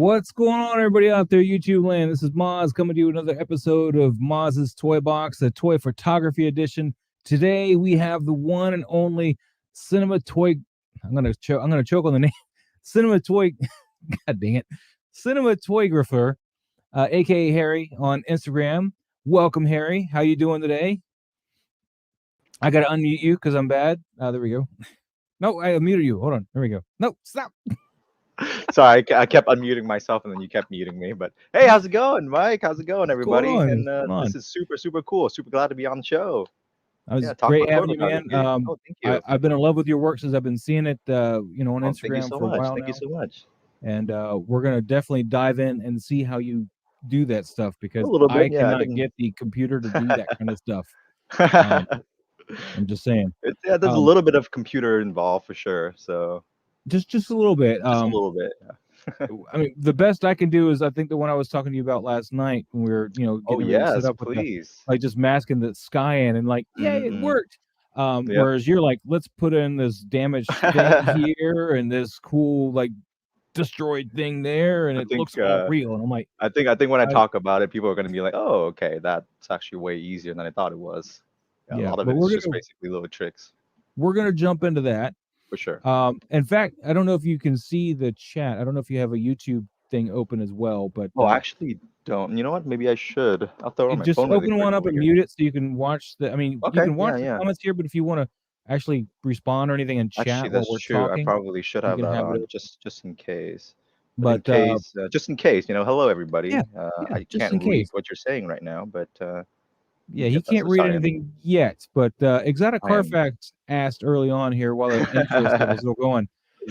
What's going on, everybody out there, YouTube land? This is Moz coming to you another episode of Moz's Toy Box, the Toy Photography Edition. Today we have the one and only Cinematoy. I'm gonna choke on the name. Cinematoy. God dang it, Cinematoygrapher, aka Harry on Instagram. Welcome, Harry. How you doing today? I gotta unmute you because I'm bad. There we go. No, I muted you. Hold on. There we go. No, stop. Sorry, I kept unmuting myself and then you kept muting me. But hey, how's it going, Mike? How's it going, everybody? This is super cool. Super glad to be on the show. I was great having you, man. Thank you. I've been in love with your work since I've been seeing it, on Instagram thank you so for a much. while Thank now. you so much. And we're gonna definitely dive in and see how you do that stuff because I cannot get the computer to do that kind of stuff. I'm just saying. There's a little bit of computer involved for sure. So just a little bit. Just a little bit. Yeah. I mean, the best I can do is I think the one I was talking to you about last night when we were, getting ready set up with like just masking the sky in and like, it worked. Whereas you're like, let's put in this damaged thing here and this cool like destroyed thing there, and it looks all real. And I'm like, I think when I talk about it, people are going to be like, oh, okay, that's actually way easier than I thought it was. Yeah, a lot of it's just basically little tricks. We're gonna jump into that. For sure. In fact, I don't know if you can see the chat. I don't know if you have a YouTube thing open as well, but I actually don't. You know what? Maybe I should. I'll throw on my just phone open one up and mute it so you can watch the. I mean, you can watch the comments here, but if you want to actually respond or anything in chat while we're talking, I probably should have that on just in case. But just in case, hello everybody. I can't read what you're saying right now, but. Yeah, he can't read anything yet, but Exotic Carfax asked early on here while the intro stuff was still going.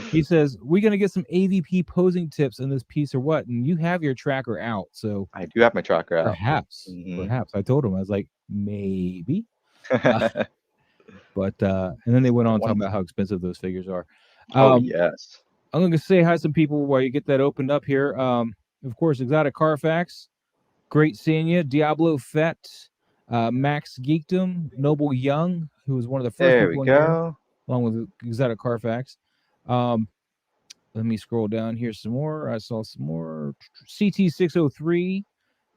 He says, "We're gonna get some AVP posing tips in this piece or what?" And you have your tracker out, so I do have my tracker out. Perhaps. I told him, I was like, maybe. But and then they went on talking about how expensive those figures are. Yes. I'm gonna say hi to some people while you get that opened up here. Of course, Exotic Carfax, great seeing you. Diablo Fett. Max Geekdom, Noble Young, who was one of the first people in here, along with Exotic Carfax. Let me scroll down here some more. I saw some more. CT603,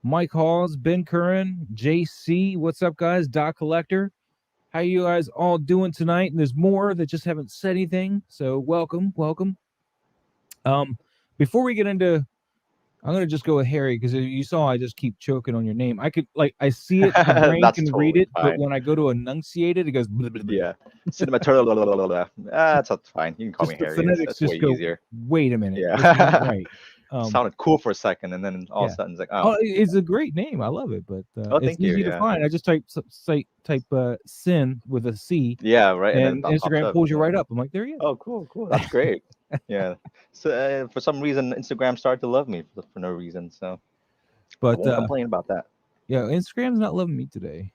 Mike Halls, Ben Curran, JC. What's up, guys? Doc Collector. How you guys all doing tonight? And there's more that just haven't said anything. So welcome. Before we get into, I'm gonna just go with Harry because you saw I just keep choking on your name. I could I see it, the brain can read it, but when I go to enunciate it, it goes blah, blah, blah. Yeah. Cinematoygrapher. That's fine. You can call me Harry. Phonetics that's way easier. Wait a minute. Yeah. Right. Sounded cool for a second, and then all of a sudden it's like, it's a great name. I love it, but it's easy to find. I just type sin with a C. Yeah, right. And Instagram pulls you right up. I'm like, there he is. Oh, cool. That's great. Yeah. So for some reason, Instagram started to love me for no reason. So, but I won't complain about that. Yeah, Instagram's not loving me today.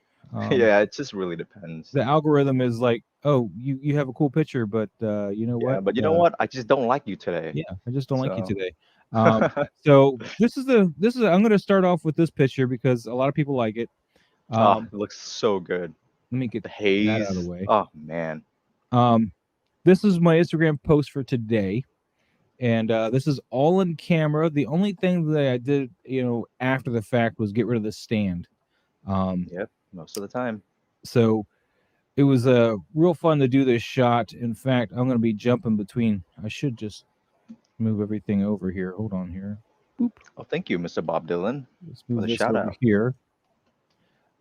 Yeah, it just really depends. The algorithm is like, oh, you have a cool picture, but you know what? But you know what? I just don't like you today. Yeah, I just don't like you today. So this is I'm going to start off with this picture because a lot of people like it. It looks so good. Let me get the haze out of the way. Oh man. This is my Instagram post for today, and this is all in camera. The only thing that I did, after the fact was get rid of the stand. Yep, most of the time. So it was real fun to do this shot. In fact, I'm going to be jumping between. I should just move everything over here. Hold on here. Boop. Oh, thank you, Mr. Bob Dylan. Let's move this over here.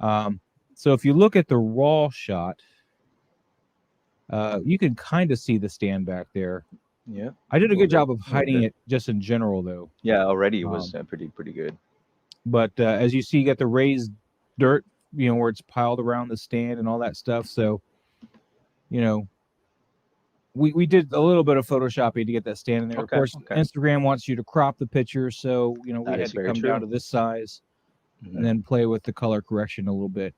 So if you look at the raw shot, you can kind of see the stand back there. Yeah. I did a good job of hiding it just in general, though. Yeah, already it was pretty good. But as you see, you got the raised dirt, where it's piled around the stand and all that stuff. So, we did a little bit of photoshopping to get that stand in there. Of course, Instagram wants you to crop the picture, so we had to come down to this size and then play with the color correction a little bit.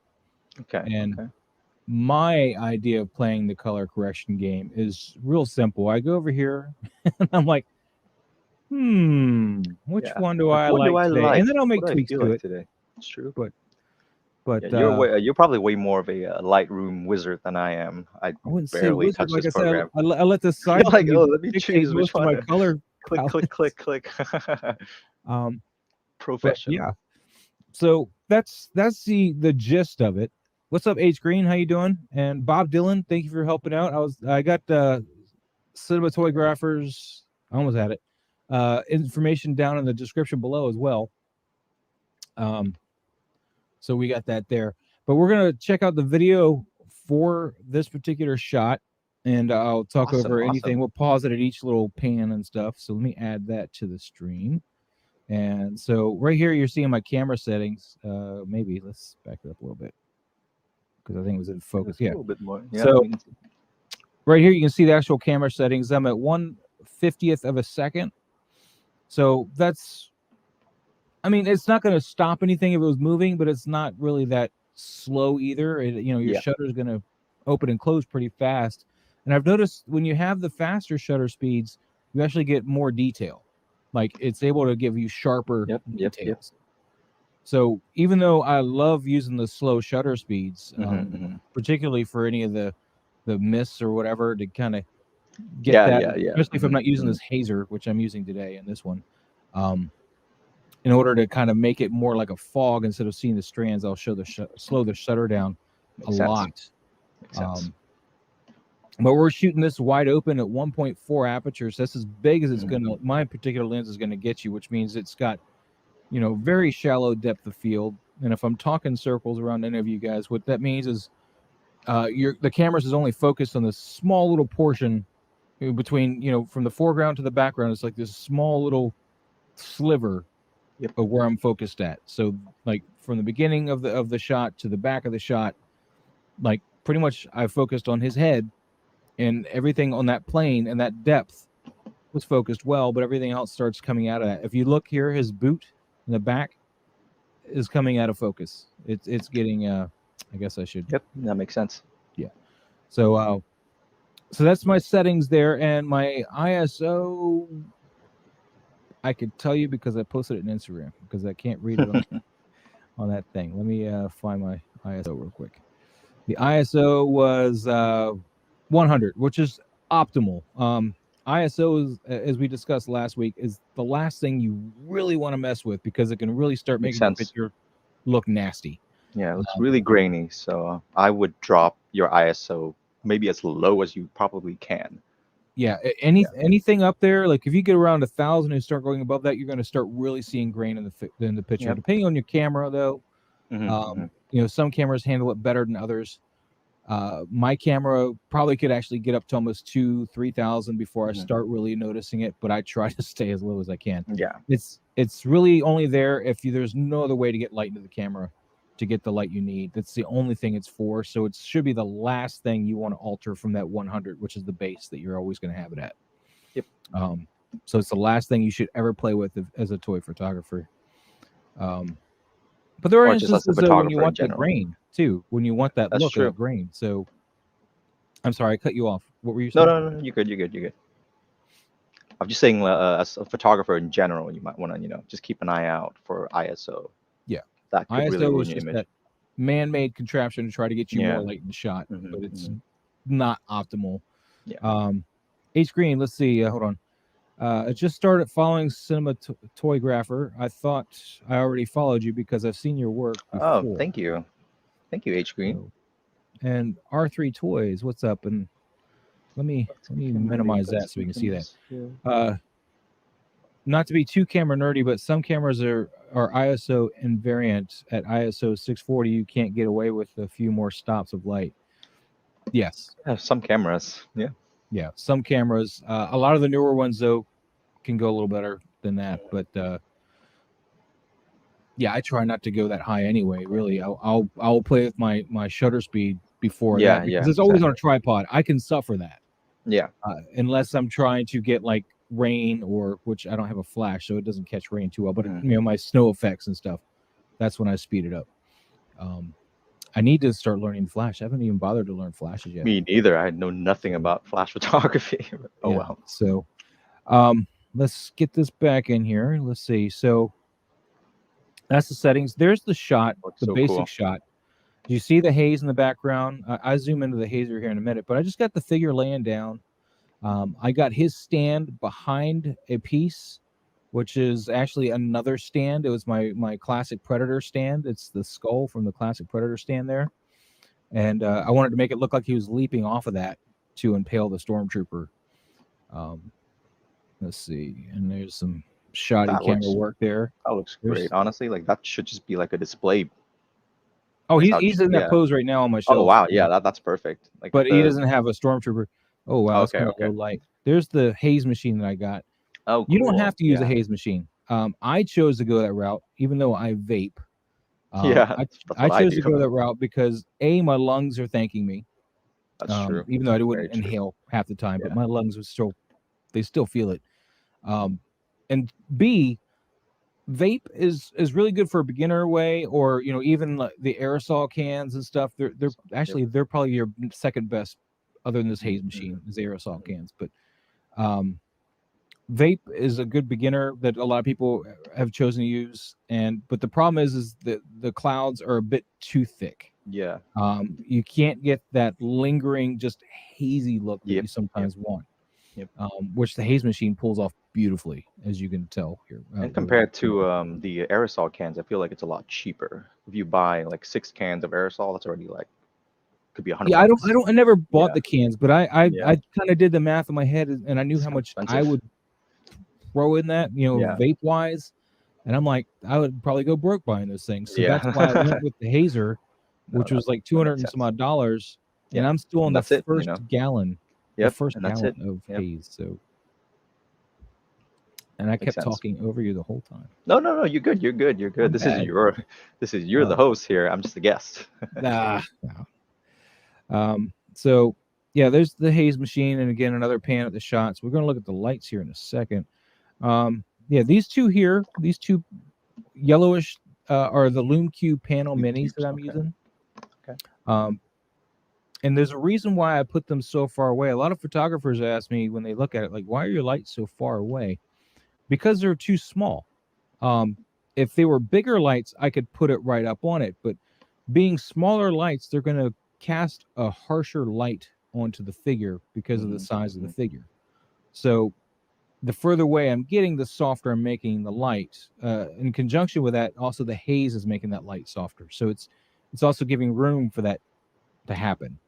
My idea of playing the color correction game is real simple. I go over here and I'm like, which one do I like today? And then I'll make tweaks to it today. It's true. But you're probably way more of a Lightroom wizard than I am. I wouldn't barely say touch like this I program. I let the site let me choose most of my color click, click, click, click. Professional. Yeah. So that's the gist of it. What's up, H Green? How you doing? And Bob Dylan, thank you for helping out. I got Cinematoygraphers. I almost had it. Information down in the description below as well. So we got that there. But we're gonna check out the video for this particular shot, and I'll talk over anything. We'll pause it at each little pan and stuff. So let me add that to the stream. And so right here, you're seeing my camera settings. Maybe let's back it up a little bit because I think it was in focus. Yeah, a little bit more. Yeah, so right here, you can see the actual camera settings. I'm at 1/50th of a second. So that's, I mean, it's not going to stop anything if it was moving, but it's not really that slow either. Your shutter is going to open and close pretty fast. And I've noticed when you have the faster shutter speeds, you actually get more detail. Like it's able to give you sharper details. So even though I love using the slow shutter speeds, particularly for any of the mists or whatever to kind of get that, especially if I'm not using this hazer, which I'm using today in this one, in order to kind of make it more like a fog instead of seeing the strands, I'll show slow the shutter down lot. Makes sense. But we're shooting this wide open at 1.4 apertures. That's as big as it's my particular lens is going to get you, which means it's got, very shallow depth of field. And if I'm talking circles around any of you guys, what that means is the camera is only focused on this small little portion between, from the foreground to the background. It's like this small little sliver of where I'm focused at. So like from the beginning of the shot to the back of the shot, like pretty much I focused on his head. And everything on that plane and that depth was focused well, but everything else starts coming out of that. If you look here, his boot in the back is coming out of focus. It's getting I guess I should. Yep, that makes sense. Yeah. So that's my settings there, and my ISO I could tell you because I posted it in Instagram because I can't read it on that thing. Let me find my ISO real quick. The ISO was 100, which is optimal. ISO, as we discussed last week, is the last thing you really want to mess with because it can really start making the picture look nasty. Yeah, it looks really grainy. So I would drop your ISO maybe as low as you probably can. Yeah, anything up there, like if you get around 1,000 and start going above that, you're going to start really seeing grain in the picture. Depending on your camera, though, some cameras handle it better than others. My camera probably could actually get up to almost 2,000-3,000 before I start really noticing it, but I try to stay as low as I can. Yeah, it's really only there if there's no other way to get light into the camera to get the light you need. That's the only thing it's for. So it should be the last thing you want to alter from that 100, which is the base that you're always going to have it at. Yep. So it's the last thing you should ever play with as a toy photographer. But there are instances when you want the grain too, when you want that look of the grain. So I'm sorry, I cut you off. What were you saying? No, you're good. I'm just saying, as a photographer in general, you might want to, just keep an eye out for ISO. Yeah, that could ISO really ruin is your just image. that man-made contraption to try to get you more light in the shot, but it's not optimal. Yeah. H Green, let's see. Hold on. I just started following Cinematoygrapher. I thought I already followed you because I've seen your work before. Oh, thank you, H Green. And R3 Toys, what's up? And let me minimize that so we can see that. Not to be too camera nerdy, but some cameras are ISO invariant. At ISO 640, you can't get away with a few more stops of light. Yes. Some cameras. Yeah, some cameras. A lot of the newer ones, though, can go a little better than that. But yeah, I try not to go that high anyway. Really, I'll play with my shutter speed before that because it's always on a tripod. I can suffer that. Yeah. Unless I'm trying to get like rain which I don't have a flash, so it doesn't catch rain too well. But my snow effects and stuff, that's when I speed it up. I need to start learning flash. I haven't even bothered to learn flashes yet. Me neither. I know nothing about flash photography. Well. So let's get this back in here. Let's see. So that's the settings. There's the shot, the basic shot. You see the haze in the background. I zoom into the hazer here in a minute, but I just got the figure laying down. I got his stand behind a piece, which is actually another stand. It was my classic Predator stand. It's the skull from the classic Predator stand there, and I wanted to make it look like he was leaping off of that to impale the stormtrooper. Let's see, and there's some shoddy That camera looks work there. that looks There's great. Honestly, like that should just be like a display. oh, That's how it he's should, in that yeah. pose right now on my Oh shelf. wow, yeah, that's perfect. Like But he the doesn't have a stormtrooper. Oh wow, that's okay, kind of okay. low light. There's the haze machine that I got. Oh You don't cool. have to use a Yeah. haze machine. I chose to go that route, even though I vape. Yeah, I that's I what I chose do. to go that route because my lungs are thanking me. That's true. Even though I Very wouldn't true. inhale half the time, but Yeah. my lungs would still feel it. And B, vape is really good for a beginner way, or even like the aerosol cans and stuff. They're Yep. actually they're probably your second best, other than this haze Mm-hmm. machine, is the aerosol cans. But um, vape is a good beginner that a lot of people have chosen to use. But the problem is that the clouds are a bit too thick. Yeah. You can't get that lingering, just hazy look that Yep. you Yep. sometimes want, Yep. which the haze machine pulls off beautifully, as you can tell here. And With compared to the aerosol cans, I feel like it's a lot cheaper. If you buy like 6 cans of aerosol, that's already like could be a hundred Yeah, bucks. I never bought Yeah. the cans, but I Yeah. kind of did the math in my head, and I knew how So much I expensive. would throw in that, Yeah. vape wise, and I'm like, I would probably go broke buying those things. So Yeah. that's why I went with the hazer, No, which was like that 200 makes and some sense. odd dollars, and Yep. I'm still on And the that's it, first gallon, Yep. And that's it. of Yep. haze. So, and I Makes kept sense. talking over you the whole time. No, no, no. You're good. You're good. You're good. I'm bad. You're the Uh, host here. I'm just a guest. no. So yeah, there's the haze machine, and again another pan at the shots. We're going to look at the lights here in a second. Yeah, these two yellowish are the Lume Cube panel Cube minis that cubes. I'm Okay. using. Okay. And there's a reason why I put them so far away. A lot of photographers ask me when they look at it, like, why are your lights so far away? Because they're too small. If they were bigger lights, I could put it right up on it. But being smaller lights, they're going to cast a harsher light onto the figure because of the size of the figure. So the further away I'm getting, the softer I'm making the light. In conjunction with that, also the haze is making that light softer. So it's also giving room for that to happen.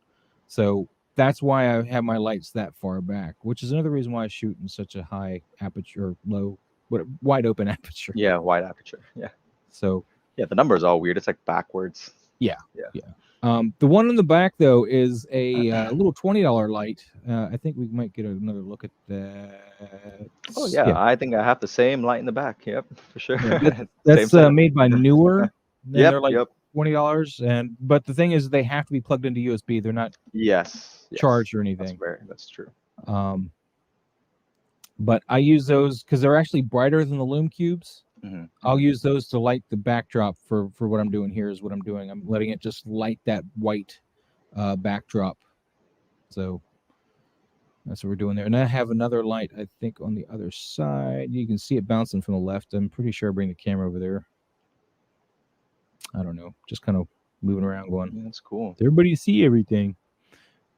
So that's why I have my lights that far back, which is another reason why I shoot in such a high aperture, wide open aperture. Yeah, wide aperture. Yeah. So Yeah, the number is all weird. It's like backwards. yeah. Yeah. The one in the back though is a little $20 light. I think we might get another look at that. Oh yeah, I think I have the same light in the back. Yep, for sure. Yeah, Same that's setup. made by Newer. And Yep. they're like Yep. $20, but the thing is, they have to be plugged into USB. They're not Yes. charged or That's anything. that's true. But I use those because they're actually brighter than the Lume Cubes. I'll use those to light the backdrop for what I'm doing here. Is what I'm doing. I'm letting it just light that white backdrop. So that's what we're doing there. And I have another light, I think, on the other side. You can see it bouncing from the left. I'm pretty sure I bring the camera over there. I don't know. Just kind of moving around going, Yeah, that's cool. Does everybody see everything?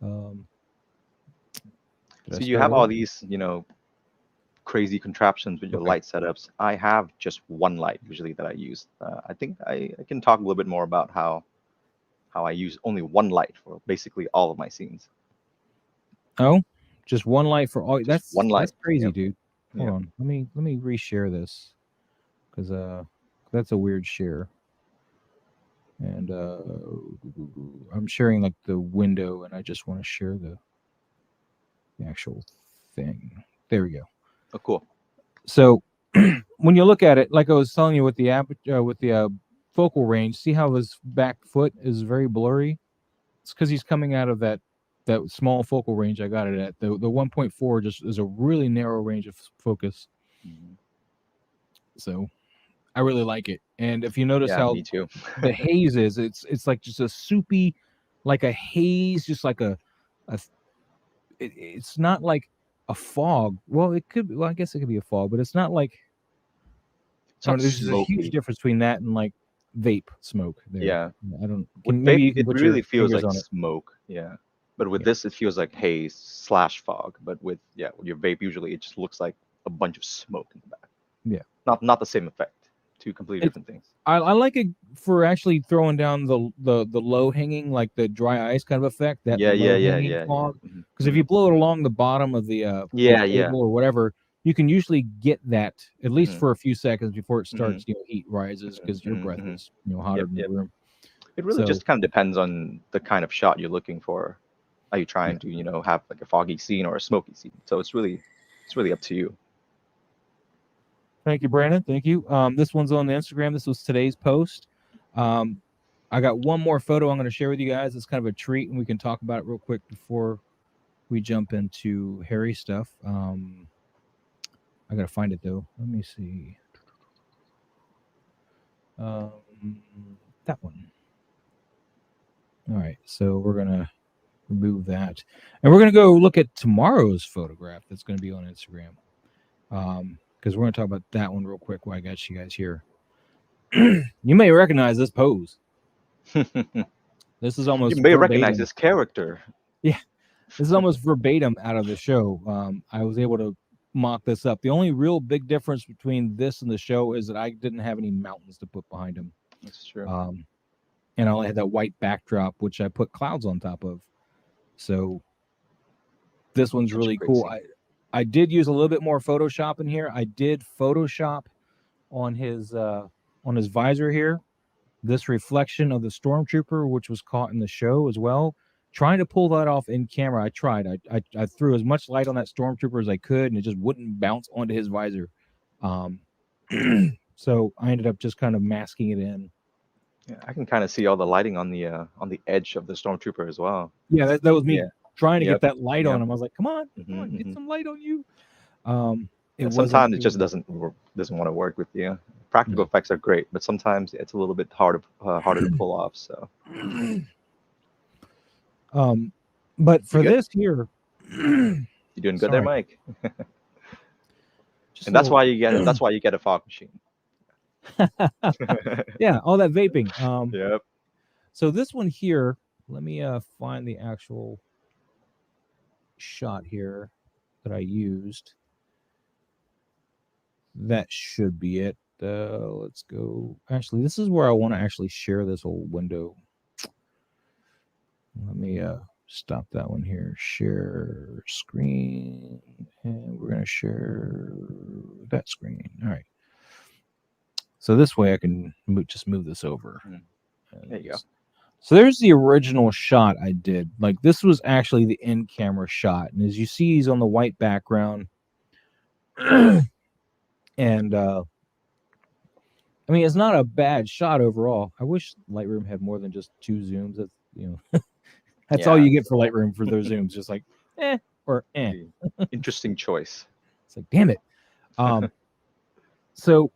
So you have all these, crazy contraptions with your light setups. I have just one light usually that I use. I think I can talk a little bit more about how I use only one light for basically all of my scenes. Oh, just one light for all. Just one light. That's crazy, Yep. dude. Hold on. Let me reshare this because that's a weird share. And I'm sharing like the window, and I just want to share the actual thing. There we go. Oh, cool. So when you look at it, like I was telling you with the focal range, see how his back foot is very blurry? It's because he's coming out of that small focal range I got it at. The 1.4 just is a really narrow range of focus. So I really like it. And if you notice how me too. the haze is, it's like just a soupy, like a haze, just like it's not like a fog. Well, it could. Well, I guess it could be a fog, but it's not like. There's just a huge difference between that and like vape smoke. There. Yeah. I don't. With Maybe vape, you can it put really your feels fingers like on it. smoke. Yeah. But with Yeah. this, it feels like haze slash fog. But with with your vape, usually it just looks like a bunch of smoke in the back. Yeah. Not the same effect. Two completely It's different things. I like it for actually throwing down the low hanging, like the dry ice kind of effect, that low hanging Yeah. fog. Hmm. Because if Hmm. you blow it along the bottom of the Yeah. table or whatever, you can usually get that at least Hmm. for a few seconds before it Hmm. starts, heat rises because your Hmm. breath Hmm. is hotter than the Yep. room. It really So just kind of depends on the kind of shot you're looking for. Are you yeah. trying to, have like a foggy scene or a smoky scene? So it's really up to you. Thank you, Brandon. Thank you. This one's on the Instagram. This was today's post. Um, I got one more photo I'm going to share with you guys. It's kind of a treat, and we can talk about it real quick before we jump into hairy stuff. I got to find it though. Let me see. Um, that one. All right. So we're going to remove that. And we're going to go look at tomorrow's photograph that's going to be on Instagram. Because we're going to talk about that one real quick while I got you guys here. You may recognize this pose. This is You almost may recognize verbatim. this character. Yeah, this is almost verbatim out of the show. I was able to mock this up. The only real big difference between this and the show is that I didn't have any mountains to put behind him. That's true. And I only had that white backdrop, which I put clouds on top of. So this one's Such a really great cool. scene. I did use a little bit more Photoshop in here. I did Photoshop on his visor here, this reflection of the stormtrooper, which was caught in the show as well. Trying to pull that off in camera, I tried. I threw as much light on that stormtrooper as I could, and it just wouldn't bounce onto his visor. Um, so I ended up just kind of masking it in. Yeah, I can kind of see all the lighting on the edge of the stormtrooper as well. Yeah, that was me Yeah. trying to get Yep. that light on Yep. him. I was like, come Hmm. on, get Hmm. some light on you. It Yeah, wasn't. sometimes it It just was doesn't want to work with you. Practical no. effects are great, but sometimes it's a little bit harder to pull off. So um, but you for good? this here, You're doing good there, sorry, Mike. just And a little. that's why you get a fog machine. Yeah, all that vaping. Yep. So this one here, let me find the actual shot here that I used. That should be it. Let's go. Actually, this is where I want to actually share this whole window. Let me stop that one here. Share screen, and we're gonna share that screen. All right. So this way I can just move this over. There you go. So there's the original shot I did. Like this was actually the in-camera shot, and as you see, he's on the white background. And I mean, it's not a bad shot overall. I wish Lightroom had more than just two zooms. That's that's all Yeah. you get for Lightroom for those zooms. Just like or eh. The interesting choice. It's like damn it. So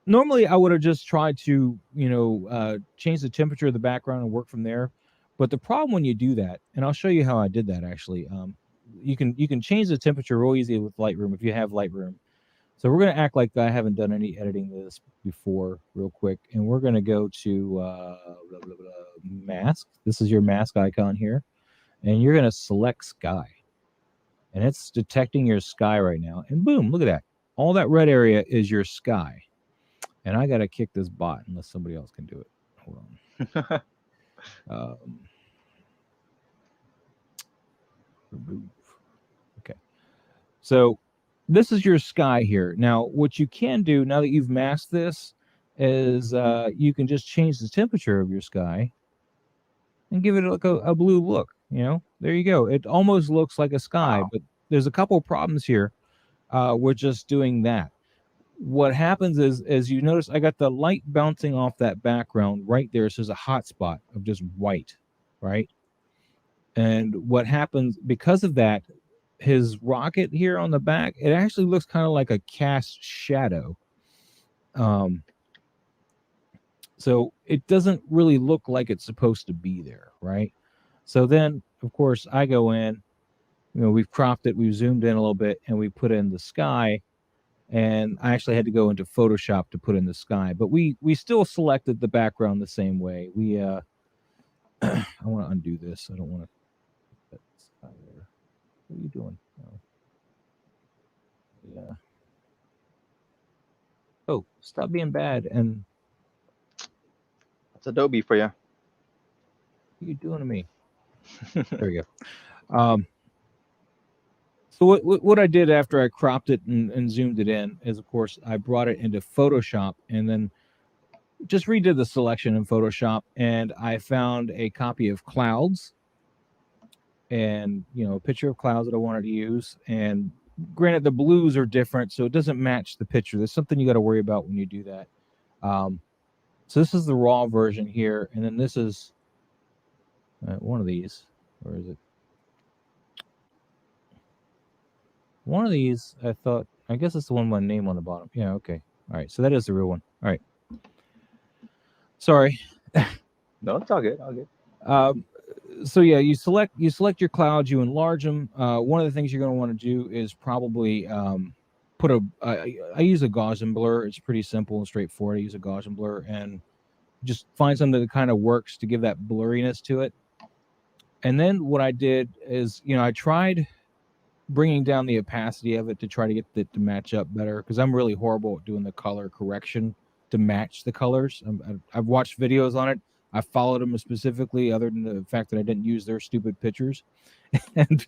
normally I would have just tried to change the temperature of the background and work from there. But the problem when you do that, and I'll show you how I did that actually. You can change the temperature real easy with Lightroom if you have Lightroom. So we're going to act like I haven't done any editing of this before real quick. And we're going to go to blah, blah, blah, mask. This is your mask icon here. And you're going to select sky. And it's detecting your sky right now. And boom, look at that. All that red area is your sky. And I got to kick this bot unless somebody else can do it. Hold on. Remove. Okay. So this is your sky here. Now, what you can do now that you've masked this is you can just change the temperature of your sky and give it like a blue look. There you go. It almost looks like a sky, Wow. but there's a couple of problems here. We're just doing that. What happens is, as you notice, I got the light bouncing off that background right there. So there's a hot spot of just white, right? And what happens because of that, his rocket here on the back, it actually looks kind of like a cast shadow. So it doesn't really look like it's supposed to be there, right? So then, of course, I go in, we've cropped it, we've zoomed in a little bit, and we put in the sky. And I actually had to go into Photoshop to put in the sky, but we still selected the background the same way. I want to undo this. I don't want to What are you doing? Oh, yeah. Oh, stop being bad. And That's Adobe for you. what are you doing to me? There we go. So what I did after I cropped it and zoomed it in is, of course, I brought it into Photoshop and then just redid the selection in Photoshop, and I found a copy of clouds and a picture of clouds that I wanted to use. And granted, the blues are different, so it doesn't match the picture. There's something you got to worry about when you do that. So this is the raw version here, and then this is one of these. Where is it? One of these, I guess it's the one with my name on the bottom. Yeah, okay. All right, so that is the real one. All right. Sorry. No, it's all good. All good. So yeah, you select your clouds, you enlarge them. One of the things you're going to want to do is probably put I use a Gaussian blur. It's pretty simple and straightforward. I use a Gaussian blur and just find something that kind of works to give that blurriness to it. And then what I did is, I tried bringing down the opacity of it to try to get it to match up better, because I'm really horrible at doing the color correction to match the colors. I've watched videos on it. I followed them specifically, other than the fact that I didn't use their stupid pictures, and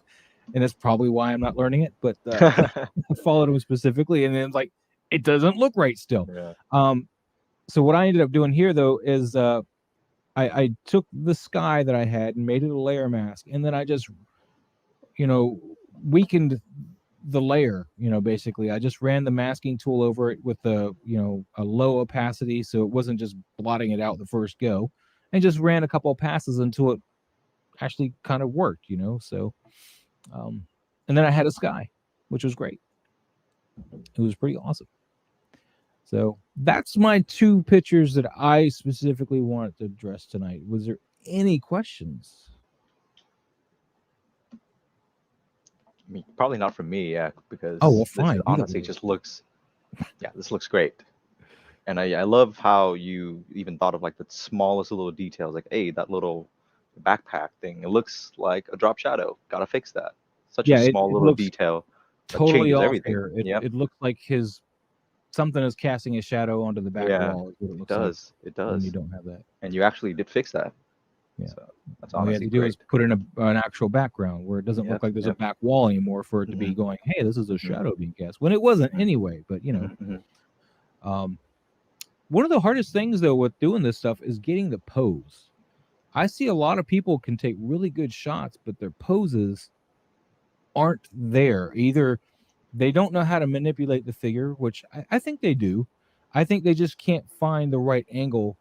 that's probably why I'm not learning it. But I followed them specifically, and then it's like it doesn't look right still. Yeah. So what I ended up doing here though is I took the sky that I had and made it a layer mask, and then I just weakened the layer. Basically I just ran the masking tool over it with a low opacity, so it wasn't just blotting it out the first go, and just ran a couple of passes until it actually kind of worked. So and then I had a sky, which was great. It was pretty awesome. So that's my two pictures that I specifically wanted to address tonight. Was there any questions? I mean, probably not for me, yeah, because Oh, well, this fine. honestly just looks, yeah, this looks great. And I love how you even thought of like the smallest little details, like, hey, that little backpack thing, it looks like a drop shadow. Gotta fix that. Such a Yeah, it small little looks detail that totally changes off everything. here. Yep. It looks like something is casting a shadow onto the back Yeah, wall. Is what it it looks like does. It when you does. don't have that. And you actually did fix that. Yeah. So that's All you have honestly to do is great. put in an actual background where it doesn't Yep. look like there's a Yep. back wall anymore for it to be Mhm, going, hey, this is a mhm, shadow being cast, when it wasn't mhm, anyway. But mhm, mhm. one of the hardest things though with doing this stuff is getting the pose. I see a lot of people can take really good shots, but their poses aren't there. Either they don't know how to manipulate the figure, which I think they do. I think they just can't find the right angle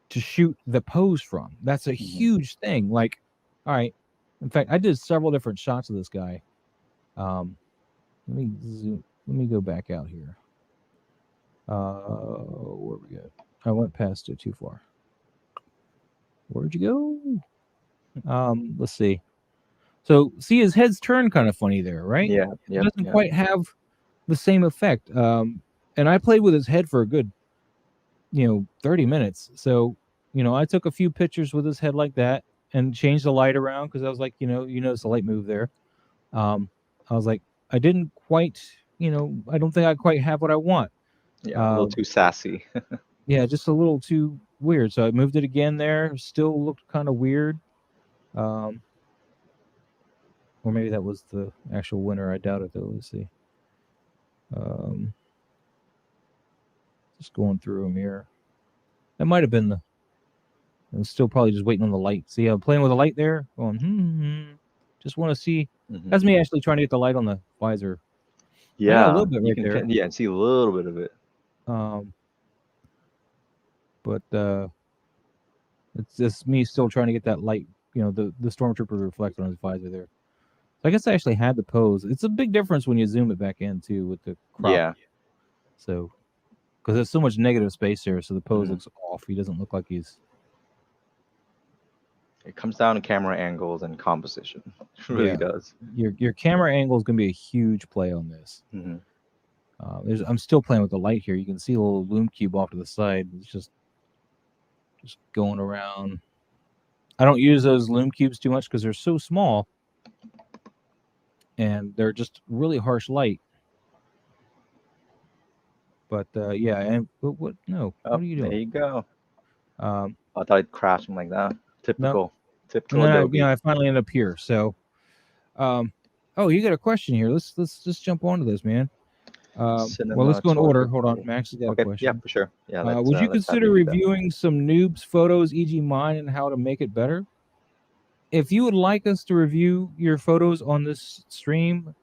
to shoot the pose from. That's a Mhm. huge thing. Like, all right. In fact, I did several different shots of this guy. Let me go back out here. Where we go? I went past it too far. Where'd you go? Let's see. So see, his head's turned kind of funny there, right? Yeah. It Yep. doesn't Yep. quite have the same effect. And I played with his head for a good 30 minutes. So I took a few pictures with his head like that and changed the light around, because I was like, you notice the light move there. I was like, I didn't quite, I don't think I quite have what I want. Yeah. A little too sassy. Yeah, just a little too weird. So I moved it again there. Still looked kind of weird. Or maybe that was the actual winner. I doubt it though. Let's see. Just going through them here. That might have been I'm still probably just waiting on the light. See, I'm playing with the light there. Going, just want to see. Mhm. That's me actually trying to get the light on the visor. I got a Yeah. little bit You right can. there. Yeah. See a little bit of it. Um, but it's just me still trying to get that light. The stormtrooper reflect on his visor there. So I guess I actually had the pose. It's a big difference when you zoom it back in too with the crop. Yeah. So because there's so much negative space here, so the pose Mhm. looks off. He doesn't look like he's. It comes down to camera angles and composition. It really Yeah, does. your camera angle is going to be a huge play on this. Mhm. I'm still playing with the light here. You can see a little loom cube off to the side. It's just going around. I don't use those loom cubes too much because they're so small. and they're just really harsh light. But yeah, and what? No, Oh, what are you there doing? you go. Um, I thought it crashed like that. no, Typical, and typical then Adobe. I finally end up here. So, um, oh, you got a question here. Let's just jump onto this, man. Well, let's go in order. Hold on, Cinematography. Max has got a Okay, yeah, question. for sure. Yeah, Would you let's have consider you do that. reviewing some noobs photos, e.g., mine, and how to make it better? If you would like us to review your photos on this stream,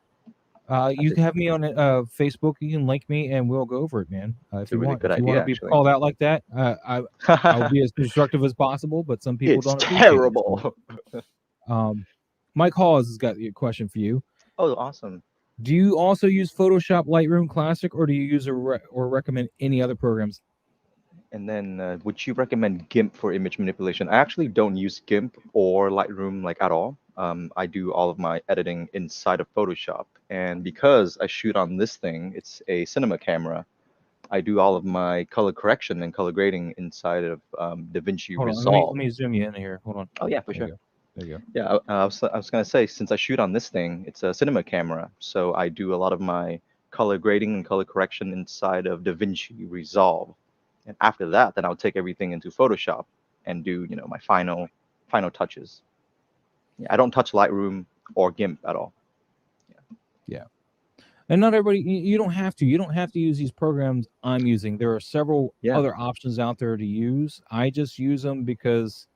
That's you can have me on Facebook. You can link me, and we'll go over it, man. If a you really want, good if you want idea, to be actually. called out like that, I'll be as constructive as possible. But some people It's don't appreciate it. So, terrible. Mike Hawes has got a question for you. Oh, awesome. Do you also use Photoshop, Lightroom Classic, or do you use or recommend any other programs? And then, would you recommend GIMP for image manipulation? I actually don't use GIMP or Lightroom like at all. I do all of my editing inside of Photoshop, and because I shoot on this thing, it's a cinema camera. I do all of my color correction and color grading inside of DaVinci Hold on, let Resolve. me zoom you in here. Hold on. Oh yeah, for There you sure. go. There you go. Yeah, I was gonna say, since I shoot on this thing, it's a cinema camera, so I do a lot of my color grading and color correction inside of DaVinci Resolve, and after that, then I'll take everything into Photoshop and do, my final touches. Yeah, I don't touch Lightroom or GIMP at all. Yeah. And not everybody, you don't have to. You don't have to use these programs I'm using. There are several Yeah. other options out there to use. I just use them because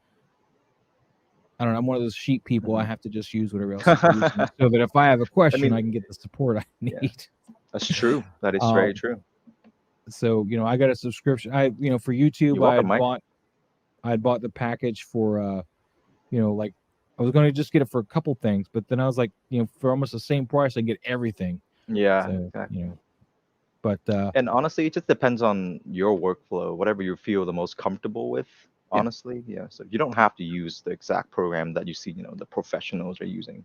I don't know. I'm one of those sheep people. I Mhm. have to just use whatever else is using, so that if I have a I question, mean, I can get the support I yeah, need. that's true. That is very Um, true. so I got a subscription. For YouTube, You're welcome, Mike. I had bought the package for like I was going to just get it for a couple things, but then I was like, for almost the same price, I get everything. Yeah, So exactly. but And honestly, it just depends on your workflow, whatever you feel the most comfortable with. yeah, Honestly, yeah. So you don't have to use the exact program that you see, the professionals are using.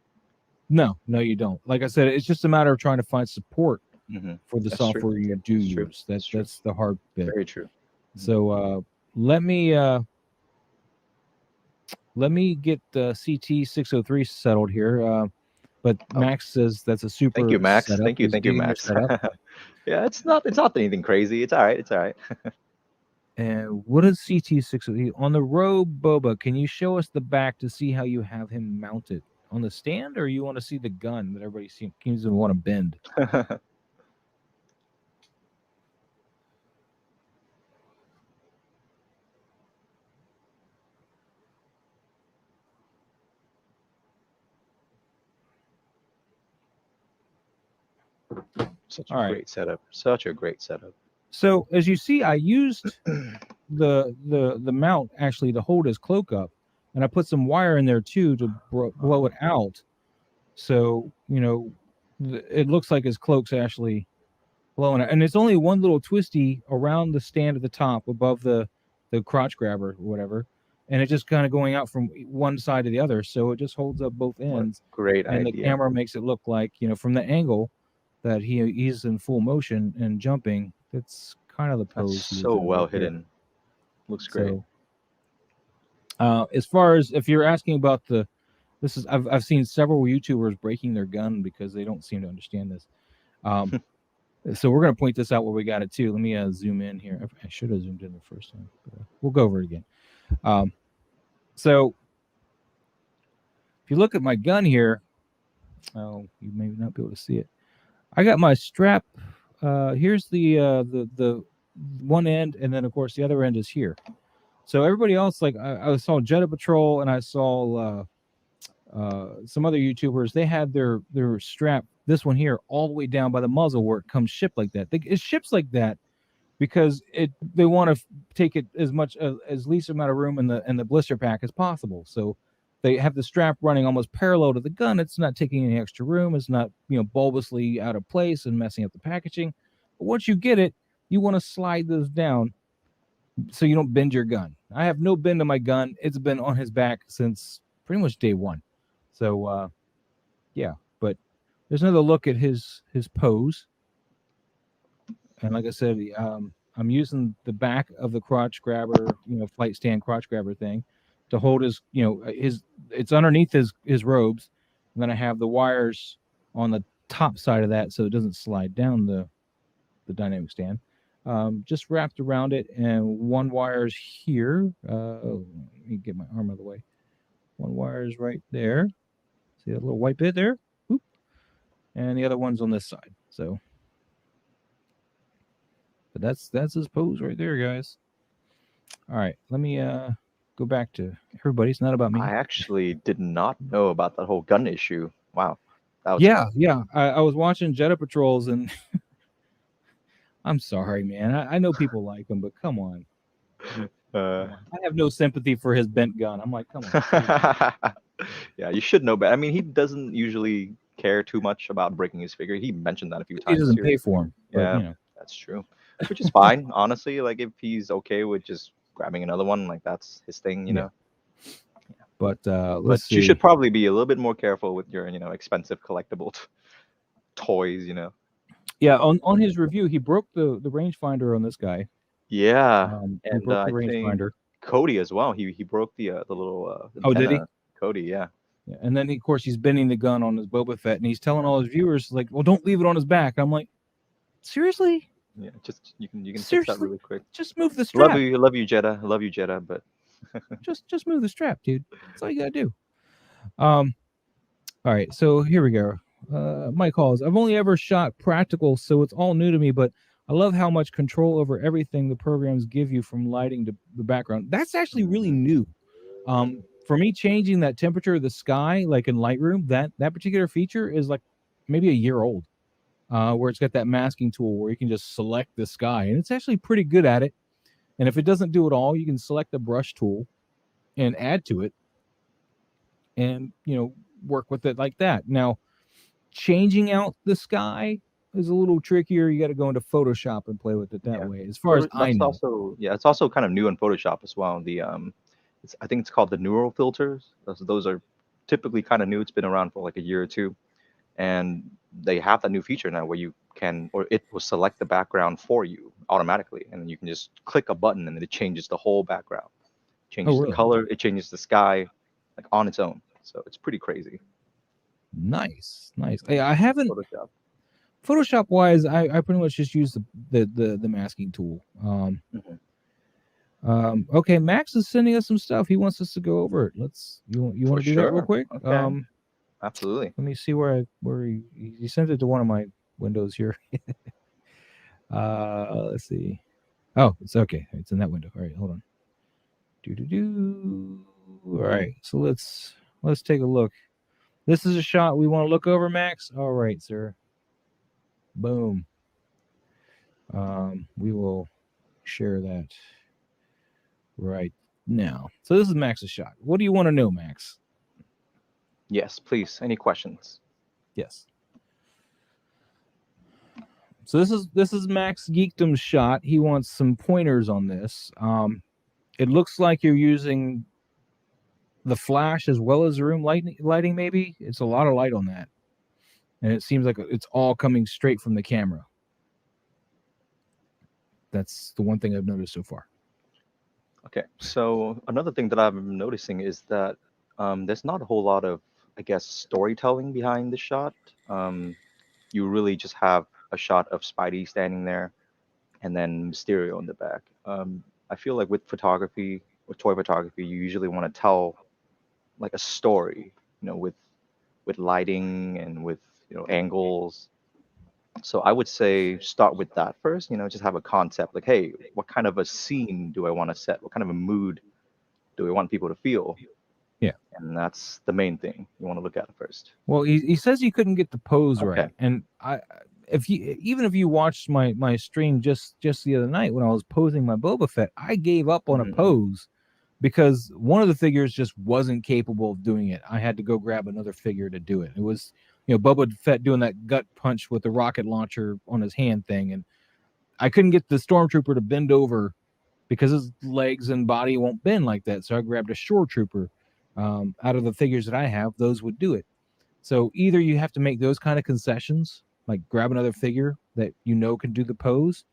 no, you don't. Like I said, it's just a matter of trying to find support Hmm. for the That's true. software you Yep, do that's true. use. That's true. That's the hard bit. Very true. Mhm. So let me get CT 603 settled here. But Oh, Max says that's a thank super you, Max. setup. He's Thank you, getting your Max. setup. Yeah, it's not anything crazy. It's all right. It's all right. And what is CT 603 on the Robe Boba? Can you show us the back to see how you have him mounted on the stand, or you want to see the gun that everybody seems to want to bend? Such a All right. great setup. Such a great setup. So as you see, I used the mount actually to hold his cloak up, and I put some wire in there too to blow it out. So it looks like his cloak's actually blowing out, and it's only one little twisty around the stand at the top above the crotch grabber or whatever, and it's just kind of going out from one side to the other, so it just holds up both What a ends, great and the idea. camera makes it look like from the angle that he's in full motion and jumping. That's kind of the That's pose he is so in right well there. hidden. Looks great. So as far as if you're asking about this is I've seen several YouTubers breaking their gun because they don't seem to understand this. Um, so we're gonna point this out where we got it too. Let me zoom in here. I should have zoomed in the first time, but we'll go over it again. So if you look at my gun here, oh, you may not be able to see it. I got my strap. Here's the one end, and then of course the other end is here. So everybody else, like I saw Jetta Patrol, and I saw some other YouTubers. They had their strap, this one here, all the way down by the muzzle where it comes shipped like that. It ships like that because they want to take it as much as least amount of room in the blister pack as possible. So they have the strap running almost parallel to the gun. It's not taking any extra room. It's not bulbously out of place and messing up the packaging. But once you get it, you want to slide those down so you don't bend your gun. I have no bend on my gun. It's been on his back since pretty much day one. So yeah, but there's another look at his pose. And like I said, I'm using the back of the crotch grabber, flight stand crotch grabber thing to hold his. It's underneath his robes, and then I have the wires on the top side of that so it doesn't slide down the dynamic stand. Just wrapped around it, and one wire's here. Let me get my arm out of the way. One wire's right there. See that little white bit there? Whoop. And the other one's on this side. So, but that's his pose right there, guys. All right, let me go back to everybody. It's not about me. I actually did not know about that whole gun issue. Wow, that was Yeah. I was watching Jetta Patrols, and I'm sorry, man. I know people like him, but come on. uh, I have no sympathy for his bent gun. I'm like, come on. yeah, you should know better. I mean, he doesn't usually care too much about breaking his figure. He mentioned that a few He times doesn't too. pay for him, but Yeah, that's true. Which is fine, honestly. Like if he's okay with just grabbing another one, like that's his thing, you Yeah. know. But But let's see. you should probably be a little bit more careful with your, expensive collectible toys, Yeah, on his review, he broke the rangefinder on this guy. Yeah, He and broke the I think rangefinder. Cody as well. He broke the little Oh, did he? antenna. Cody, yeah. Yeah. And then, of course, he's bending the gun on his Boba Fett, and he's telling all his viewers, like, "Well, don't leave it on his back." I'm like, seriously? Yeah, just you can fix that Seriously? really quick. Just move the strap. Love you, Jeddah. Love you, Jeddah. But Just move the strap, dude. That's all you gotta do. Um. All right. So here we go. Mike Halls. I've only ever shot practical, so it's all new to me. But I love how much control over everything the programs give you, from lighting to the background. That's actually really new. For me, changing that temperature of the sky, like in Lightroom, that particular feature is like maybe a year old. Where it's got that masking tool where you can just select the sky, and it's actually pretty good at it. And if it doesn't do it all, you can select the brush tool and add to it, and work with it like that. Now, changing out the sky is a little trickier. You got to go into Photoshop and play with it that yeah, way, as far as I that's know. also it's also kind of new in Photoshop as well. I think it's called the neural filters. Those are typically kind of new. It's been around for like a year or two, and they have that new feature now where you can, or it will select the background for you automatically, and then you can just click a button and then it changes the whole background, Oh, changes the really? color, it changes the sky, like on its own. So it's pretty crazy. Nice. Hey, I haven't Photoshop. Photoshop wise. I pretty much just use the masking tool. Mhm. Okay, Max is sending us some stuff. He wants us to go over it. You want For to do that real sure. quick? Okay. Absolutely. Let me see where he sent it to one of my windows here. Let's see. Oh, it's okay. It's in that window. All right, hold on. All right, so let's take a look. This is a shot we want to look over, Max. All right, sir. Boom. We will share that right now. So this is Max's shot. What do you want to know, Max? Yes, please. Any questions? Yes. So this is Max Geekdom's shot. He wants some pointers on this. It looks like you're using the flash as well as the room lighting. Maybe it's a lot of light on that, and it seems like it's all coming straight from the camera. That's the one thing I've noticed so far. Okay. So another thing that I'm noticing is that there's not a whole lot of, I guess, storytelling behind the shot. You really just have a shot of Spidey standing there and then Mysterio in the back. I feel like with photography, with toy photography, you usually want to tell like a story, with lighting and with angles. So I would say start with that first. Just have a concept like, hey, what kind of a scene do I want to set? What kind of a mood do we want people to feel? Yeah. And that's the main thing you want to look at first. Well, he says he couldn't get the pose Okay. right, and if you watched my stream just the other night when I was posing my Boba Fett, I gave up on a pose because one of the figures just wasn't capable of doing it. I had to go grab another figure to do it. It was Boba Fett doing that gut punch with the rocket launcher on his hand thing, and I couldn't get the stormtrooper to bend over because his legs and body won't bend like that. So I grabbed a shore trooper. Out of the figures that I have, those would do it. So either you have to make those kind of concessions, like grab another figure that can do the pose,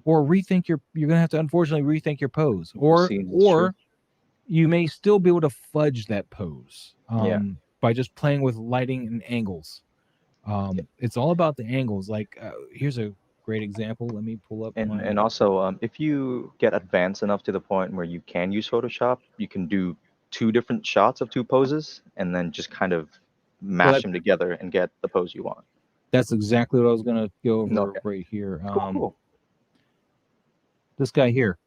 or rethink you're gonna have to unfortunately rethink your pose, or you may still be able to fudge that pose Yeah. by just playing with lighting and angles. It's all about the angles. Like here's a great example. Let me pull up And my. and also, if you get advanced enough to the point where you can use Photoshop, you can do two different shots of two poses, and then just kind of Well, mash them together and get the pose you want. that's exactly what I was gonna go over Okay. right here. Cool. Cool. This guy here.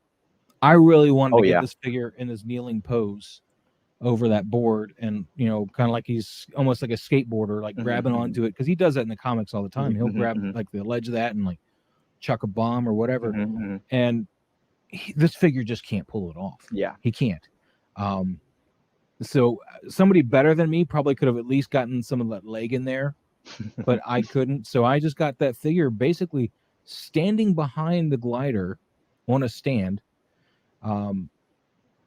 I really wanted Oh to get yeah. this figure in this kneeling pose over that board, and kind of like he's almost like a skateboarder, like Hmm. grabbing Hmm. onto it because he does that in the comics all the time. He'll Hmm. grab Hmm. like the ledge of that and like chuck a bomb or whatever, Hmm. and this figure just can't pull it off. Yeah. He can't. Um, so somebody better than me probably could have at least gotten some of that leg in there, but I couldn't. So I just got that figure basically standing behind the glider on a stand. Um,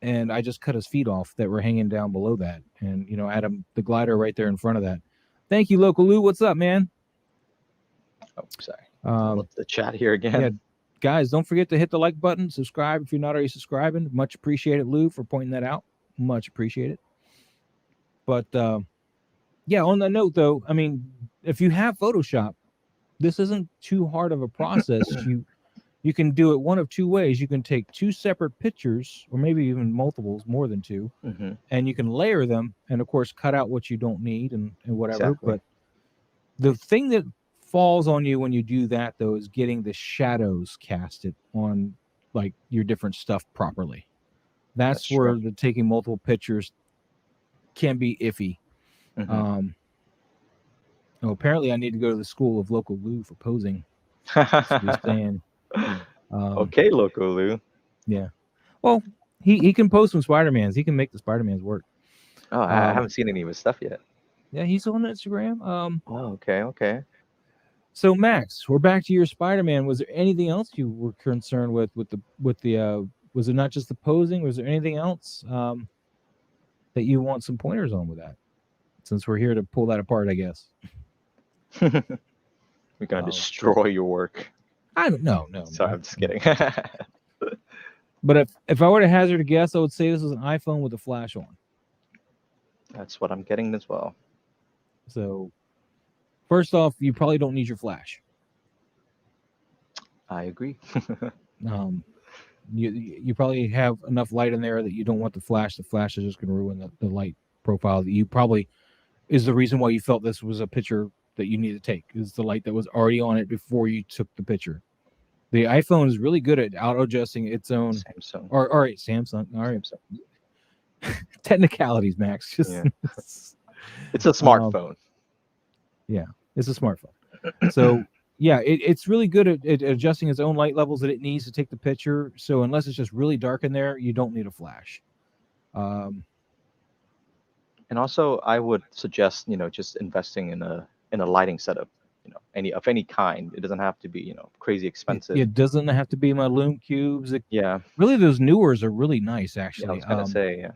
and I just cut his feet off that were hanging down below that, and I had him the glider right there in front of that. Thank you, Local Lou. What's up, man? Oh, sorry. Pull Um, up the chat here yeah, again. guys, don't forget to hit the like button, subscribe if you're not already subscribing. Much appreciated, Lou, for pointing that out. Much appreciated. But yeah, on that note, though, I mean, if you have Photoshop, this isn't too hard of a process. You can do it one of two ways. You can take two separate pictures, or maybe even multiples, more than two, Hmm. and you can layer them, and of course cut out what you don't need and whatever. Exactly. But the thing that falls on you when you do that, though, is getting the shadows casted on like your different stuff properly. That's That's true. where the taking multiple pictures can be iffy. Hmm. um apparently I need to go to the school of Local Lou for posing. That's what he's saying. um Okay, Loco Lou. yeah, well, he can post some Spider-Mans. He can make the Spider-Mans work. Oh, I um haven't seen any of his stuff yet. yeah, he's on Instagram. Oh, okay, okay. So Max, we're back to your Spider-Man. Was there anything else you were concerned with the was it not just the posing? Was there anything else that you want some pointers on with that? Since we're here to pull that apart, I guess. We're gonna But destroy your work. I don't know, no, Sorry, no. I'm just kidding. But if I were to hazard a guess, I would say this is an iPhone with a flash on. That's what I'm getting as well. So first off, you probably don't need your flash. I agree. Um, you probably have enough light in there that you don't want the flash. The flash is just going to ruin the light profile. That you probably is the reason why you felt this was a picture that you need to take, is the light that was already on it before you took the picture. The iPhone is really good at auto adjusting its own. Samsung. Or all right, Samsung. All right, Samsung. technicalities, Max. Just Yeah. It's a smartphone. yeah, it's a smartphone. So yeah, it's really good at adjusting its own light levels that it needs to take the picture. So unless it's just really dark in there, you don't need a flash. Um, And also, I would suggest, just investing in a lighting setup, any kind. It doesn't have to be, crazy expensive. it doesn't have to be my Lume cubes. Yeah. Really, those newers are really nice, Yeah, I actually. was gonna say, yeah.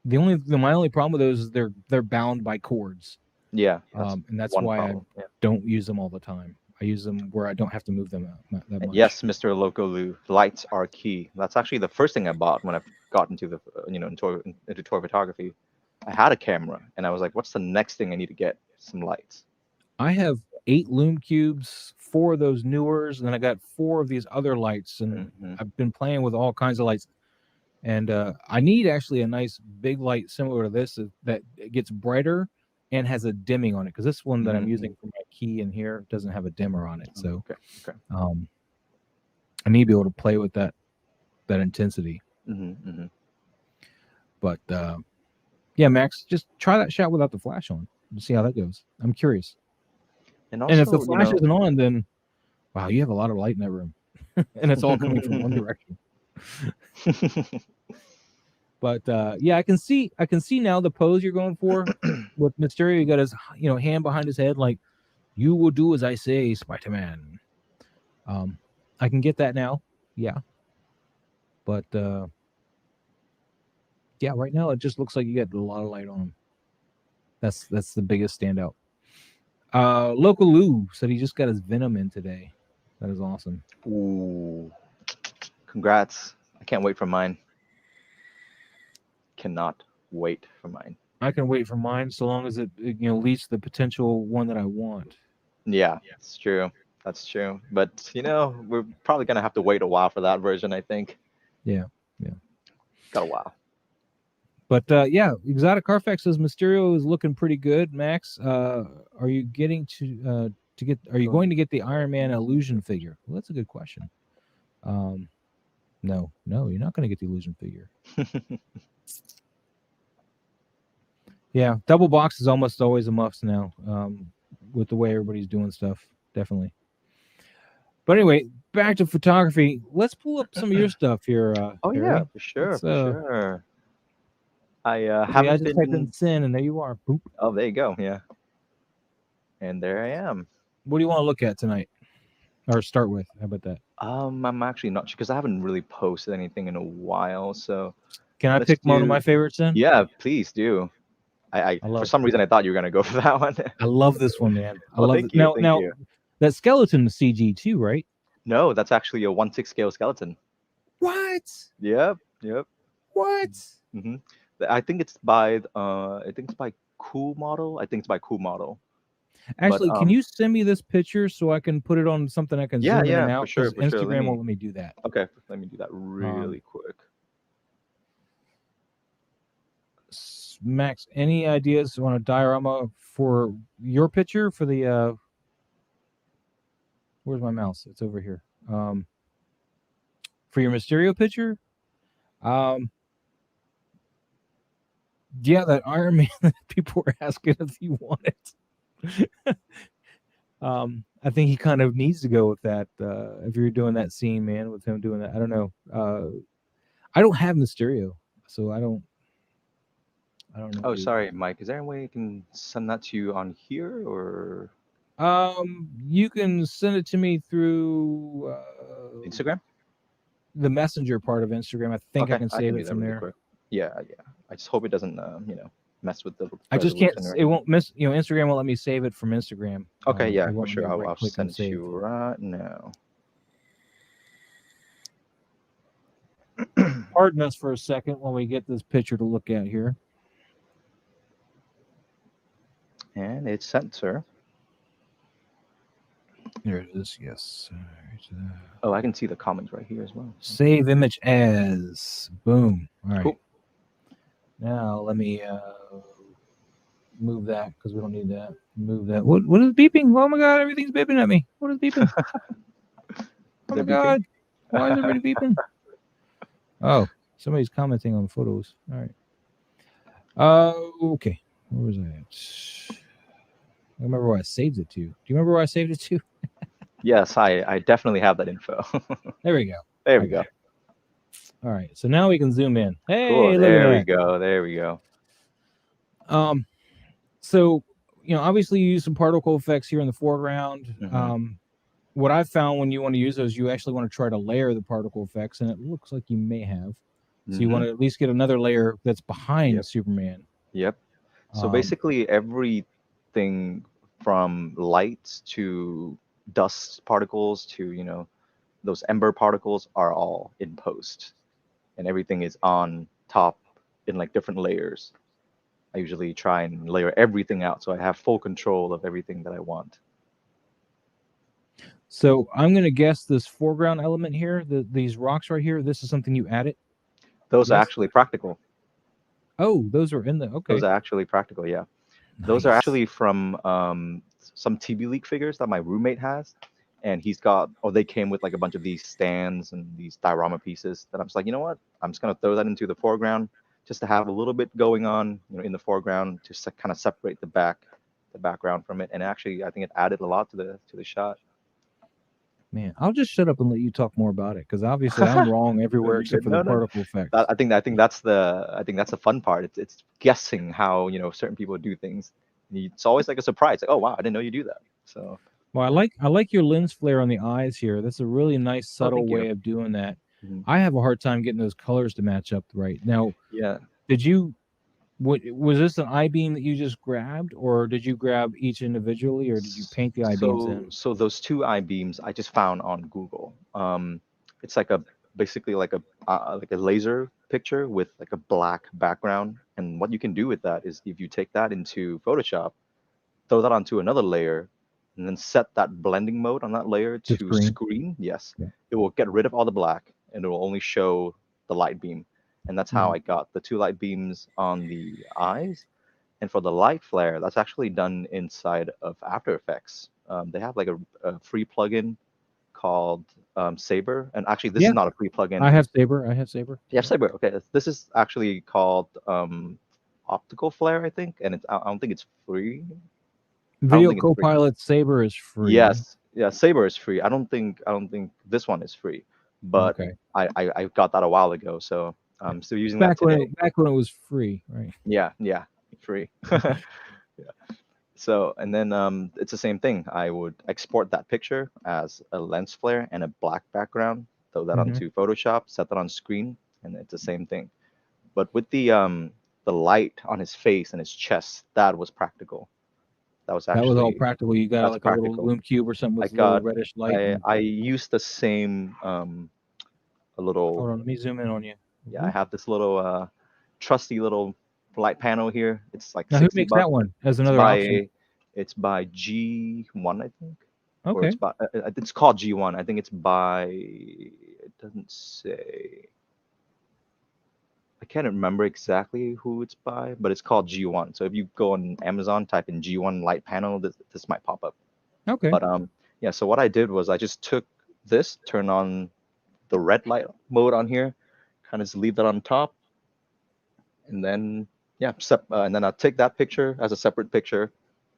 My only problem with those is they're bound by cords, Yeah, that's and that's one why I problem. Yeah. don't use them all the time. I use them where I don't have to move them that And much. yes, Mr. Loco Lu, lights are key. That's actually the first thing I bought when I got into the, into toy photography. I had a camera, and I was like, "What's the next thing I need to get? Some lights." I have 8 Lume cubes, 4 of those newers, and then I got 4 of these other lights, and Hmm. I've been playing with all kinds of lights. And I need actually a nice big light similar to this that it gets brighter and has a dimming on it, because this one that I'm Hmm. using for my key in here doesn't have a dimmer on it. So Okay. Okay. um, I need to be able to play with that intensity. Hmm. Hmm. But yeah, Max, just try that shot without the flash on and see how that goes. I'm curious. And And if the also, flash isn't on, then wow, you have a lot of light in that room, and it's all coming from one direction. But yeah, I can see now the pose you're going for with Mysterio. You got his hand behind his head, like, you will do as I say, Spider-Man. I can get that now. Yeah. But yeah, right now it just looks like you got a lot of light on him. That's the biggest standout. Local Lou said he just got his Venom in today. That is awesome. Ooh, congrats! I can't wait for mine. Cannot wait for mine. I can wait for mine so long as it leads to the potential one that I want. Yeah, it's true. That's true. But we're probably gonna have to wait a while for that version. I think Yeah, yeah. got a while. But yeah, Exotic Carfax says Mysterio is looking pretty good. Max, are you getting to get? Are you going to get the Iron Man illusion figure? Well, that's a good question. Um, no, you're not going to get the illusion figure. Yeah, double box is almost always a must now. With the way everybody's doing stuff, definitely. But anyway, back to photography. Let's pull up some of your stuff here, Oh yeah, Harry. for sure, Let's for sure. I see. I haven't just typed in been. sin, and there you are. Boop. Oh, there you go. Yeah, and there I am. What do you want to look at tonight, or start with? How about that? I'm actually not sure because I haven't really posted anything in a while. So Can I let's pick one of my do. favorites then? Yeah, please do. I I for love some reason I thought you were gonna go for that one. I love this one, man. I Oh, love it. thank you, thank Now you. that skeleton is CG too, right? No, that's actually a 1/6 scale skeleton. What? Yep, yep. What? hmm I think it's by Cool Model. I think it's by Cool Model. But Actually, can you send me this picture so I can put it on something I can yeah, zoom in and yeah, for out? sure, Because for sure. Let Instagram me won't let me do that. Okay, let me do that Um, really quick. Max, any ideas on a diorama for your picture for the where's my mouse? It's over here. For your Mysterio picture? Um, yeah, that Iron Man that people were asking if you want it. I think he kind of needs to go with that. If you're doing that scene, man, with him doing that, I don't know. I don't have Mysterio, so I don't know what Oh, to do. sorry, Mike. Is there any way I can send that to you on here or You can send it to me through Instagram? the messenger part of Instagram. I think I Okay, can I save can do it that from really there. quick. Yeah, yeah. I just hope it doesn't, mess with the I just can't. resolution or It anything. won't miss. Instagram won't let me save it from Instagram. Okay, yeah, It for won't let me sure. I'll, right I'll click send and it to save. you right now. Pardon us for a second while we get this picture to look at here. And it's sent, sir. There it is. Yes. All right. Oh, I can see the comments right here as well. Save image as. Boom. All right. Cool. Now let me move that because we don't need that. Move that. What is beeping? Oh my god, everything's beeping at me. What is beeping? Is Oh my there beeping? god. Why is everybody beeping? Oh, somebody's commenting on photos. All right. Okay. Where was I at? I remember where I saved it to. Do you remember where I saved it to? Yes, I definitely have that info. There we go. There I we got go. it. All right. So now we can zoom in. Cool. Hey, look at There we that. go. There we go. Um, so obviously you use some particle effects here in the foreground. hmm What I've found when you want to use those, you actually want to try to layer the particle effects, and it looks like you may have. So you hmm want to at least get another layer that's behind Yep. Superman. Yep. So Um, basically, everything from lights to dust particles to those ember particles are all in post, and everything is on top in like different layers. I usually try and layer everything out so I have full control of everything that I want. so I'm gonna guess this foreground element here, these rocks right here. This is something you added. Those are Yes. actually practical. Oh, those are in the Those okay. are actually practical. Yeah. Those are Nice. actually from some TB League figures that my roommate has, and they came with like a bunch of these stands and these diorama pieces. That I'm just like, you know what? I'm just gonna throw that into the foreground, just to have a little bit going on, in the foreground to kind of separate the background from it. And actually, I think it added a lot to the shot. Man, I'll just shut up and let you talk more about it because obviously I'm wrong No, everywhere you're except good. for the No, no. particle effects. I think that's the fun part. It's guessing how certain people do things. It's always like a surprise. Like, oh wow, I didn't know you do that. So, Well, I like your lens flare on the eyes here. That's a really nice oh, subtle thank you. way of doing that. Mhm. I have a hard time getting those colors to match up right. Now, Yeah. did you what was this an I beam that you just grabbed or did you grab each individually or did you paint the I beams So in? so those two I beams I just found on Google. It's like a basically like a laser picture with like a black background. And what you can do with that is if you take that into Photoshop, throw that onto another layer, and then set that blending mode on that layer To to screen. screen. Yes, Yeah. it will get rid of all the black and it will only show the light beam. And that's how Mhm. I got the two light beams on the eyes. And for the light flare, that's actually done inside of After Effects. They have like a free plugin called Saber. And actually, this Yeah, is not a free plugin. I have Saber. I have Saber. Yeah, Yeah. Saber. Okay, this is actually called Optical Flare, I think. And I don't think it's free. I don't Video think it's free. Copilot Saber is free. Yes, yeah, Saber is free. I don't think this one is free, but Okay. I got that a while ago, so Yeah. I'm still using that Back when today. it was free, right? Yeah, yeah, free. Yeah. So and then it's the same thing. I would export that picture as a lens flare and a black background, throw that Hmm. onto Photoshop, set that on screen, and it's the same thing. But with the light on his face and his chest, that was practical. That was That was all actually practical. You got that's like a little practical. lume cube or something I with a little got reddish light, and I used the same a little hold on, let me zoom in on you. yeah, I Mhm. have this little trusty little light panel here. It's like Now, who 60 makes that bucks. one as It's another option? by it's by G1, I think. Or Okay. it's called G1. I think it's by it doesn't say. I can't remember exactly who it's by, but it's called G1. So if you go on Amazon, type in G1 light panel, this might pop up. Okay. But yeah, so what I did was I just took this, turned on the red light mode on here, kind of just leave that on top, and then yeah, and then I'll take that picture as a separate picture,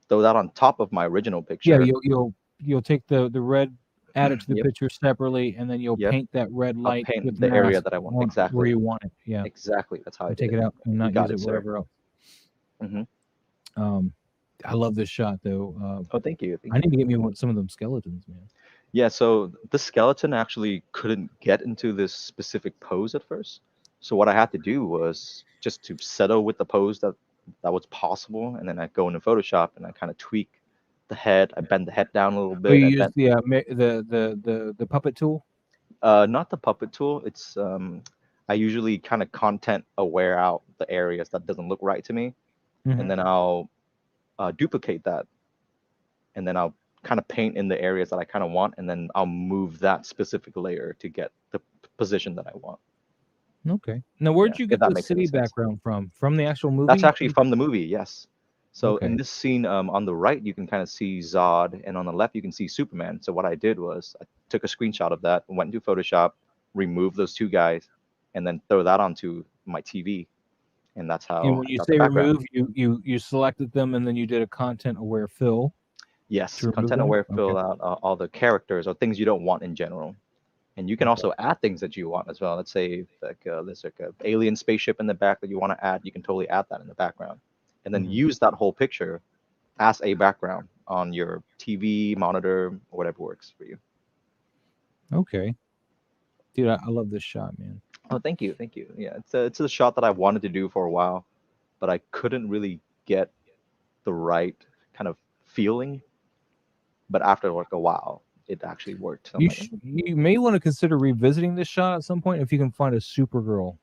throw that on top of my original Yeah, picture. you'll take the red, add it to the Yep, picture separately, and then you'll yep. paint that red I'll light with paint the area mask that I want. on where Exactly, you want it. Yeah, exactly. That's how I and did take it. it out and You not got use it, it sir. wherever else. Hmm. Um, I love this shot though. Oh, thank you, thank I you. need to get me some of them skeletons, man. Yeah, so the skeleton actually couldn't get into this specific pose at first. So what I had to do was just to settle with the pose that was possible, and then I go into Photoshop and I kind of tweak the head. I bend the head down a little Oh, you bit. I use bent the puppet tool. not the puppet tool. It's I usually kind of content aware out the areas that doesn't look right to me, and Hmm. then I'll duplicate that, and then I'll kind of paint in the areas that I kind of want, and then I'll move that specific layer to get the position that I want. Okay. Now, Yeah, where'd you if get that the makes any city sense. background from? From the actual That's movie? actually from the movie, yes. So in Okay. this scene, on the right, you can kind of see Zod, and on the left, you can see Superman. So what I did was I took a screenshot of that, went into Photoshop, removed those two guys, and then throw that onto my TV, and that's And how when I you got the say background. remove, you selected them and then you did a content aware fill Yes, to remove content them. aware Okay. fill out all the characters or things you don't want in general. And you can Okay. also add things that you want as well. Let's say like there's like a alien spaceship in the back that you want to add. You can totally add that in the background, and then Hmm. use that whole picture as a background on your TV monitor, or whatever works for you. Okay. Dude, I love this shot, man. Oh, thank you, thank you. Yeah, it's a shot that I wanted to do for a while, but I couldn't really get the right kind of feeling. But after like a while, it actually worked. So I'm like, You may want to consider revisiting this shot at some point if you can find a Supergirl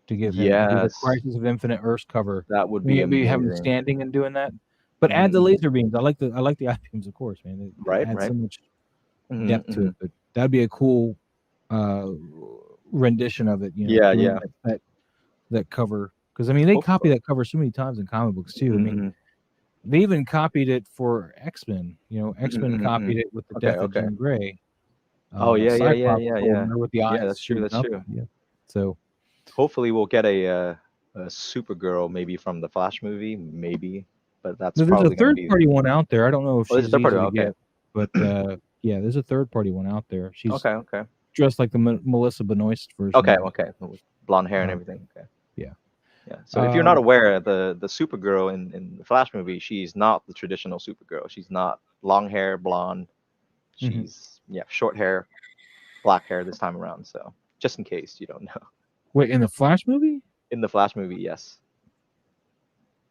to give him and do the yes, Crisis of Infinite Earths cover. that would be Maybe have him amazing. standing and doing that. But add the Hmm. laser beams. I like the eye beams, of course, man. It Right, adds so right. much Hmm. depth to Hmm. it. But that'd be a cool uh rendition of it, Yeah, doing yeah. that cover. Because I mean they copy Hopefully. that cover so many times in comic books too. I Hmm. mean Hmm. they even copied it for X-Men. X-Men Hmm. Hmm. copied it with the Okay, death of okay. Jean Grey. Oh yeah, yeah, yeah, Cyclops yeah, told yeah. her with the Yeah, eyes that's true. shooting That's up. true. Yeah. So Hopefully, we'll get a Supergirl maybe from the Flash movie, maybe, but that's there's a probably going to third be. party one out there. I don't know if Oh, there's a she's third party. easy to Okay. get, but yeah, there's a third party one out there. She's Okay. Okay. dressed like the Melissa Benoist version Okay. of it. Okay. With blonde hair and Uh, everything. Okay. yeah. Yeah. So if you're not Um, aware, the Supergirl in the Flash movie, she's not the traditional Supergirl. She's not long hair, blonde. mhm. She's yeah, short hair, black hair this time around. So just in case you don't know, Wait, in the Flash movie? in the Flash movie, yes,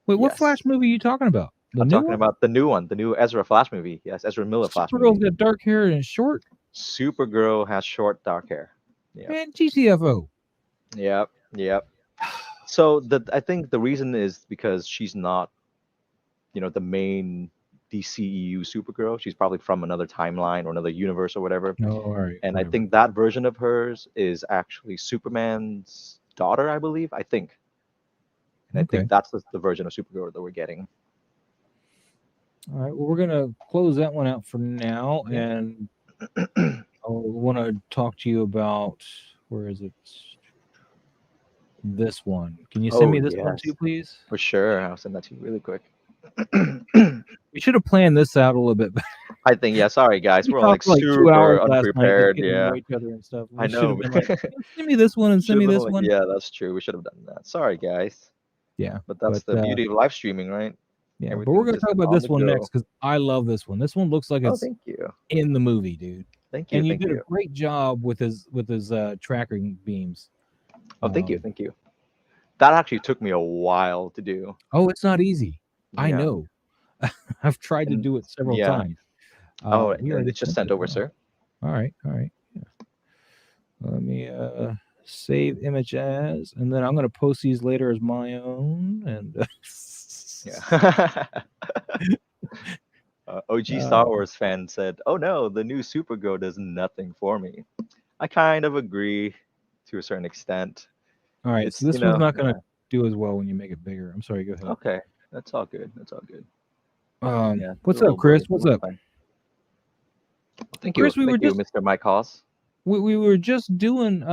Wait, what Flash yes. movie are you talking about? The I'm new talking one? about the new one, the new Ezra Flash movie. Yes, Ezra Miller Flash Supergirl's movie. got dark hair and is short. Supergirl has short dark hair. Yep. Man, GTFO. Yep. Yep. So I think the reason is because she's not, the main DCEU Supergirl. She's probably from another timeline or another universe or whatever. Oh, all right, And I whatever. think that version of hers is actually Superman's daughter, I believe. I think. And I Okay. think that's the version of Supergirl that we're getting. All right. Well, we're gonna close that one out for now, Yeah. and I want to talk to you about where is it? This one. Can you send Oh me this one too, yes, please? for sure. I'll send that to you really quick. We should have planned this out a little bit better. I think, yeah. Sorry guys, We we're all like talked for like 2 hours super last night, just unprepared. getting to know Yeah, each other and stuff. I We should have know. been like, "Yeah, send me this one and send Should me have been this like, one." yeah, that's true. We should have done that. Sorry guys, Yeah, but that's but the beauty of live streaming, right? yeah, but we're Everything's gonna just talk about on this the one next go. because I love this one. This one looks like Oh, it's thank you, in the movie, dude. thank you, And you thank did a you. great job with his tracking beams. Oh, thank you, Um, thank you. That actually took me a while to do. oh, it's not easy. I Yeah, know. I've tried to and do it several yeah. times. Oh, We and already it's just sent sent it. over, Oh, sir. all right, all right. Let me save image as, and then I'm gonna post these later as my own. And Yeah. OG uh, Star Wars fan said, "Oh no, the new Supergirl does nothing for me." I kind of agree to a certain extent. all right, so It's, this one's not gonna yeah. do as well when you make it bigger. I'm sorry. Go ahead. Okay, that's all good. That's all good. Yeah, it's a What's up, little Chris? blurry. What's That's up, fine. Well, Chris? We were thank you, just Mr. Mike Haas. we were just doing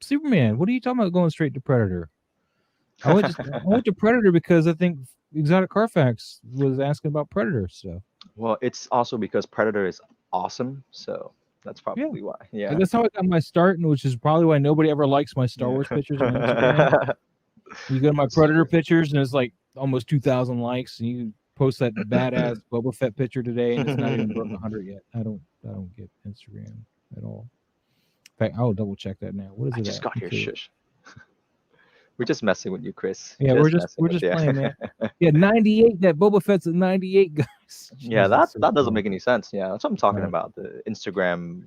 Superman. What are you talking about going straight to Predator? I went to Predator because I think Exotic Carfax was asking about Predator stuff. Well, it's also because Predator is awesome, so that's Yeah, probably why. Yeah. that's how I got my start, and which is probably why nobody ever likes my Star Yeah. Wars pictures on Instagram. You go to my This is Predator true. pictures, and it's like almost 2,000 likes, and you post that badass Boba Fett picture today, and it's not even broke 100 yet. I don't get Instagram at all. In fact, I'll double check that now. What is I it just at? got here. Okay. Shush. We're just messing with you, Chris. Yeah, we're Just just messing we're with just you. playing, man. Yeah, 98. That Boba Fett's at 98, guys. Yeah, Jesus, so that doesn't funny. make any sense. Yeah, that's what I'm talking Uh, about. The Instagram,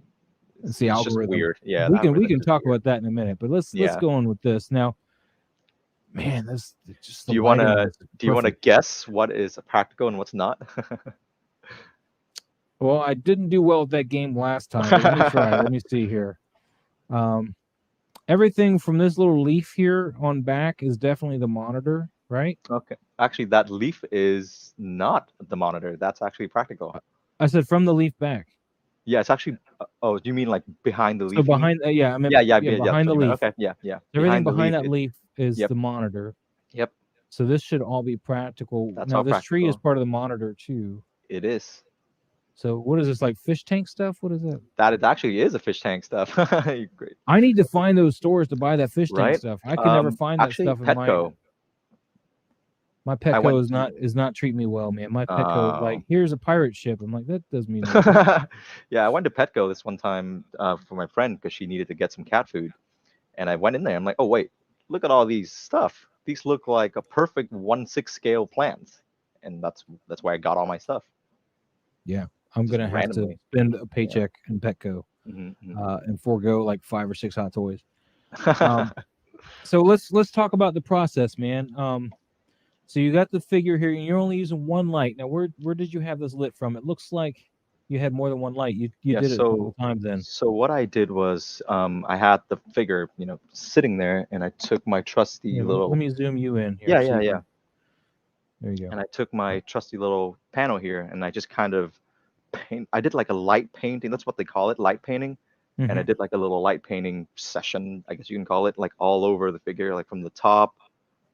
it's the it's just algorithm. weird. Yeah, the We algorithm's can just talk weird. about that in a minute, but let's Yeah. go on with this now. Man, this just the Do you lighting on wanna this is do you wanna perfect. guess what is practical and what's not? Well, I didn't do well with that game last time, but let me try. Let me see here. Um, Everything from this little leaf here on back is definitely the monitor, right? Okay. Actually, that leaf is not the monitor. That's actually practical. I said from the leaf back. Yeah, it's actually. Oh, do you mean like behind the So leaf? You mean? behind, yeah, I meant Yeah, yeah, yeah, yeah, yeah. That's behind what the you meant. leaf. Okay, yeah, yeah. Everything Behind the behind leaf, that it. leaf is Yep, the monitor. yep. So this should all be practical. That's Now all this tree is practical. part of the monitor too. It is. So what is this, like fish tank stuff? What is that? That it actually is a fish tank stuff. Great, I need to find those stores to buy that fish tank right? stuff. I could never find that Actually, stuff in my Petco. I Petco went is to. not treating me well, man. My Petco, Uh, like, here's a pirate ship. I'm like, that does me no good. yeah, I went to Petco this one time for my friend because she needed to get some cat food, and I went in there. I'm like, oh wait, look at all these stuff. These look like a perfect 1/6 scale plants, and that's where I got all my stuff Yeah, I'm just gonna have to randomly. spend a Yeah. paycheck in Petco Hmm. and forego like 5 or 6 hot toys. Um, so let's talk about the process, man. So you got the figure here, and you're only using one light. Now, where did you have this lit from? It looks like you had more than one light. You Yeah. did it a couple times then. So what I did was I had the figure, sitting there, and I took my trusty Yeah, let little. me zoom you in here Yeah, so yeah, you yeah. can. There you And go. I took my trusty little panel here, and I just kind of paint. I did like a light painting. That's what they call it, light painting. And I Hmm. did like a little light painting session, I guess you can call it, like all over the figure, like from the top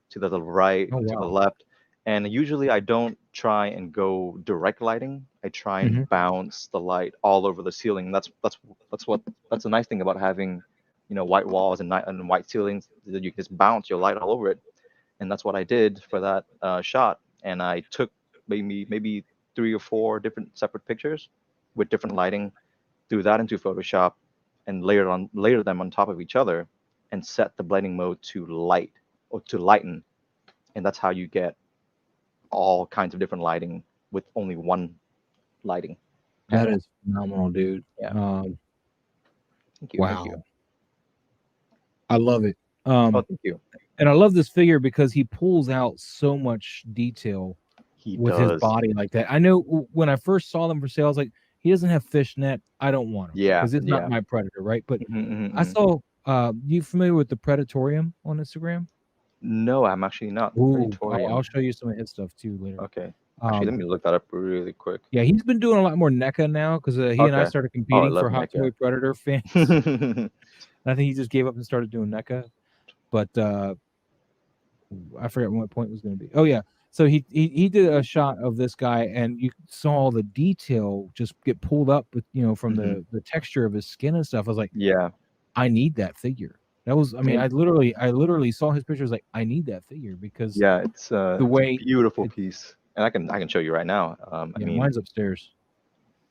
to the right Oh to the wow. left. And usually I don't try and go direct lighting. I try Hmm. and bounce the light all over the ceiling. That's the nice thing about having, white walls and white ceilings, that you can just bounce your light all over it. And that's what I did for that shot. And I took maybe 3 or 4 different separate pictures with different lighting, threw that into Photoshop, and layer them on top of each other, and set the blending mode to light or to lighten, and that's how you get all kinds of different lighting with only one lighting That panel. is phenomenal, dude. Yeah, Um, thank you, thank you. wow. I love it. Oh, thank you. And I love this figure because he pulls out so much detail He with his does. body like that. I know when I first saw them for sale, I was like, he doesn't have fishnet. I don't want him Yeah, because it's not yeah. my predator, right? But I Hmm. saw. You familiar with the Predatorium on Instagram? No, I'm actually not. The Ooh, I'll Praetorium. show you some of his stuff too later. Okay. Actually, let Um, me look that up really quick. yeah, he's been doing a lot more NECA now because he and I Okay. started Oh, I competing love for Hot NECA. Toy Predator fans. I think he just gave up and started doing NECA. But I forget what my point was going to be. Oh yeah, so he did a shot of this guy, and you saw the detail just get pulled up with from Hmm. the texture of his skin and stuff. I was like, Yeah. I need that figure. That was, I mean, And I literally saw his picture. I was like, I need that figure because yeah, the it's a way beautiful it, piece, and I can show you right now. I yeah, mean, mine's upstairs.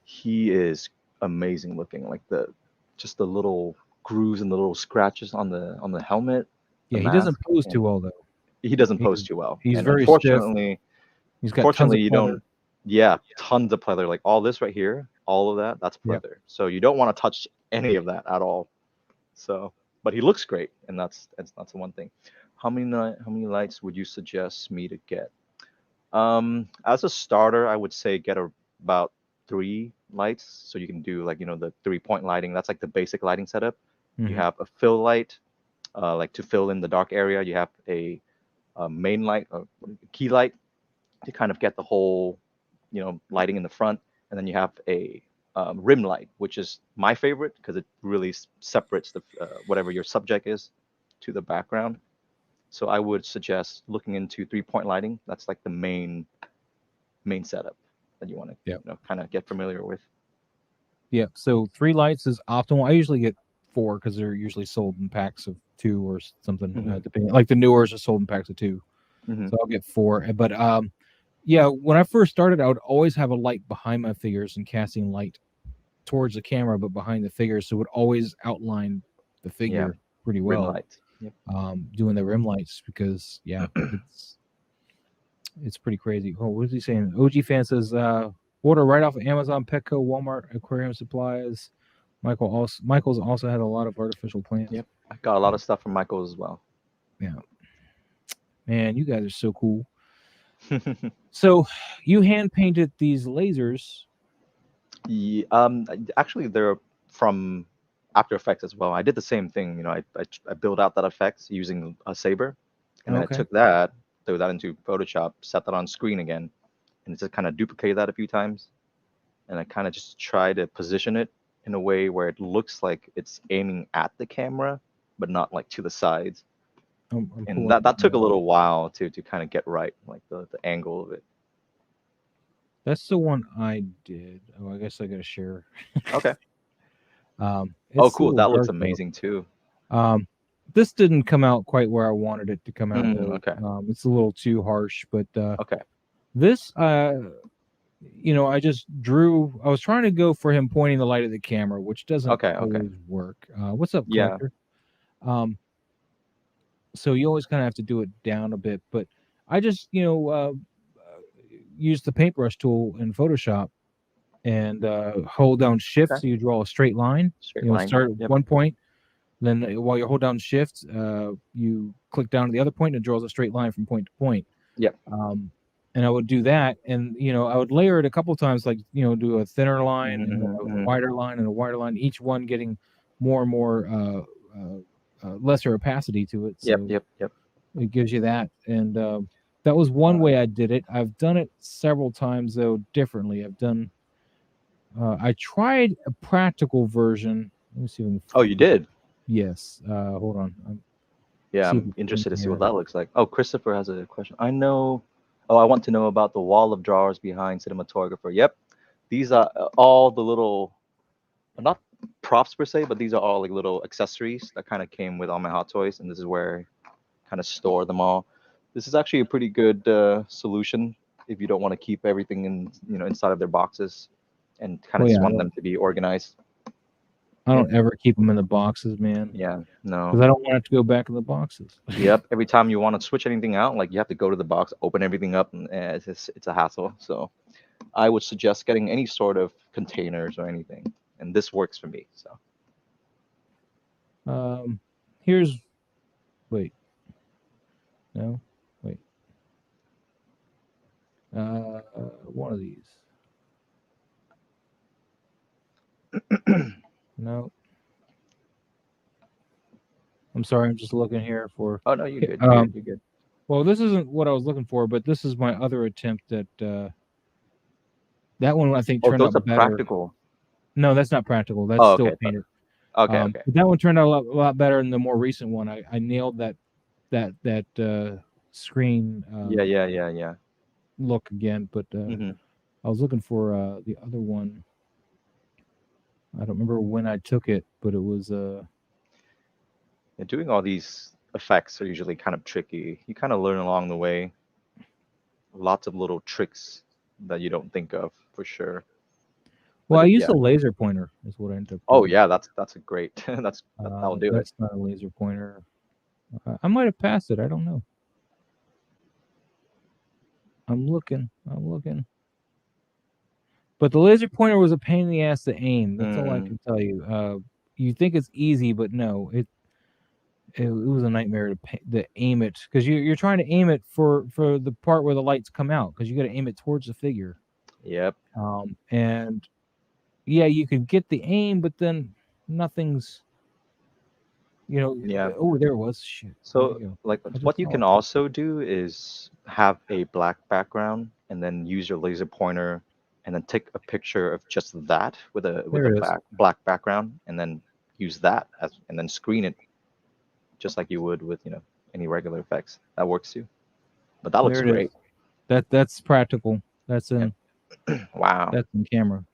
he is amazing looking. Like just the little grooves and the little scratches on the helmet, the Yeah, he doesn't mask, pose and too well though. he doesn't He, pose too well. he's And very stiff. He's got tons unfortunately, of you pleather. don't. Yeah, tons of pleather. Like all this right here, all of that, that's Yep. pleather. So you don't want to touch any of that at all. So, but he looks great, and that's the one thing. How many lights would you suggest me to get? As a starter, I would say get about 3 lights, so you can do like the 3-point lighting. That's like the basic lighting setup. You Hmm. have a fill light, like to fill in the dark area. You have a main light, a key light to kind of get the whole lighting in the front, and then you have a rim light, which is my favorite because it really separates the whatever your subject is to the background. So I would suggest looking into 3-point lighting. That's like the main setup that you want to Yep. kind of get familiar with. Yep. So 3 lights is optimal. I usually get 4 because they're usually sold in packs of 2 or something. Hmm. Depending, like the newers are sold in packs of 2, Hmm. so I'll get 4. But yeah, when I first started, I would always have a light behind my figures and casting light towards the camera, but behind the figures, so it would always outline the Yeah, figure pretty rim well. lights. Yep. Doing the rim lights because yeah, it's pretty crazy. Oh, what is he saying? OG fan says order right off of Amazon, Petco, Walmart, aquarium supplies. Michael's also had a lot of artificial plants. Yep. I got a lot of stuff from Michael as well. Yeah, man, you guys are so cool. So you hand painted these lasers. Yeah, actually, they're from After Effects as well. I did the same thing. I built out that effects using a saber, and then I Okay. took that, threw that into Photoshop, set that on screen again, and just kind of duplicated that a few times. And I kind of just try to position it in a way where it looks like it's aiming at the camera, but not like to the sides. I'm And pulling that it up that took a now. little while to kind of get right, like the angle of it. That's the one I did. Oh, I guess I got to share. Okay. Oh, It's a cool. little That looks dark though. amazing too. Um, this didn't come out quite where I wanted it to come out though. Okay. It's a little too harsh, but Okay. this, I just drew. I was trying to go for him pointing the light at the camera, which doesn't Okay. Okay. always work. What's up, Yeah. collector? Um, so you always kind of have to do it down a bit, but I just, use the paintbrush tool in Photoshop and hold down Shift Okay. so you draw a straight line. Straight line. Start at Yep. one point, then while you hold down Shift, you click down to the other point and it draws a straight line from point to point. Yep. Um, and I would do that, and I would layer it a couple times, like do a thinner line and then a Hmm. wider line and a wider line, each one getting more and more lesser opacity to it, Yep. so Yep. Yep. it gives you that. And that was one way I did it. I've done it several times though differently. I tried a practical version. Let me see if I can Oh, you did? yes. Hold on. Yeah, See if I'm it's in interested to see what here. that looks like. Oh, Christopher has a question. I know. Oh, I want to know about the wall of drawers behind Cinematoygrapher. Yep. These are all the little, not props per se, but these are all like little accessories that kind of came with all my Hot Toys, and this is where I kind of store them all. This is actually a pretty good solution if you don't want to keep everything inside of their boxes and kind Oh of yeah, just want them to be organized. I Yeah. don't ever keep them in the boxes, man, Yeah. No. because I don't want to have to go back in the boxes. Yep. Every time you want to switch anything out, like you have to go to the box, open everything up, and it's a hassle. So I would suggest getting any sort of containers or anything, and this works for me. So Um, here's Wait. No. Wait. One of these. No. I'm sorry. I'm just looking here for. Oh no, you're Okay, good. You're good. You're good. well, this isn't what I was looking for, but this is my other attempt at. That one I think Oh, turned those out are better. practical. No, that's not practical. That's Oh, still okay. painted. Okay. Okay. But that one turned out a lot better than the more recent one. I nailed that screen Yeah. Yeah. Yeah. Yeah. look again, but Hmm. I was looking for the other one. I don't remember when I took it, but it was Yeah, doing all these effects are usually kind of tricky. You kind of learn along the way. Lots of little tricks that you don't think of for sure. well, But I used yeah. a laser pointer is what I ended up Oh doing. yeah, that's a great. That'll do it. That's not a laser pointer. I might have passed it. I don't know. I'm looking. I'm looking. But the laser pointer was a pain in the ass to aim. That's all I Mm, can tell you. You think it's easy, but no, it was a nightmare to aim it because you're trying to aim it for the part where the lights come out because you got to aim it towards the figure. yep. And yeah, you can get the aim, but then nothing's Yeah. oh, there it was. Shit, where'd it So go? like I just what you saw can it. also do is have a black background and then use your laser pointer and then take a picture of just that with There a it is. black background and then use that as and then screen it just like you would with, any regular effects. That works too. But that looks There it is. great. That's practical. That's Yep. in Wow. that's in camera.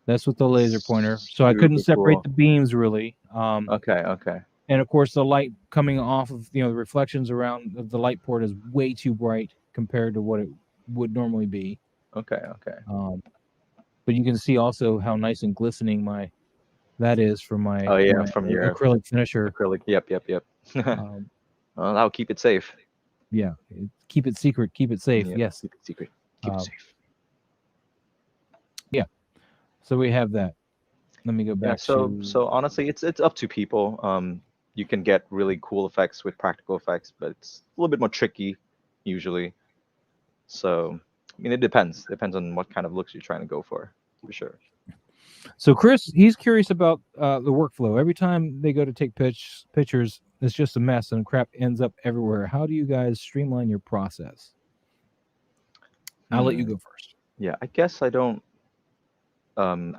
That's with the laser pointer. So I couldn't Super separate cool. the beams really. Okay, okay. And of course the light coming off of the reflections around the light port is way too bright compared to what it would normally be. Okay, okay. Um, but you can see also how nice and glistening that is for Oh yeah, my from your acrylic finisher. acrylic. Yep, yep, yep. Um, Well, that'll keep it safe. yeah, keep it secret, keep it safe. Yep. Yes. Keep it secret. Keep it Um, safe. yeah. So we have that. Let me go Yeah, back so to. honestly, it's up to people. You can get really cool effects with practical effects, but it's a little bit more tricky usually. So, I mean, it depends. Depends on what kind of looks you're trying to go for sure. So Chris, he's curious about the workflow. Every time they go to take pictures, it's just a mess and crap ends up everywhere. How do you guys streamline your process? I'll let you Hmm. go first. Yeah, I guess I don't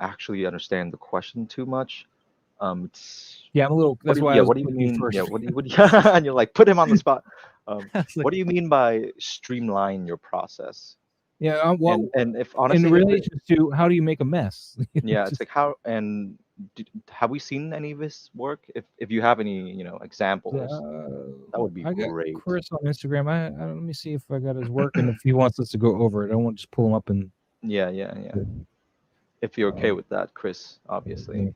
actually understand the question too much. It's Yeah, I'm a little. what That's do you, why I yeah, was what do you putting you mean? Yeah, first. what do you and you're like put him on the spot. I was like, What do you mean by streamline your process? yeah, well, And if in honestly, if it, relation to how do you make a mess? yeah, it's Just like how and have we seen any of his work? If you have any, examples, that would be I got great. Chris on Instagram. Let me see if I got his work and if he wants us to go over it. I won't just pull him up and. Yeah, yeah, yeah. If you're okay Um, with that, Chris, obviously.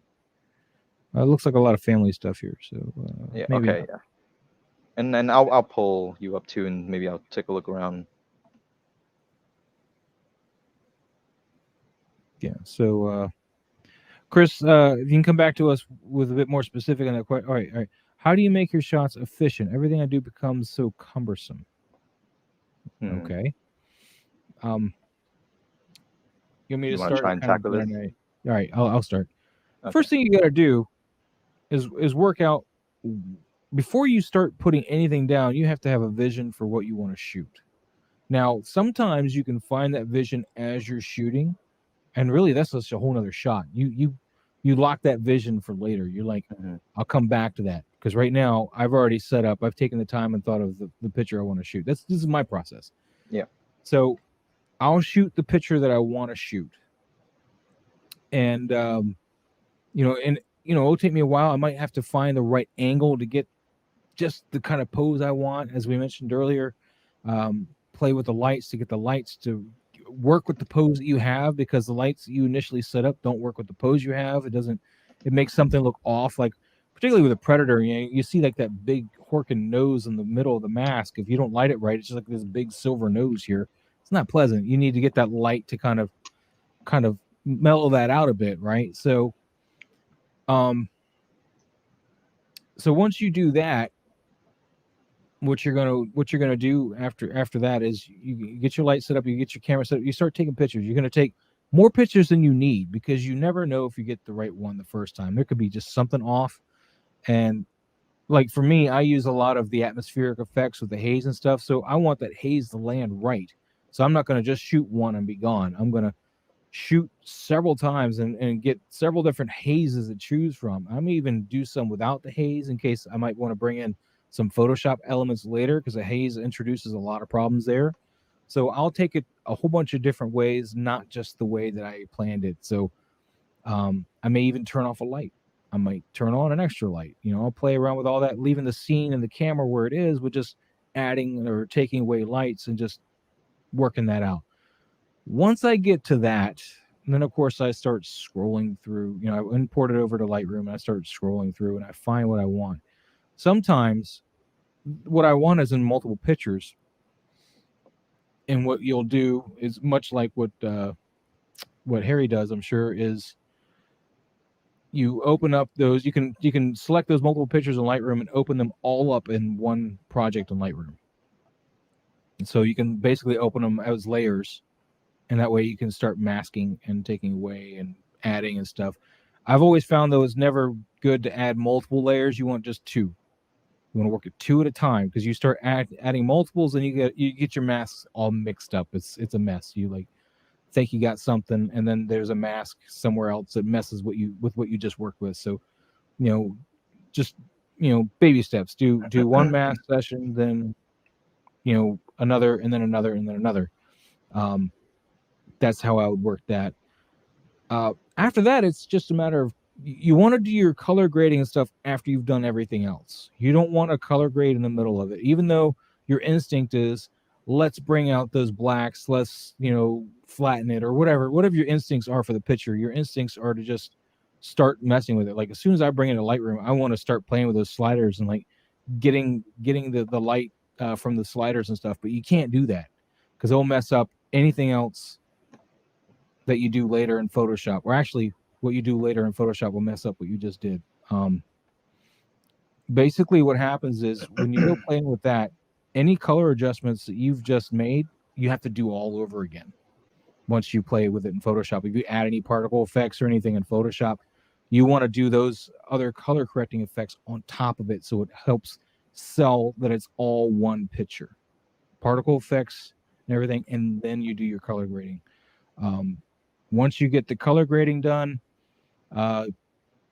it looks like a lot of family stuff here, so Yeah, maybe okay, not. yeah. And then I'll pull you up too, and maybe I'll take a look around. Yeah. So, Chris, if you can come back to us with a bit more specific on that question. All right, all right. How do you make your shots efficient? Everything I do becomes so cumbersome. Hmm. Okay. Um, you want me to You want to start try or and kind of tackle this? all right, I'll start. Okay. First thing you got to do is work out before you start putting anything down. You have to have a vision for what you want to shoot. Now, sometimes you can find that vision as you're shooting, and really that's just a whole nother shot. You lock that vision for later. You're like, Hmm. I'll come back to that because right now I've already set up. I've taken the time and thought of the picture I want to shoot. This is my process. Yeah. So I'll shoot the picture that I want to shoot, and it'll take me a while. I might have to find the right angle to get just the kind of pose I want, as we mentioned earlier. Play with the lights to get the lights to work with the pose that you have because the lights that you initially set up don't work with the pose you have. It makes something look off. Like particularly with a predator, you see like that big horking nose in the middle of the mask. If you don't light it right, it's just like this big silver nose here. It's not pleasant. You need to get that light to kind of mellow that out a bit, right? Um, so once you do that, what you're gonna do after that is you get your light set up, you get your camera set up, you start taking pictures. You're gonna take more pictures than you need because you never know if you get the right one the first time. There could be just something off. And like for me, I use a lot of the atmospheric effects with the haze and stuff. So I want that haze to land right. So I'm not gonna just shoot one and be gone. I'm gonna shoot several times and get several different hazes to choose from. I may even do some without the haze in case I might want to bring in some Photoshop elements later because the haze introduces a lot of problems there. So I'll take it a whole bunch of different ways, not just the way that I planned it. So I may even turn off a light. I might turn on an extra light. I'll play around with all that, leaving the scene and the camera where it is with just adding or taking away lights and just working that out. Once I get to that, then of course I start scrolling through. I import it over to Lightroom and I start scrolling through and I find what I want. Sometimes what I want is in multiple pictures, and what you'll do is much like what Harry does, I'm sure, is you open up those. You can select those multiple pictures in Lightroom and open them all up in one project in Lightroom. And so you can basically open them as layers, and that way you can start masking and taking away and adding and stuff. I've always found though it's never good to add multiple layers. You want just two. You want to work at two at a time because you start adding multiples and you get your masks all mixed up. It's a mess. You like think you got something and then there's a mask somewhere else that messes with what you just worked with. So just baby steps. Do one mask session, then another, and then another, and then another. Um, that's how I would work that. After that, it's just a matter of you want to do your color grading and stuff after you've done everything else. You don't want a color grade in the middle of it, even though your instinct is let's bring out those blacks, let's flatten it or whatever your instincts are for the picture. Your instincts are to just start messing with it. Like as soon as I bring it to Lightroom, I want to start playing with those sliders and like getting the light from the sliders and stuff. But you can't do that because it'll mess up anything else that you do later in Photoshop, or actually what you do later in Photoshop will mess up what you just did. Basically what happens is when you go playing with that, any color adjustments that you've just made, you have to do all over again once you play with it in Photoshop. If you add any particle effects or anything in Photoshop, you want to do those other color correcting effects on top of it so it helps sell that it's all one picture. Particle effects and everything, and then you do your color grading. Once you get the color grading done,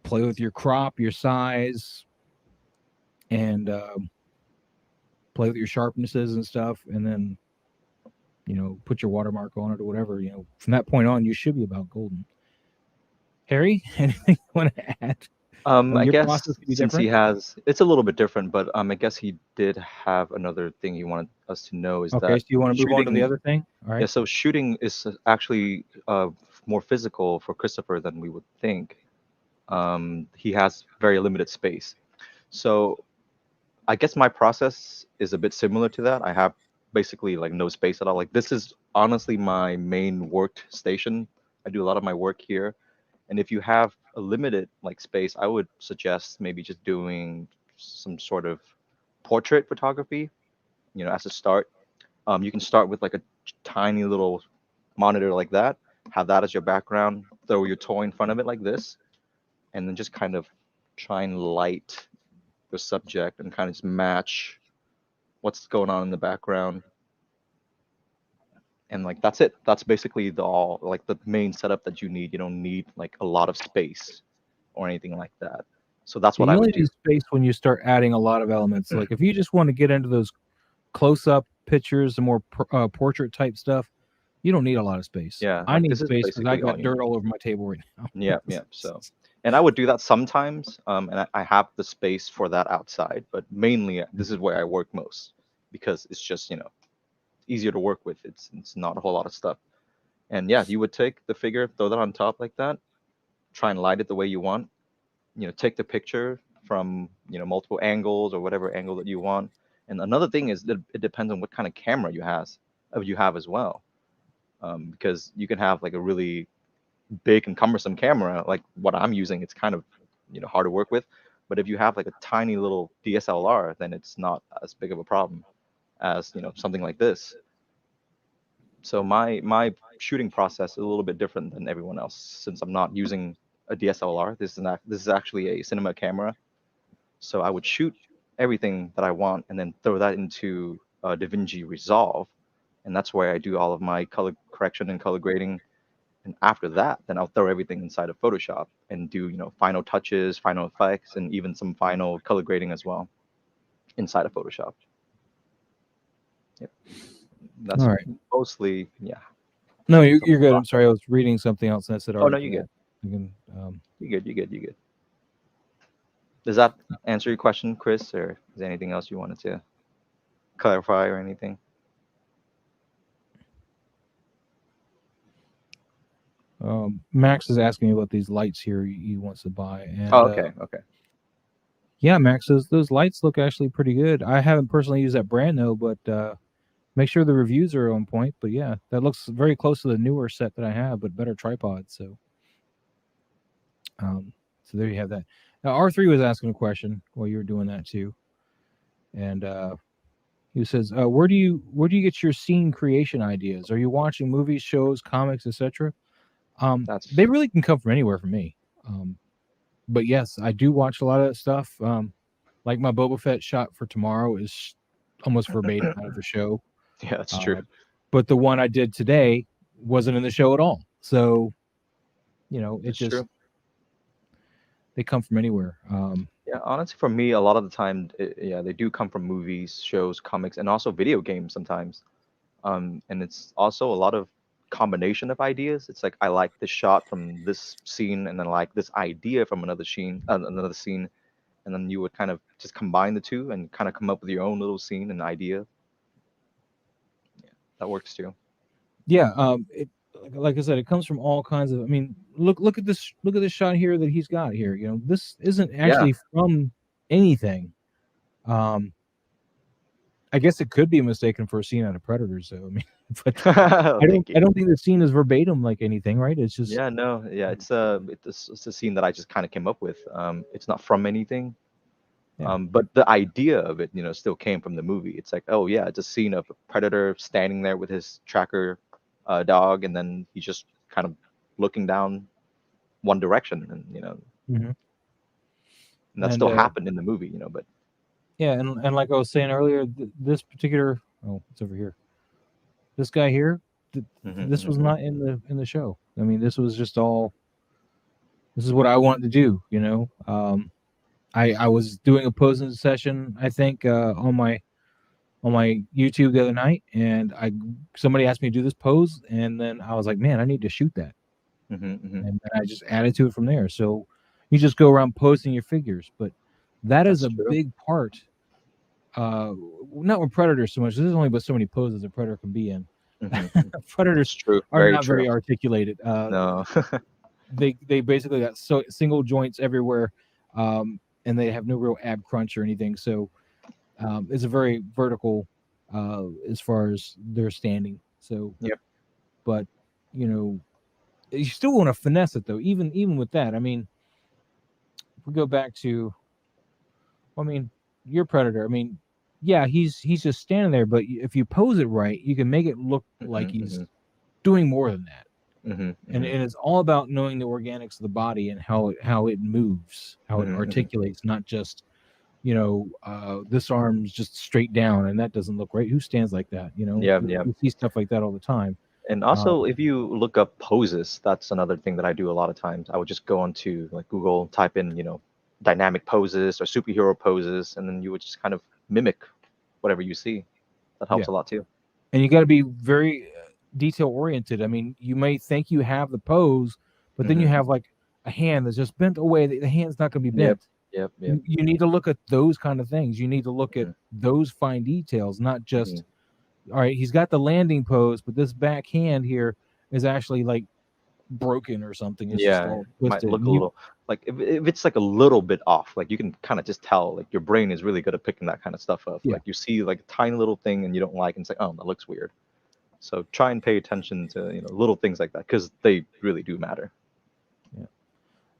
play with your crop, your size, and play with your sharpnesses and stuff, and then put your watermark on it or whatever. From that point on, you should be about golden. Harry, anything you want to add? I Your process guess could be since he different. has, it's a little bit different, but I guess he did have another thing he wanted us to know is Okay, that so you want to move on to the shooting, other thing? All yeah, right. so shooting is actually more physical for Christopher than we would think. He has very limited space. So I guess my process is a bit similar to that. I have basically like no space at all. Like this is honestly my main work station. I do a lot of my work here. And if you have a limited like space, I would suggest maybe just doing some sort of portrait photography, as a start. You can start with like a tiny little monitor like that, have that as your background, throw your toy in front of it like this, and then just kind of try and light the subject and kind of just match what's going on in the background. And like that's it. That's basically the all like the main setup that you need. You don't need like a lot of space or anything like that. So that's Yeah, what I you would only do. need space when you start adding a lot of elements. Like if you just want to get into those close-up pictures, the more portrait type stuff, you don't need a lot of space. Yeah, I like need this is space because I basically all got you dirt need. all over my table right now. Yeah, yeah. So, and I would do that sometimes, and I have the space for that outside, but mainly this is where I work most because it's just easier to work with. It's not a whole lot of stuff. And yeah, you would take the figure, throw that on top like that, try and light it the way you want. Take the picture from multiple angles or whatever angle that you want. And another thing is that it depends on what kind of camera you have as well, because you can have like a really big and cumbersome camera like what I'm using. It's kind of hard to work with. But if you have like a tiny little DSLR, then it's not as big of a problem as something like this. So my shooting process is a little bit different than everyone else since I'm not using a DSLR. This is actually a cinema camera. So I would shoot everything that I want and then throw that into DaVinci Resolve, and that's where I do all of my color correction and color grading. And after that, then I'll throw everything inside of Photoshop and do final touches, final effects, and even some final color grading as well inside of Photoshop. Yep, All that's right. mostly yeah. No, So you're good. I'm sorry. I was reading something else and I said, all oh right no, for you that. good. You can, You good. You good. You good. Does that answer your question, Chris, or is there anything else you wanted to clarify or anything? Max is asking me about these lights here he wants to buy. Oh, And okay. Okay. yeah, Max, those lights look actually pretty good. I haven't personally used that brand though, but make sure the reviews are on point. But yeah, that looks very close to the newer set that I have, but better tripod. So there you have that. Now R3 was asking a question while you were doing that too, and he says, where do you get your scene creation ideas? Are you watching movies, shows, comics, etc.? They That's really can come from anywhere for me. But yes, I do watch a lot of that stuff. Like my Boba Fett shot for tomorrow is almost verbatim out of the show. yeah, that's true. Uh, but the one I did today wasn't in the show at all. So it That's just true. they come from anywhere. Yeah, honestly, for me, a lot of the time, yeah, they do come from movies, shows, comics, and also video games sometimes. And it's also a lot of combination of ideas. It's like I like this shot from this scene, and then like this idea from another scene, and then you would kind of just combine the two and kind of come up with your own little scene and idea. That works too. Yeah, like I said, it comes from all kinds of. I mean, look at this. Look at this shot here that he's got here. This isn't Yeah, actually from anything. Um, I guess it could be mistaken for a scene out of Predators, though. I mean, but I don't thank you. I don't think the scene is verbatim like anything, right? It's just Yeah, no, yeah, it's a scene that I just kind of came up with. It's not from anything. yeah. But the idea of it, still came from the movie. It's like, oh yeah, it's a scene of a predator standing there with his tracker dog, and then he's just kind of looking down one direction, and Mhm. and that And still happened in the movie, But yeah, and like I was saying earlier, this particular it's over here. This guy here, this hmm was not in the show. I mean, this was just all. This is what I wanted to do. I was doing a posing session, I think, on my YouTube the other night, and somebody asked me to do this pose, and then I was like, man, I need to shoot that, hmm and then I just added to it from there. So you just go around posting your figures, but that is that's a true. big part. Uh, Not with predators so much. There's only but so many poses a predator can be in. That's Predators true. are Very not true. very articulated. No. They basically got single joints everywhere, and they have no real ab crunch or anything. So it's a very vertical as far as their standing. So, Yep. but you know, you still want to finesse it though. Even with that, I mean, if we go back to, I mean, your predator. I mean, yeah, he's just standing there, but if you pose it right, you can make it look like hmm he's hmm doing more than that. And hmm it's all about knowing the organics of the body and how it moves, how it hmm articulates, not just this arm's just straight down and that doesn't look right. Who stands like that? Yeah, yeah. We see stuff like that all the time. And Uh, also, if you look up poses, that's another thing that I do a lot of times. I would just go onto like Google, type in, dynamic poses or superhero poses, and then you would just kind of mimic whatever you see. That yeah, helps a lot too. and you got to be very detail oriented. I mean, you may think you have the pose, but then you hmm have like a hand that's just bent away. The hand's not going to be Yep, bent. yep, yep. You need to look at those kind of things. You need to look at hmm those fine details, not hmm just all right. He's got the landing pose, but this back hand here is actually like broken or something. It's just Yeah, all might twisted. look a And you, little like if it's like a little bit off, like you can kind of just tell, like your brain is really good at picking that kind of stuff up. yeah, Like you see like a tiny little thing and you don't like, and it's like, oh, that looks weird. So try and pay attention to little things like that because they really do matter. yeah.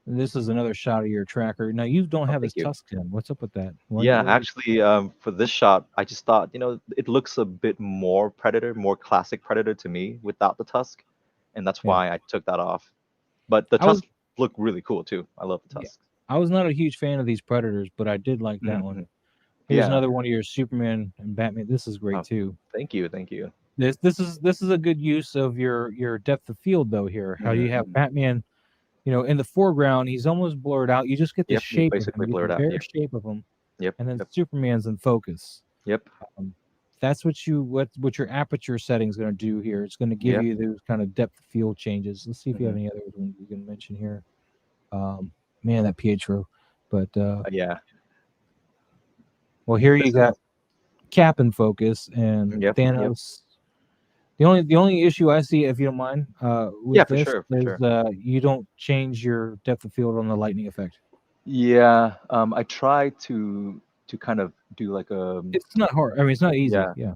This is another shot of your tracker. Now you don't Oh, have his thank you. tusk in. What's up with that? Yeah, Why actually, for this shot, I just thought, it looks a bit more Predator, more classic Predator to me without the tusk, and that's yeah. why I took that off. But the I was tusk look really cool too. I love the yeah. tusk. I was not a huge fan of these Predators, but I did like that one. Hmm. Here's Yeah. another one of your Superman and Batman. This is great Oh, too. thank you, thank you. This is a good use of your depth of field though here. How you have Hmm. Batman, in the foreground, he's almost blurred out. You just get the Yep, he's shape of him. basically You get blurred the out. bare Yep, shape of him, yep, and then yep, Superman's in focus. yep, Um, that's what your aperture setting is going to do here. It's going to give yep. you those kind of depth of field changes. Let's see if you have Hmm. any other ones you can mention here. Um, Man, that Pietro. But Yeah, well, here you this is. got Cap in focus and Yep, yep. Thanos. The only issue I see, if you don't mind, Yeah, with for this sure, for is sure. you don't change your depth of field on the lightning effect. Yeah, I try to kind of do like a. It's not hard. I mean, it's not easy. Yeah, Yeah.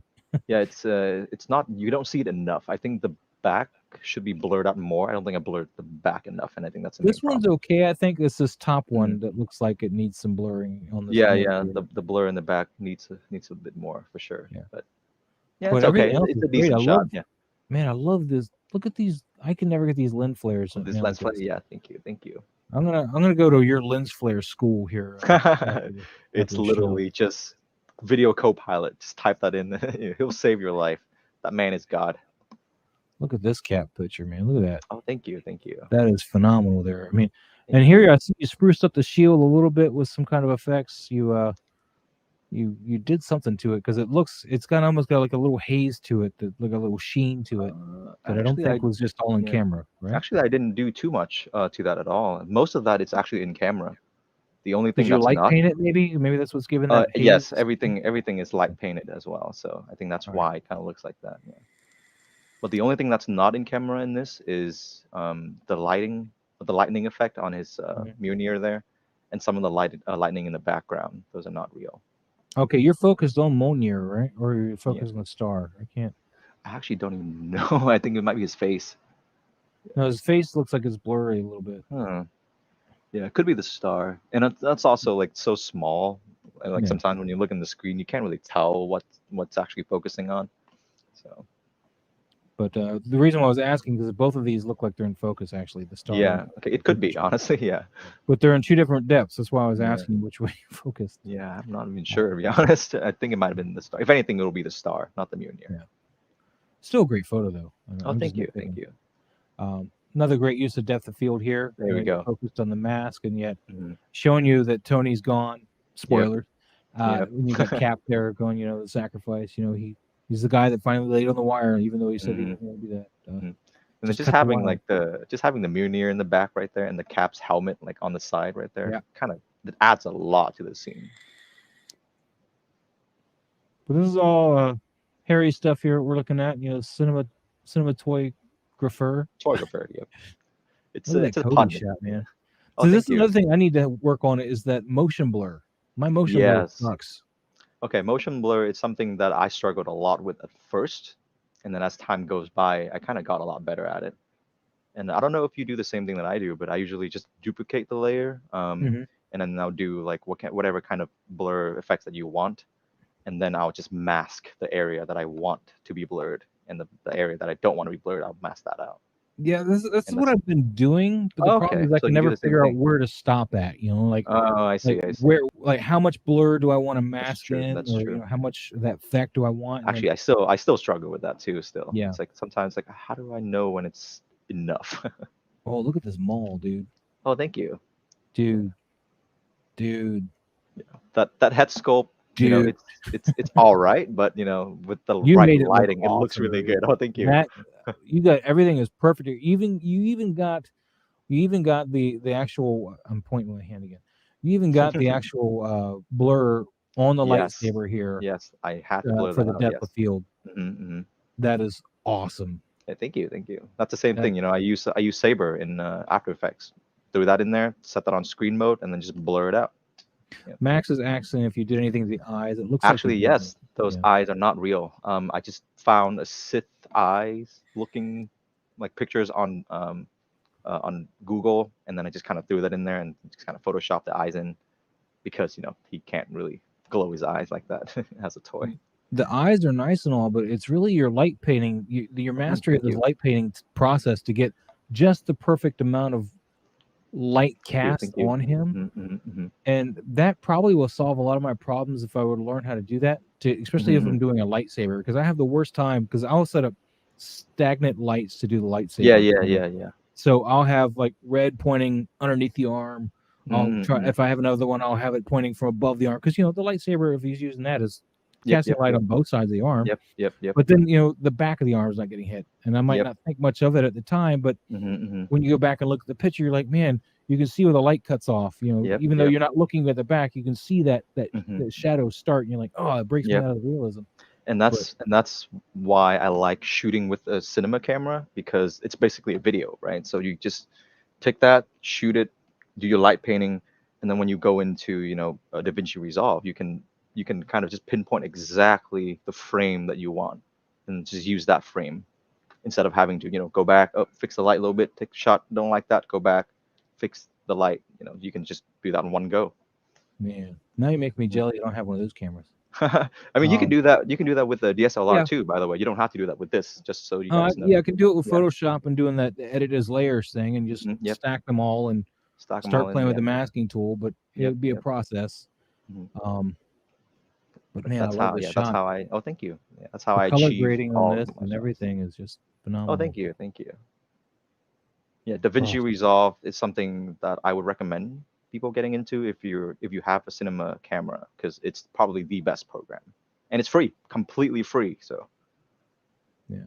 yeah. It's not, you don't see it enough. I think the back should be blurred out more. I don't think I blurred the back enough, and I think that's the main This one's problem. okay. I think it's this top Mhm. one that looks like it needs some blurring on this Yeah, middle yeah. here. The blur in the back needs a bit more for sure. Yeah. But yeah, But it's okay. everything else It's is a great. decent shot. Yeah. Man, I love this. Look at these. I can never get these lens flares, Oh, this man, like lens flare. this. Yeah. Thank you. Thank you. I'm gonna go to your lens flare school here after It's the show. literally just video co-pilot. Just type that in. He'll save your life. That man is God. Look at this Cap picture, man. Look at that. Oh, thank you. Thank you. That is phenomenal there. I mean, and Thank here you. I see you spruced up the shield a little bit with some kind of effects. You did something to it because it's got almost got like a little haze to it, like a little sheen to it that I don't Actually, think was just all in yeah. camera, right? Actually, I didn't do too much to that at all. Most of that is actually in camera. The only Did thing you that's light not. paint it? Maybe that's what's giving that Yes, haze. everything is light painted as well. So I think that's All right. why it kind of looks like that. Yeah. But the only thing that's not in camera in this is the lightning effect on his Mhm. Mjolnir there, and some of the lightning in the background. Those are not real. Okay, you're focused on Monier, right? Or you're Yeah, focused on the star. I can't. I actually don't even know. I think it might be his face. No, his face looks like it's blurry a little bit. Huh. Yeah, it could be the star, and that's also like so small. And like Yeah. sometimes when you look in the screen, you can't really tell what's actually focusing on. So But the reason why I was asking is both of these look like they're in focus. Actually, the star and yeah, okay, it the could be honestly. Yeah, but they're in two different depths. That's why I was yeah, asking which way you focused. yeah. I'm not even Uh, sure to be honest. I think it might have been the star. If anything, it'll be the star, not the Mjolnir. yeah, still a great photo though. Oh, I'm just thank you, thank nitpicking. you. Another great use of depth of field here. There we You're go. focused on the mask and yet Hmm. showing you that Tony's gone. Yep, Spoilers. yep. When you got Cap there going, the sacrifice. He's the guy that finally laid on the wire, even though he said he Hmm. didn't want to do that. Hmm. And then Just just cut the having wire. like the Mjolnir in the back right there, and the Cap's helmet like on the side right there, Yeah. kind of it adds a lot to the scene. But this is all hairy stuff here we're looking at. Cinematoygrapher. Choreographer, yep. Look at that It's a Cody pun. shot, Yeah. man. Oh, So this thank is you. another thing I need to work on is that motion blur. My motion blur Yes. sucks. Okay, motion blur is something that I struggled a lot with at first, and then as time goes by, I kind of got a lot better at it. And I don't know if you do the same thing that I do, but I usually just duplicate the layer, Hmm. and then I'll do like whatever kind of blur effects that you want, and then I'll just mask the area that I want to be blurred, and the area that I don't want to be blurred, I'll mask that out. Yeah, this is And what that's I've been doing, but the problem okay. is I So can you do never the same figure out thing. where to stop at. Oh, I Like see. I see. where, like how much blur do I want to That's mask true. in, That's or true. how much of that effect do I want, and then Actually, I still struggle with that too. Still, yeah. it's like sometimes like how do I know when it's enough? Oh, look at this mall, dude. Oh, thank you. Yeah. Dude, dude, That head sculpt, dude. it's all right, but with the You right made it look lighting, it looks awesome, really dude. good. Oh, thank you. That you got everything is perfect. You even got the actual. I'm pointing my hand again. You even got the actual blur on the Yes, lightsaber here yes, I had to blur for that the out. depth of Yes. field. Hmm. That is awesome. Yeah, thank you, thank you. That's the same That thing. I use Saber in After Effects. Threw that in there, set that on screen mode, and then just blur it out. Yeah. Max is asking if you did anything to the eyes. It looks like you Actually, did. yes, those Yeah. eyes are not real. I just found a Sith eyes looking like pictures on on Google, and then I just kind of threw that in there and just kind of photoshopped the eyes in because he can't really glow his eyes like that as a toy. The eyes are nice and all, but it's really your light painting, your mastery of Thank this you. light painting process to get just the perfect amount of light cast Thank you. on him. Mm-hmm. And that probably will solve a lot of my problems if I were to learn how to do that, especially if I'm doing a lightsaber, because I have the worst time because I'll set up stagnant lights to do the lightsaber. Yeah. So I'll have like red pointing underneath the arm. I'll try, Mm-hmm. if I have another one, I'll have it pointing from above the arm because the lightsaber, if he's using that, is casting light on both sides of the arm. Yep. But then the back of the arm is not getting hit, and I might not think much of it at the time, but when you go back and look at the picture, you're like, man, you can see where the light cuts off. Even though you're not looking at the back, you can see that the shadows start, and you're like, oh, it breaks me out of the realism. And that's why I like shooting with a cinema camera, because it's basically a video, right? So you just take that, shoot it, do your light painting, and then when you go into DaVinci Resolve, you can kind of just pinpoint exactly the frame that you want, and just use that frame instead of having to go back, fix the light a little bit, take a shot, don't like that, go back, fix the light. You can just do that in one go. Man, now you make me jelly. I don't have one of those cameras. I mean, you can do that. You can do that with the DSLR Yeah. too. By the way, you don't have to do that with this. Just so you I guys know. can do it with Photoshop and doing that edit as layers thing, and just stack them all and Stack them start all in, playing with the masking tool. But it would be a process. Mhm. But man, I That's love how. this Yeah, that's shot. how I. Oh, thank you. Yeah, that's how The I color achieve grading on all this of my and shots. everything is just phenomenal. Oh, thank you. Yeah, DaVinci Oh. Resolve is something that I would recommend people getting into if you have a cinema camera, because it's probably the best program, and it's free, completely free. So Yeah.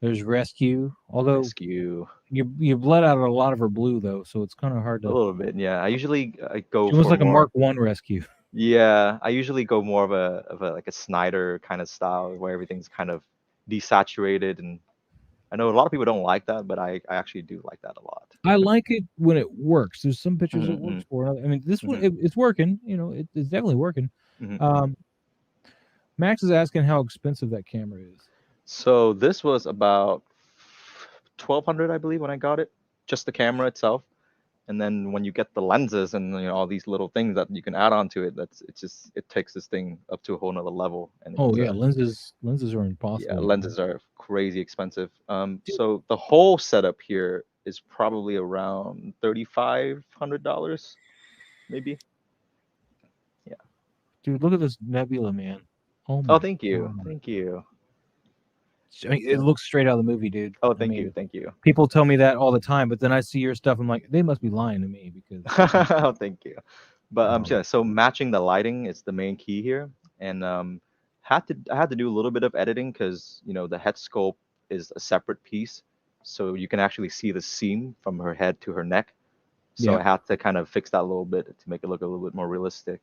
There's Rescue, although Rescue you bled out a lot of her blue though, so it's kind of hard a to. little bit. Yeah, I go She was for like a more. Mark I Rescue. Yeah, I usually go more of a like a Snyder kind of style where everything's kind of desaturated, and I know a lot of people don't like that, but I actually do like that a lot. I like it when it works. There's some pictures it Mm-hmm, works for. I mean, this one mm-hmm, it's working. It's definitely working. mm-hmm. Max is asking how expensive that camera is. So this was about 1,200, I believe, when I got it, just the camera itself. And then when you get the lenses and all these little things that you can add onto it, it takes this thing up to a whole nother level. And Oh it's yeah, lenses are yeah, impossible. lenses are crazy expensive. So the whole setup here is probably around $3,500, maybe. Yeah. Dude, look at this nebula, man. Oh Oh, my thank you, god. thank you. I mean, it looks straight out of the movie, dude. Oh, I mean, thank you. people tell me that all the time, but then I see your stuff. I'm like, they must be lying to me because. Oh, thank you. But yeah, so matching the lighting is the main key here, and I had to do a little bit of editing because the head sculpt is a separate piece, so you can actually see the seam from her head to her neck. So Yeah. I had to kind of fix that a little bit to make it look a little bit more realistic.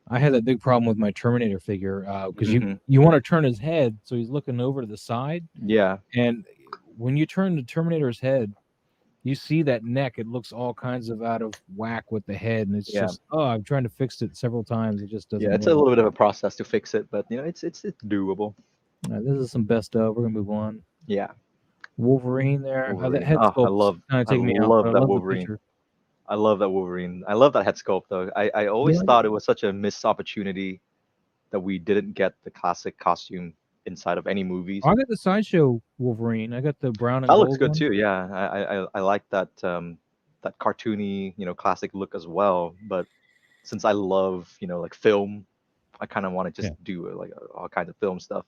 I had that big problem with my Terminator figure because Mhm. you want to turn his head so he's looking over to the side, Yeah, and when you turn the Terminator's head, you see that neck. It looks all kinds of out of whack with the head, and it's yeah, just I'm trying to fix it several times. It just doesn't yeah. It's a work. little bit of a process to fix it, but it's doable. This is some best of. We're gonna move on. Yeah, Wolverine there. That Wolverine. head Oh, sculpt's kind of I taking me out, but love I that love the Wolverine. picture. I love that Wolverine. I love that head sculpt though. I always Yeah. thought it was such a missed opportunity that we didn't get the classic costume inside of any movies. I got the sideshow Wolverine. I got the brown and That looks gold good one. too. Yeah, I like that that cartoony classic look as well. But since I love like film, I kind of want to just do all kinds of film stuff.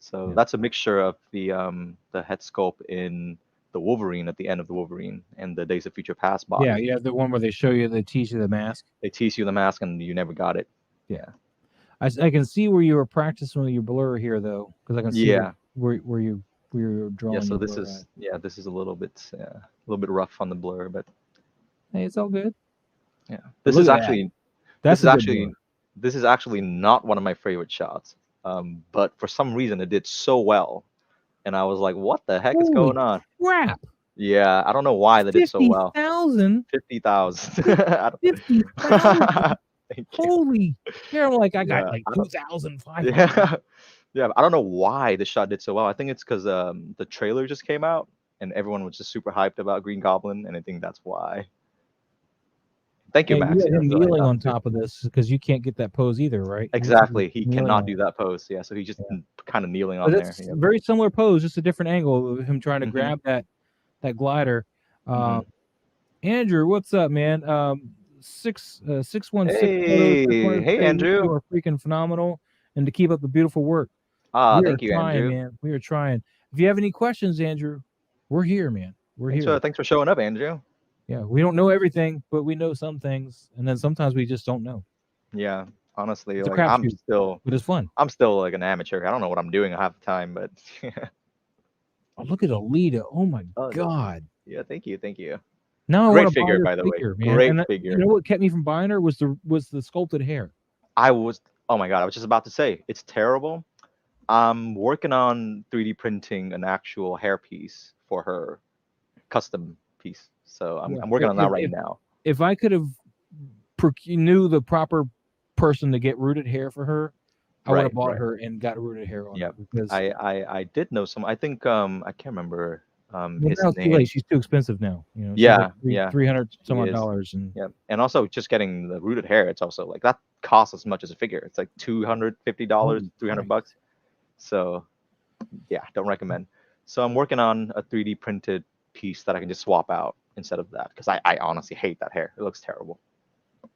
So that's a mixture of the head sculpt in the Wolverine at the end of the Wolverine and the Days of Future Past body. Yeah, the one where they teach you the mask. They tease you the mask and you never got it. Yeah. I can see where you were practicing with your blur here though, because I can see where you're drawing. Yeah, so your this blur is at. this is a little bit rough on the blur, but Hey, it's all good. yeah, This is actually this is actually not one of my favorite shots. But for some reason it did so well, and I was like, what the heck is going on? Crap! Yeah, I don't know why they did so well. 50,000. 50,000. 50,000. Holy! Yeah, I'm like I got like 2,500. Yeah, yeah. I don't know why the shot did so well. I think it's because the trailer just came out, and everyone was just super hyped about Green Goblin, and I think that's why. Thank you, And you Max. had Yeah, him so I kneeling thought on too. top of this because you can't get that pose either, right? It looks like he's Exactly, he kneeling cannot on do it. that pose. Yeah, so he's just Yeah. kind of kneeling But on there. it's Yep. a very similar pose, just a different angle of him trying to Hmm. grab that glider. Hmm. Um, Andrew, what's up, man? 616 photos. Just Hey, wanted to hey, say you two Andrew. are freaking phenomenal, and to keep up the beautiful work. Ah, We are thank you, trying, Andrew. man. We are trying. If you have any questions, Andrew, we're here, man. We're here. Thanks for showing up, Andrew. Yeah, we don't know everything, but we know some things, and then sometimes we just don't know. Yeah, honestly, It's a like I'm crapshoot, still but it's fun. I'm still like an amateur. I don't know what I'm doing half the time, but Oh, look at Alita. Oh my oh, God. yeah, thank you, thank you. Now I want Great to buy figure, this by the way. figure, man. Great And you figure. know what kept me from buying her was the sculpted hair. I was, oh my God, I was just about to say, it's terrible. I'm working on 3D printing an actual hairpiece for her, custom piece. So Yeah. I'm working on that right now. If I could have knew the proper person to get rooted hair for her, I would have Right, bought right. her and got rooted hair on her Yeah. because I did know some. I think I can't remember well, his now it's too late. name. She's too expensive now. You know, she's like Yeah, yeah, 300 some she odd is. dollars, and Yeah, and also just getting the rooted hair, it's also like that costs as much as a figure. It's like $250, holy 300 Christ. bucks. So yeah, don't recommend. So I'm working on a 3D printed piece that I can just swap out instead of that because I honestly hate that hair. It looks terrible.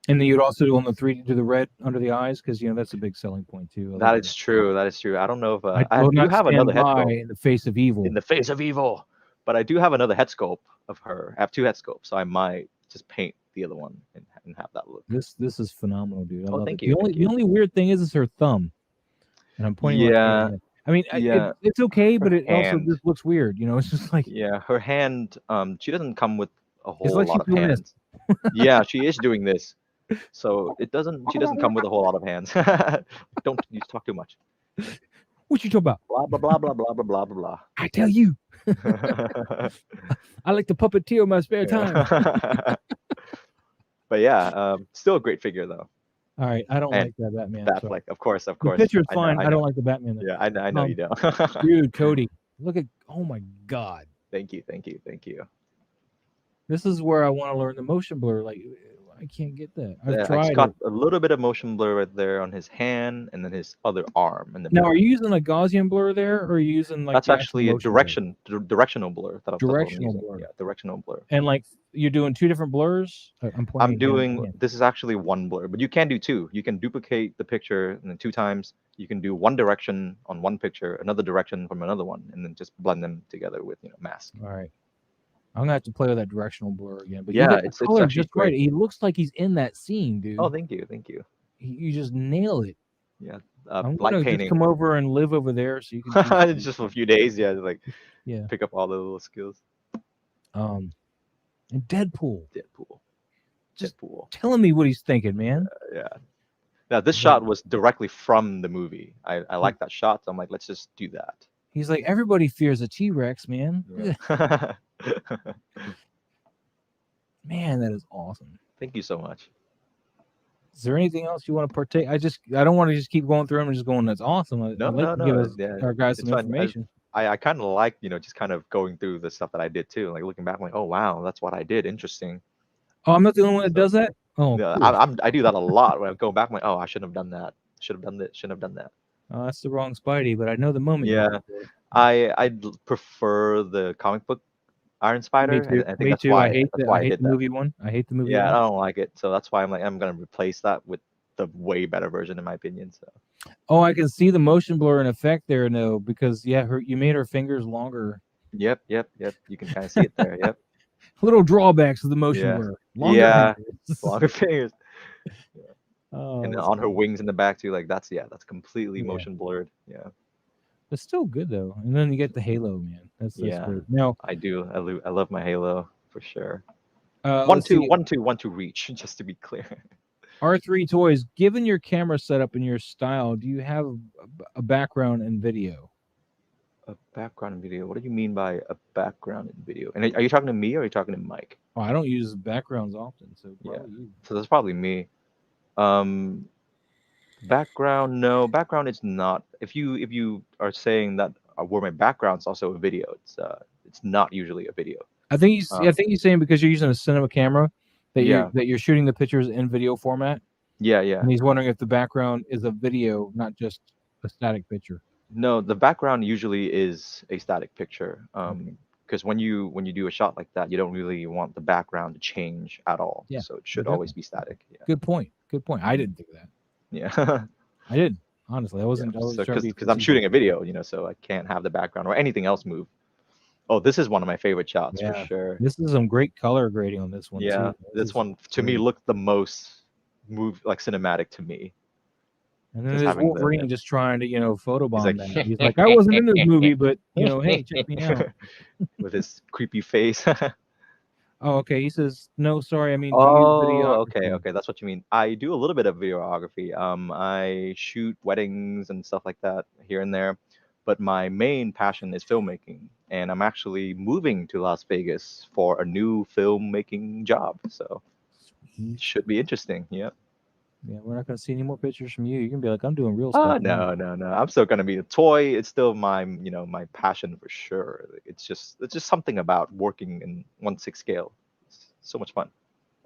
And then you'd also do on the 3D do the red under the eyes because you know that's a big selling point too. I That like is true. That is true. I don't know if I I will do not have another stand head by sculpt in the face of in evil. the face of evil, but I do have another head sculpt of her. I have two head sculpts, so I might just paint the other one and have that look. This is phenomenal, dude. I Oh, love it. thank you, thank The you. only weird thing is her thumb, and I'm pointing like right Yeah, at it. I mean, yeah. it's okay, but Her it also hand. just looks weird. You know, it's just like Yeah, her hand. She doesn't come with a it's whole like lot she's of doing this. hands. Yeah, she is doing this. So it doesn't. She doesn't come with a whole lot of hands. Don't you talk too much. What you talking about? Blah blah blah blah blah blah blah blah I tell you, blah. I like to puppeteer in my spare time. Yeah. But yeah, still a great figure though. All right, I don't And like that Batman. I'm that, sorry. like, of course, The picture is I know, fine. I I know. don't like the Batman though. Yeah, I know you don't. Dude, Cody, look at oh my God. Thank you, thank you, thank you. This is where I want to learn the motion blur. Like I can't get that. I've I just tried got it. a little bit of motion blur right there on his hand and then his other arm in the Now, are middle. you using a Gaussian blur there, or are you using like That's the actual actually a motion blur? directional blur that's what I'm Directional using. blur. Yeah, directional blur. And like you're doing two different blurs. I'm I'm pointing doing again. this is actually one blur, but you can do two. You can duplicate the picture and then two times. You can do one direction on one picture, another direction from another one, and then just blend them together with mask. All right. I'm gonna have to play with that directional blur again. But you Yeah, got the it's color actually just right. great. He looks like he's in that scene, Oh, dude. thank you, thank you. You just nail it. Yeah, I'm light gonna just painting. come over and live over there so you can teach me. Just for a few days, yeah, like Yeah. pick up all the little skills. Um. And Deadpool, Deadpool, just Deadpool. telling me what he's thinking, man. Yeah. Now this He's like, shot was directly from the movie. I like that shot, so I'm like, let's just do that. everybody fears a T-Rex, man. Yeah. Man, that is awesome. Thank you so much. Is there anything else you want to partake? I don't want to just keep going through them and just going. That's awesome. I'd No, like no, to give no. us Yeah, our guys it's some fine. information. I kind of like just kind of going through the stuff that I did too. Like looking back, I'm like, oh wow, that's what I did. Interesting. Oh, I'm not the only one that So does that. Oh, yeah, cool. I do that a lot when I go back. I'm like, oh, I shouldn't have done that. Should have done this. Shouldn't have done that. Oh, that's the wrong Spidey, but I know the moment you're Yeah, looking for. I prefer the comic book Iron Me Spider, too. and I think Me too. that's why I I hate did the that. movie one. I hate the movie Yeah, I one. don't like it, so that's why I'm gonna replace that with the way better version, in my opinion. So Oh, I can see the motion blur and effect there, no, because yeah, you made her fingers longer. yep, yep, yep. You can kind of see it there. Yep. Little drawbacks of the motion Yeah. blur. Longer Yeah. fingers. Longer fingers. Oh, And then that's on her awesome. wings in the back too, like that's completely Yeah, motion blurred. Yeah. it's still good though. And then you get the halo, man. That's Yeah. great. Now, I do. I love my Halo for sure. let's see. 1 2 reach, just to be clear. R3 Toys. Given your camera setup and your style, do you have a background in video? A background in video. What do you mean by a background in video? And are you talking to me or are you talking to Mike? Oh, I don't use backgrounds often, so Yeah. probably you. So that's probably me. Um Background, no. Background is not. If you are saying that where my background's also a video, It's not usually a video. I think he's saying because you're using a cinema camera Yeah, that you're shooting the pictures in video format, yeah, yeah. and he's wondering if the background is a video, not just a static picture. No, the background usually is a static picture. Okay. Because when you do a shot like that, you don't really want the background to change at all. Yeah. So it should always Definitely. be static. Yeah. Good point. Good point. I Mhm. didn't think of that. Yeah. I didn't. Honestly, I Yeah. wasn't. I So was trying to be because I'm facetious. shooting a video, so I can't have the background or anything else move. Oh, this is one of my favorite shots for Yeah. sure. This is some great color grading on this one Yeah, too. This this is one to me great. looked the most like cinematic to me. And then Just there's having Wolverine just trying to, he's photobomb like that. He's like, I wasn't in this movie, but hey, check me out. with his creepy face. Oh, okay. He says, no, sorry. I mean, do you Oh, okay, videography? okay, that's what you mean. I do a little bit of videography. I shoot weddings and stuff like that here and there, but my main passion is filmmaking, and I'm actually moving to Las Vegas for a new filmmaking job. So Sweet. should be interesting. Yeah. Yeah, we're not gonna see any more pictures from you. You're gonna be like, I'm doing real stuff now. No, no, no. I'm still gonna be a toy. It's still my passion for sure. It's just something about working in 1/6 scale. It's so much fun.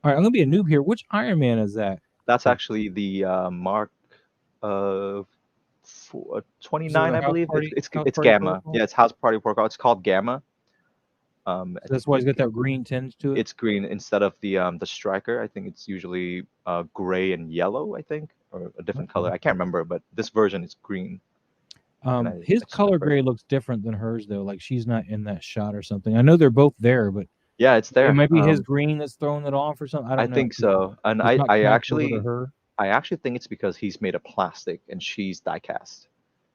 All right, I'm gonna be a noob here. Which Iron Man is that? That's From? actually the Mark uh, Is it 29, a I believe. It's house it's party Gamma. protocol? Yeah, it's House Party Protocol. It's called Gamma. I That's why he's got think that green tinge to it. it's green instead of the striker. I think it's usually gray and yellow. I think, or a different color. Okay. I can't remember, but this version is green, and His I just color prefer it. grade looks different than hers though. Like she's not in that shot or something. I know they're both there, but Yeah, it's it there. might be his green that's throwing it off or something. I I don't know. think so, and It's I not I transferred to actually her. I actually think it's because he's made of plastic and she's die cast.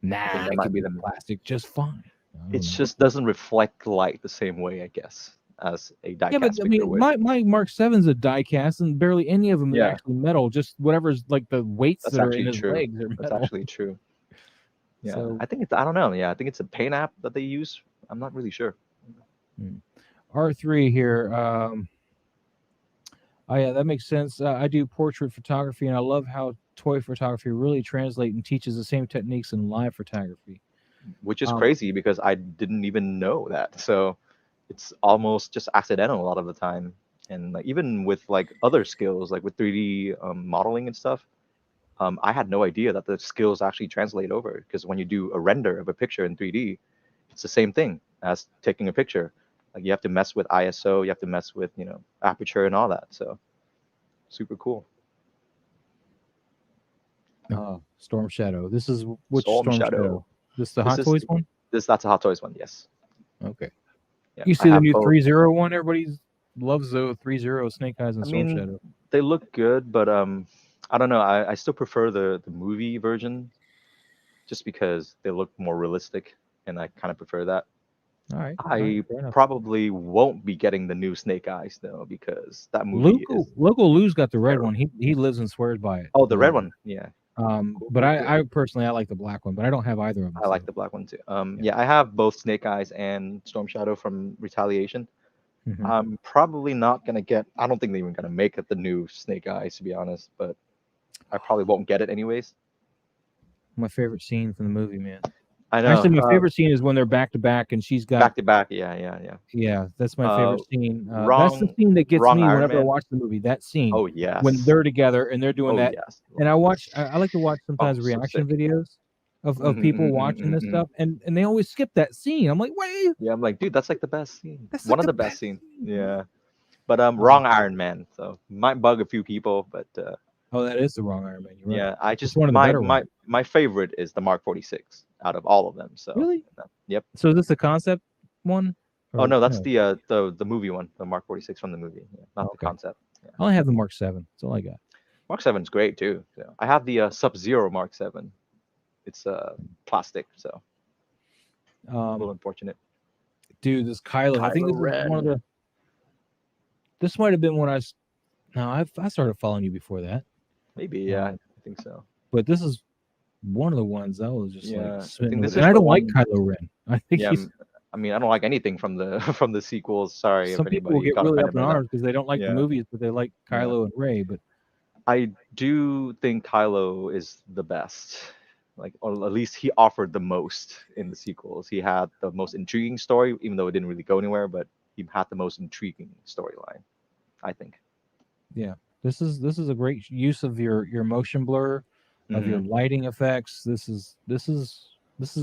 I think Nah, that it might could be be the. plastic just fine. I It don't know. just doesn't reflect light the same way, I guess, as a die Yeah, but cast I figure mean, would. my Mark Seven's a die cast, and barely any of them is Yeah, actually metal. Just whatever's like the weights that's that are in actually his true. legs are That's metal. actually true. Yeah, So I think it's. I don't know. Yeah, I think it's a paint app that they use. I'm not really sure. R3 here. Oh yeah, that makes sense. I do portrait photography, and I love how toy photography really translates and teaches the same techniques in live photography. Which is Um, crazy because I didn't even know that. So it's almost just accidental a lot of the time. And like even with like other skills, like with 3D modeling and stuff, I had no idea that the skills actually translate over. Because when you do a render of a picture in 3D, it's the same thing as taking a picture. Like you have to mess with ISO, you have to mess with aperture and all that. So super cool. Storm Shadow. This is which Storm Storm Shadow. Shadow? This the This Hot is Toys one? that's a Hot Toys one. Yes. Okay. Yeah, You I see the have new both. 3-0 one? Everybody loves the 3-0 Snake Eyes and I Storm mean, Shadow. they look good, but I don't know. I still prefer the movie version just because they look more realistic, and I kind of prefer that. All right, I fair enough. probably won't be getting the new Snake Eyes though because that movie Local is Local Lou's got the red terrible. one. He lives and swears by it. Oh, the red one. Yeah. Cool, But cool, cool. I personally I like the black one, but I don't have either of them. I like So the black one too. yeah. Yeah, I have both Snake Eyes and Storm Shadow from Retaliation. hmm I'm probably not gonna get. I don't think they're even gonna make it the new Snake Eyes to be honest, but I probably won't get it anyways. My favorite scene from the movie, man. I know. Actually, my favorite scene is when they're back to back and she's got. Back to back. Yeah, yeah, yeah. Yeah, that's my Uh, favorite scene. That's the wrong, scene that gets wrong me Iron whenever I Man. watch the movie. That scene Oh when yes. they're together and they're doing Oh that. yes. And I like to watch Oh, sometimes so reaction sick. videos of Hmm, people hmm, watching hmm, this hmm. stuff, and they always skip that scene. I'm like, wait, Yeah, I'm like, dude, that's like the best scene. that's One like of the the best best scene. scene. Yeah. But Um, wrong Iron Man. So might bug a few people, but oh, that is the wrong Iron Man. You're right. yeah, I It's just one of the my better ones. my my favorite is the Mark 46 out of all of them. So Really? yep. So is this the concept one Oh or no, that's no? the movie one, the Mark 46 from the movie. Yeah, Oh, not the okay. concept. Yeah. I only have the Mark 7. That's all I got. Mark 7's great too. So I have the Sub Zero Mark 7. It's plastic, so a Um, little unfortunate. dude, this Kylo. I think Kylo this is one of Ren. the. This might have been when No, I started following you before that. Maybe, yeah, Um, I think so. but this is one of the ones I was just like Yeah, I smitten think with, this and is I the don't like one. Kylo Ren. I think Yeah, he's. I mean, I don't like anything from the from the sequels. Sorry if Some people will anybody get got really up offended in by that. arms because they don't like the Yeah, movies, but they like yeah. Kylo and Ray. But I do think Kylo is the best. Like, or at least he offered the most in the sequels. He had the most intriguing story, even though it didn't really go anywhere. But he had the most intriguing storyline, I think. Yeah, this is a great use of your motion blur, of your Hmm. lighting effects. This is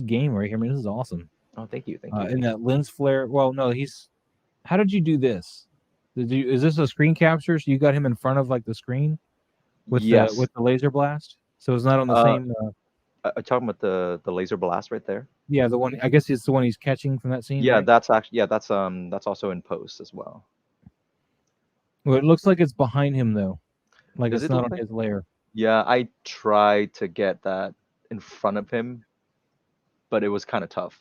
game right here. I mean, this is awesome. Oh, thank you, thank you. And that lens flare. Well, no, he's. How did you do this? Did you? Is this a screen capture? So you got him in front of like the screen with the Yes. with the laser blast. So it's not on the Uh, same. talking about the laser blast right there. Yeah, the one. I guess it's the one he's catching from that scene, Yeah, right? that's actually that's also in post as well. Well, it looks like it's behind him though. Like Does it's it not look on like? his layer. Yeah, I tried to get that in front of him, but it was kind of tough.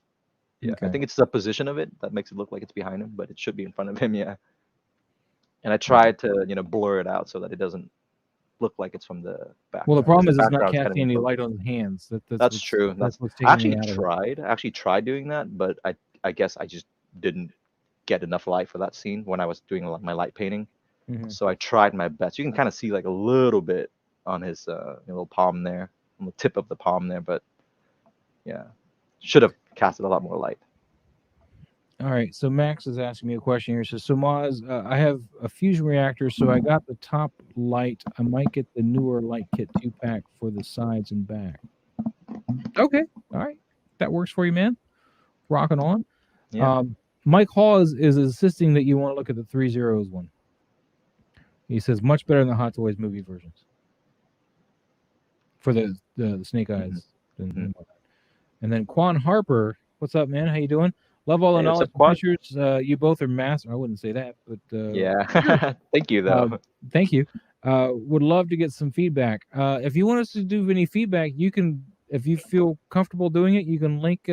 Yeah, I Okay. think it's the position of it that makes it look like it's behind him, but it should be in front of him. Yeah, and I Yeah. tried to blur it out so that it doesn't look like it's from the Well, the background because problem the is it's not background's kind of casting in any light focus. on his hands. That's That's what's true. that's That's what's I taking me actually out of it. tried. I actually tried doing that, but I guess I just didn't get enough light for that scene when I was doing my light painting. Hmm. So I tried my best. You can kind of see like a little bit on his little palm there, on the tip of the palm there, but yeah, should have casted a lot more light. All right. So Max is asking me a question here. So Maz, I have a fusion reactor, so I got the top light. I might get the newer light kit 2-pack for the sides and back. Okay. All right. That works for you, man. Rocking on. Yeah. Um, Mike Hall is insisting that you want to look at the 3 zeros one. He says much better than the Hot Toys movie versions for the Snake Hmm. Eyes Hmm. and whatnot. And then Quan Harper, what's up, man? How you doing? Love all the Hey, what's knowledge up, and Quad? pictures. You both are master. I wouldn't say that, but sure. Yeah. Thank you, though. Thank you. Would love to get some feedback. If you want us to do any feedback, you can. If you feel comfortable doing it, you can link.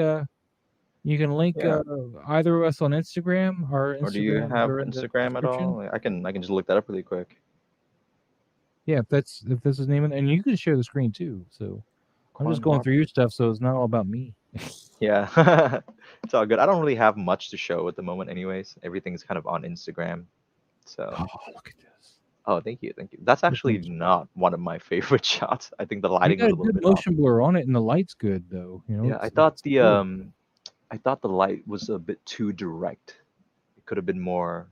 You can link Yeah. either of us on Instagram. Our Or do you Instagrams have are in the Instagram at description. all? I can just look that up really quick. Yeah, if that's his name, and you can share the screen too. So I'm just Quan going through your Harper. stuff, so it's not all about me. Yeah. It's all good. I don't really have much to show at the moment, anyways. Everything's kind of on Instagram. So, Oh, look at this. oh, thank you, thank you. That's This actually one's great. not one of my favorite shots. I think the You lighting got was a a little good bit off. motion blur on it, and the light's good though. Yeah, It's cool. I thought the light was a bit too direct. It could have been more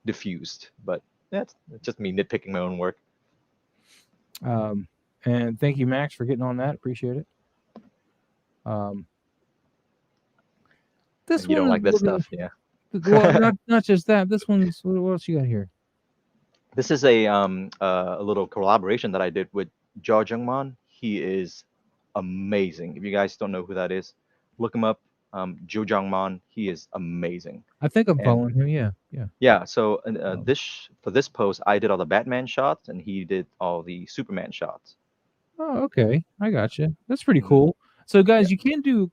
diffused, but yeah, it's just me nitpicking my own work. Um, and thank you, Max, for getting on that. Appreciate it. Um, this And you one don't is like that looking stuff, yeah. well. Not just that. This one's what else you got here? This is a little collaboration that I did with Jo Jungman. He is amazing. If you guys don't know who that is, look him up. Jo Jungman. He is amazing. I think I'm And following him. Yeah, yeah. yeah, so Um, for this post, I did all the Batman shots, and he did all the Superman shots. oh, okay. I got you. That's pretty Hmm. cool. So, Yeah, guys, you can do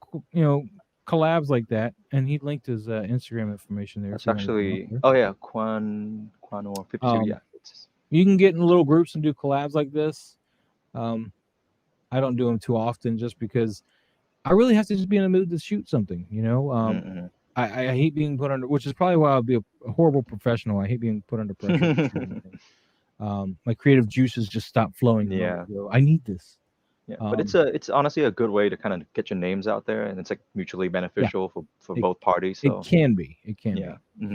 collabs like that, and he linked his Instagram information there if that's you want to look him up actually. there. Oh yeah, Quanor 52. Um, Yeah, you can get in little groups and do collabs like this. Um, I don't do them too often just because I really have to just be in a mood to shoot something. mm-hmm. I hate being put under, which is probably why I'll be a horrible professional. I hate being put under pressure to shoot anything. My creative juices just stop flowing. And Yeah. I need this. Yeah, but Um, it's honestly a good way to kind of get your names out there, and it's like mutually yeah, beneficial for it both parties. it So can be. It can yeah. be.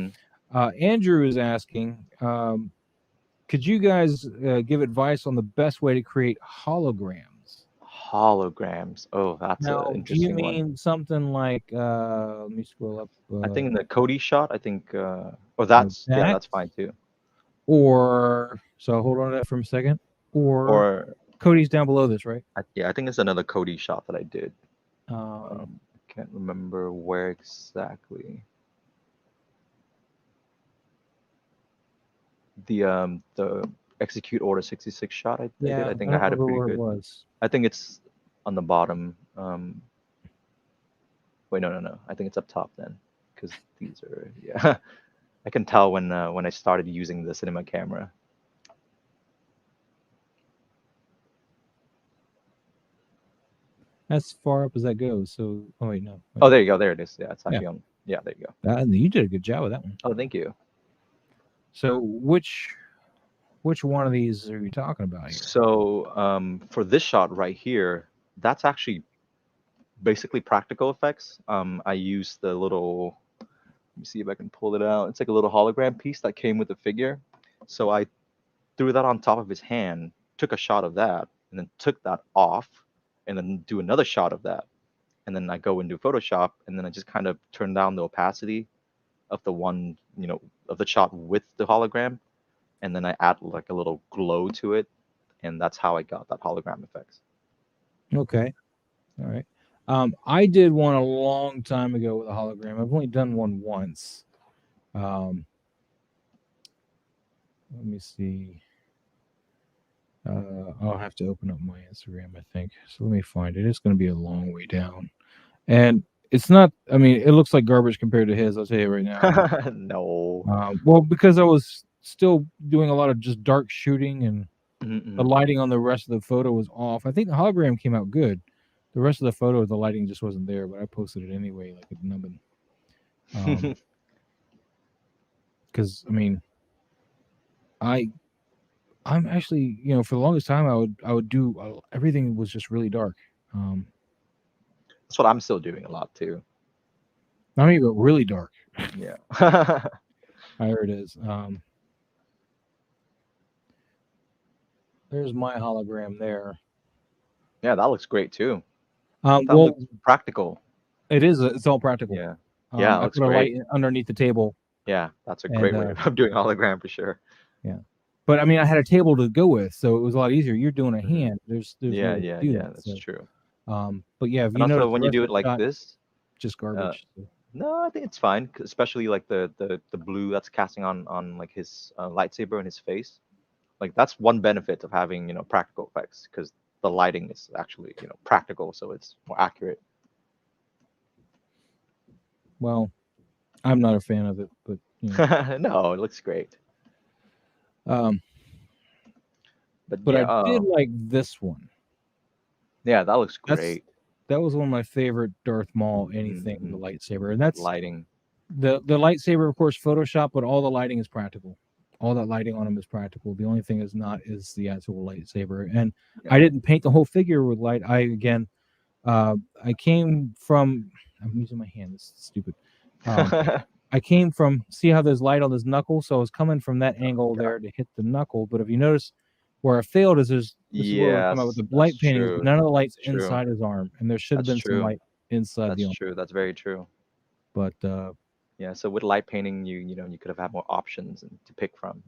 Hmm. Andrew is asking, could you guys give advice on the best way to create holograms? Holograms. Oh, that's an Now, do you interesting one. mean something like? Let me scroll up. I think in the Cody shot, I think, or Like that's yeah, that, that's fine too. or so hold on to that for a second. Or Or Cody's down below this, right? yeah, I think it's another Cody shot that I did. Um, Can't remember where exactly. The execute order 66 shot I did. yeah, I I think I don't had a remember pretty where it good. was. I think it's on the bottom. Wait, no. I think it's up top then, because these are yeah. I can tell when I started using the cinema camera. As far up as that goes. So, oh wait, no, Oh, wait, there you go. There it is. Yeah, it's yeah, actually on. Yeah, there you go. you did a good job with that one. Oh, thank you. So, which one of these are you talking about here? So for this shot right here, that's actually basically practical effects. I use the little. Let me see if I can pull it out. It's like a little hologram piece that came with the figure. So I threw that on top of his hand, took a shot of that, and then took that off, and then do another shot of that. And then I go into Photoshop, and then I just kind of turn down the opacity of the one, of the shot with the hologram, and then I add like a little glow to it, and that's how I got that hologram effects. Okay. All right. I did one a long time ago with a hologram. I've only done one once. Let me see. I'll have to open up my Instagram, I think. So let me find it. It's going to be a long way down. And it's not, I mean, it looks like garbage compared to his, I'll tell you right now. But, No. well, because I was still doing a lot of just dark shooting and the Mm-mm. lighting on the rest of the photo was off. I think the hologram came out good. The rest of the photo, the lighting just wasn't there, but I posted it anyway, like a nubbin. Because I mean, I'm actually, for the longest time, I would do everything was just really dark. That's what I'm still doing a lot too. Not even really dark. Yeah. Here it is. There's my hologram there. Yeah, that looks great too. That Well, looks practical. it is. It's all practical. Yeah. Yeah, it I looks put a light great. underneath the table, Yeah, that's a and great way of doing hologram for sure. yeah. But I mean, I had a table to go with, so it was a lot easier. You're doing a Hmm. hand. There's no Yeah, way to yeah, do yeah, that. that's So, true. but yeah, if And you also notice the when you rest do of it like the shot, this, just uh, garbage. So. no, I think it's fine, especially like the blue that's casting on like his lightsaber in his face. Like that's one benefit of having practical effects because the lighting is actually practical, so it's more accurate. Well, I'm not a fan of it, but No, it looks great. um, But but yeah, I did like this one. yeah, that looks That's great. that was one of my favorite Darth Maul anything with Mm-hmm. the lightsaber, and that's Lighting. the lightsaber, of course, Photoshop, but all the lighting is practical. All that lighting on him is practical. The only thing is not is the actual lightsaber. And Yeah. I didn't paint the whole figure with light. I came from. I'm using my hand. This is stupid. I came from. See how there's light on his knuckle, so I was coming from that angle Yeah. there to hit the knuckle. But if you notice, where I failed is this is where we're talking about with Yes, the that's light painting. Is true. none of the lights True. inside his arm, and there should have That's been some true. light inside the That's arm. true. That's very true. But Yeah. So with light painting, you could have had more options to pick from.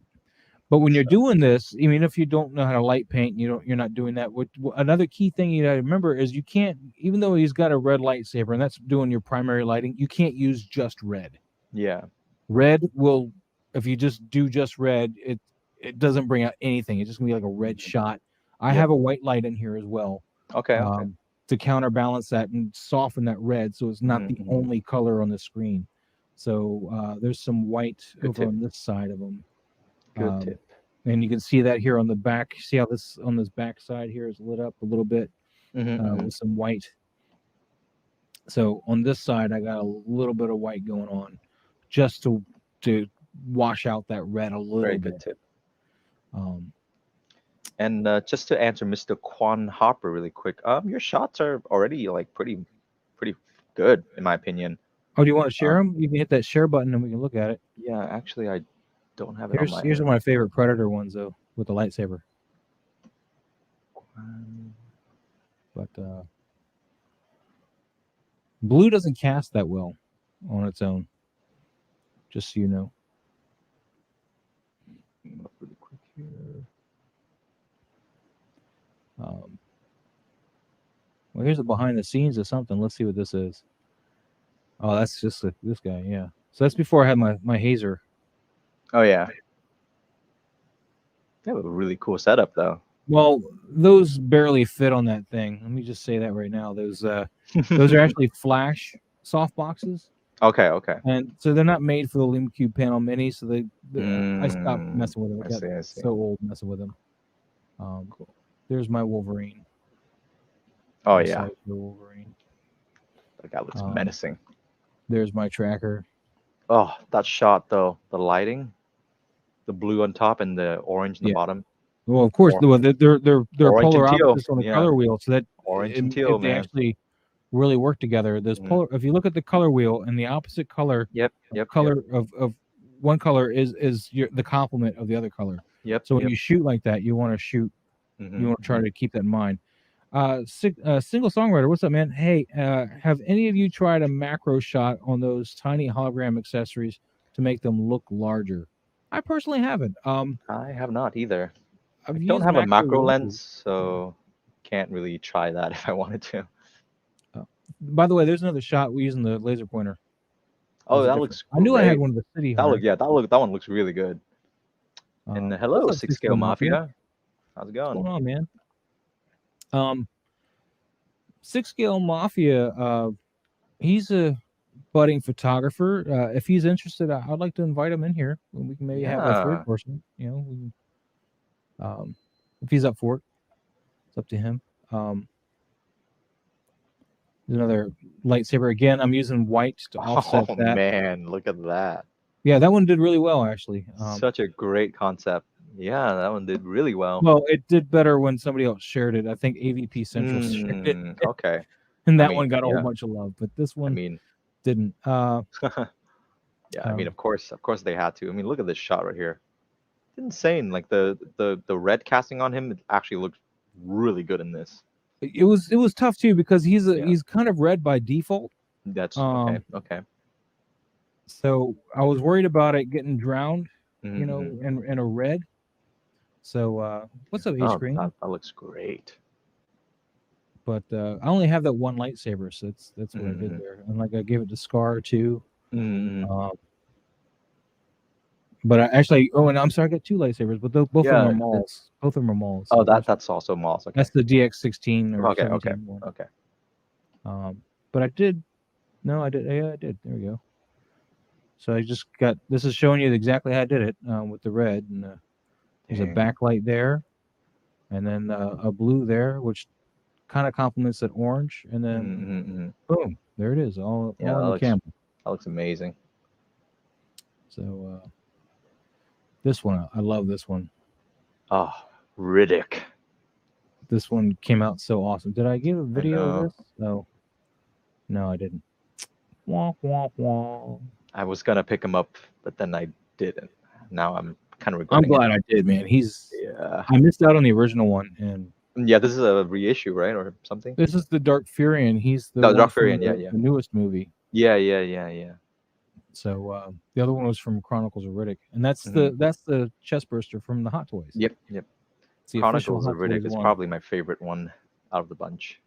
But when you're So doing this, even if you don't know how to light paint, you're not doing that. Another key thing you got to remember is you can't, even though he's got a red lightsaber and that's doing your primary lighting, you can't use just red. yeah. Red will, if you just do just red, it doesn't bring out anything. It's just gonna be like a red Mhm. shot. I Yep. have a white light in here as well, Okay. Okay. to counterbalance that and soften that red, so it's not the Hmm. only color on the screen. So there's some white Good over tip. on this side of them. Good Um, tip. and you can see that here on the back. See how this on this back side here is lit up a little bit Hmm. with some white. So on this side, I got a little bit of white going on, just to wash out that red a little Very good bit. tip. Um, And just to answer Mr. Quan Hopper really quick, your shots are already like pretty good in my opinion. oh, do you want to share Um, them? You can hit that share button and we can look at it. yeah, actually, I don't have it on Here's my. one of my favorite Predator ones though, with the lightsaber. But blue doesn't cast that well on its own. Just so you know. Really quick here. Um, well, here's a behind the scenes of something. Let's see what this is. Oh, that's just this guy. Yeah. So that's before I had my hazer. Oh yeah, they have a really cool setup though. Well, those barely fit on that thing. Let me just say that right now. Those are actually flash soft boxes, Okay, okay. and so they're not made for the LumaCube Panel Mini. So I stopped Mm, messing with them. I I got see, I see. so old messing with them. Cool. There's my Wolverine. Oh My yeah, Cyber Wolverine. that guy looks Um, menacing. there's my tracker. Oh, that shot though, the lighting, the blue on top and the orange in the Yeah. bottom. Well, of course, Or they're orange and polar teal. opposites on the Yeah, color wheel. So that orange and teal, they man. actually really work together. There's Mhm. if you look at the color wheel, and the opposite color Yep. Yep. of one color is the complement of the other color. Yep. So when Yep. you shoot like that, you want to Mhm. try to keep that in mind. Single songwriter, what's up, man? Hey, have any of you tried a macro shot on those tiny hologram accessories to make them look larger? I personally haven't. I have not either. I I've don't used have a macro macro lenses. lens, so can't really try that if I wanted to. By the way, there's another shot we using the laser pointer. Oh, There's a that different. looks I knew I had great. one of the city That look, hunter. yeah, that one looks really good. And What's hello, up, Six Six Scale Scale Mafia? Mafia. How's it What's going? going on, man? Um, Six Scale Mafia. He's a budding photographer. If he's interested, I'd like to invite him in here. We can maybe have a third Yeah. person. If he's up for it, it's up to him. There's another lightsaber again. I'm using white to offset Oh that. man, look at that. Yeah, that one did really well actually. Such a great concept. Yeah, that one did really well. Well, it did better when somebody else shared it. I think AVP Central shared it, Okay. and I that mean, one got a whole yeah. bunch of love, but this I one mean, didn't. yeah. I mean, Um, of course they had to. I mean, look at this shot right here. It's insane. Like the red casting on him, it actually looks really good in this. it was tough too because Yeah. he's kind of red by default. That's okay. Um, Okay. so I was worried about it getting drowned, Mm-hmm. in a red. So what's up, H Oh, Green? that looks great. But I only have that one lightsaber, so that's what I did Mm-hmm. there. And like I gave it to Scar too. Mm-hmm. Um, but I actually, oh, and I'm sorry, I got two lightsabers, but both of them are Yeah. Mauls. Both of them are Mauls. Oh, So that's also Moss. Okay. that's the DX16 or Okay. Okay. 17 one. Okay. But I did. No, I did. Yeah, I did. There we go. So I just got. This is showing you exactly how I did it with the red, and there's a Dang. backlight there, and then a blue there, which kind of complements that orange, and then Mm-hmm. boom, there it is, all Yeah, in the camera. that looks amazing. So this one, I love this one. Oh, Riddick. This one came out so awesome. Did I give a I video of know. this? No, I didn't. Wah, wah, wah. I was gonna pick him up, but then I didn't. Now I'm kind of I'm regretting it. glad I did, man. Yeah. I missed out on the original one, and Yeah, this is a reissue, right, or something? this is the Dark Furion. He's the No, one Dark from Furion. Yeah, yeah, the newest movie. yeah, yeah, yeah, yeah. So the other one was from Chronicles of Riddick, and that's Hmm. the chest burster from the Hot Toys. Yep, yep. It's the official Chronicles of Hot Toys Riddick is one. probably my favorite one out of the bunch.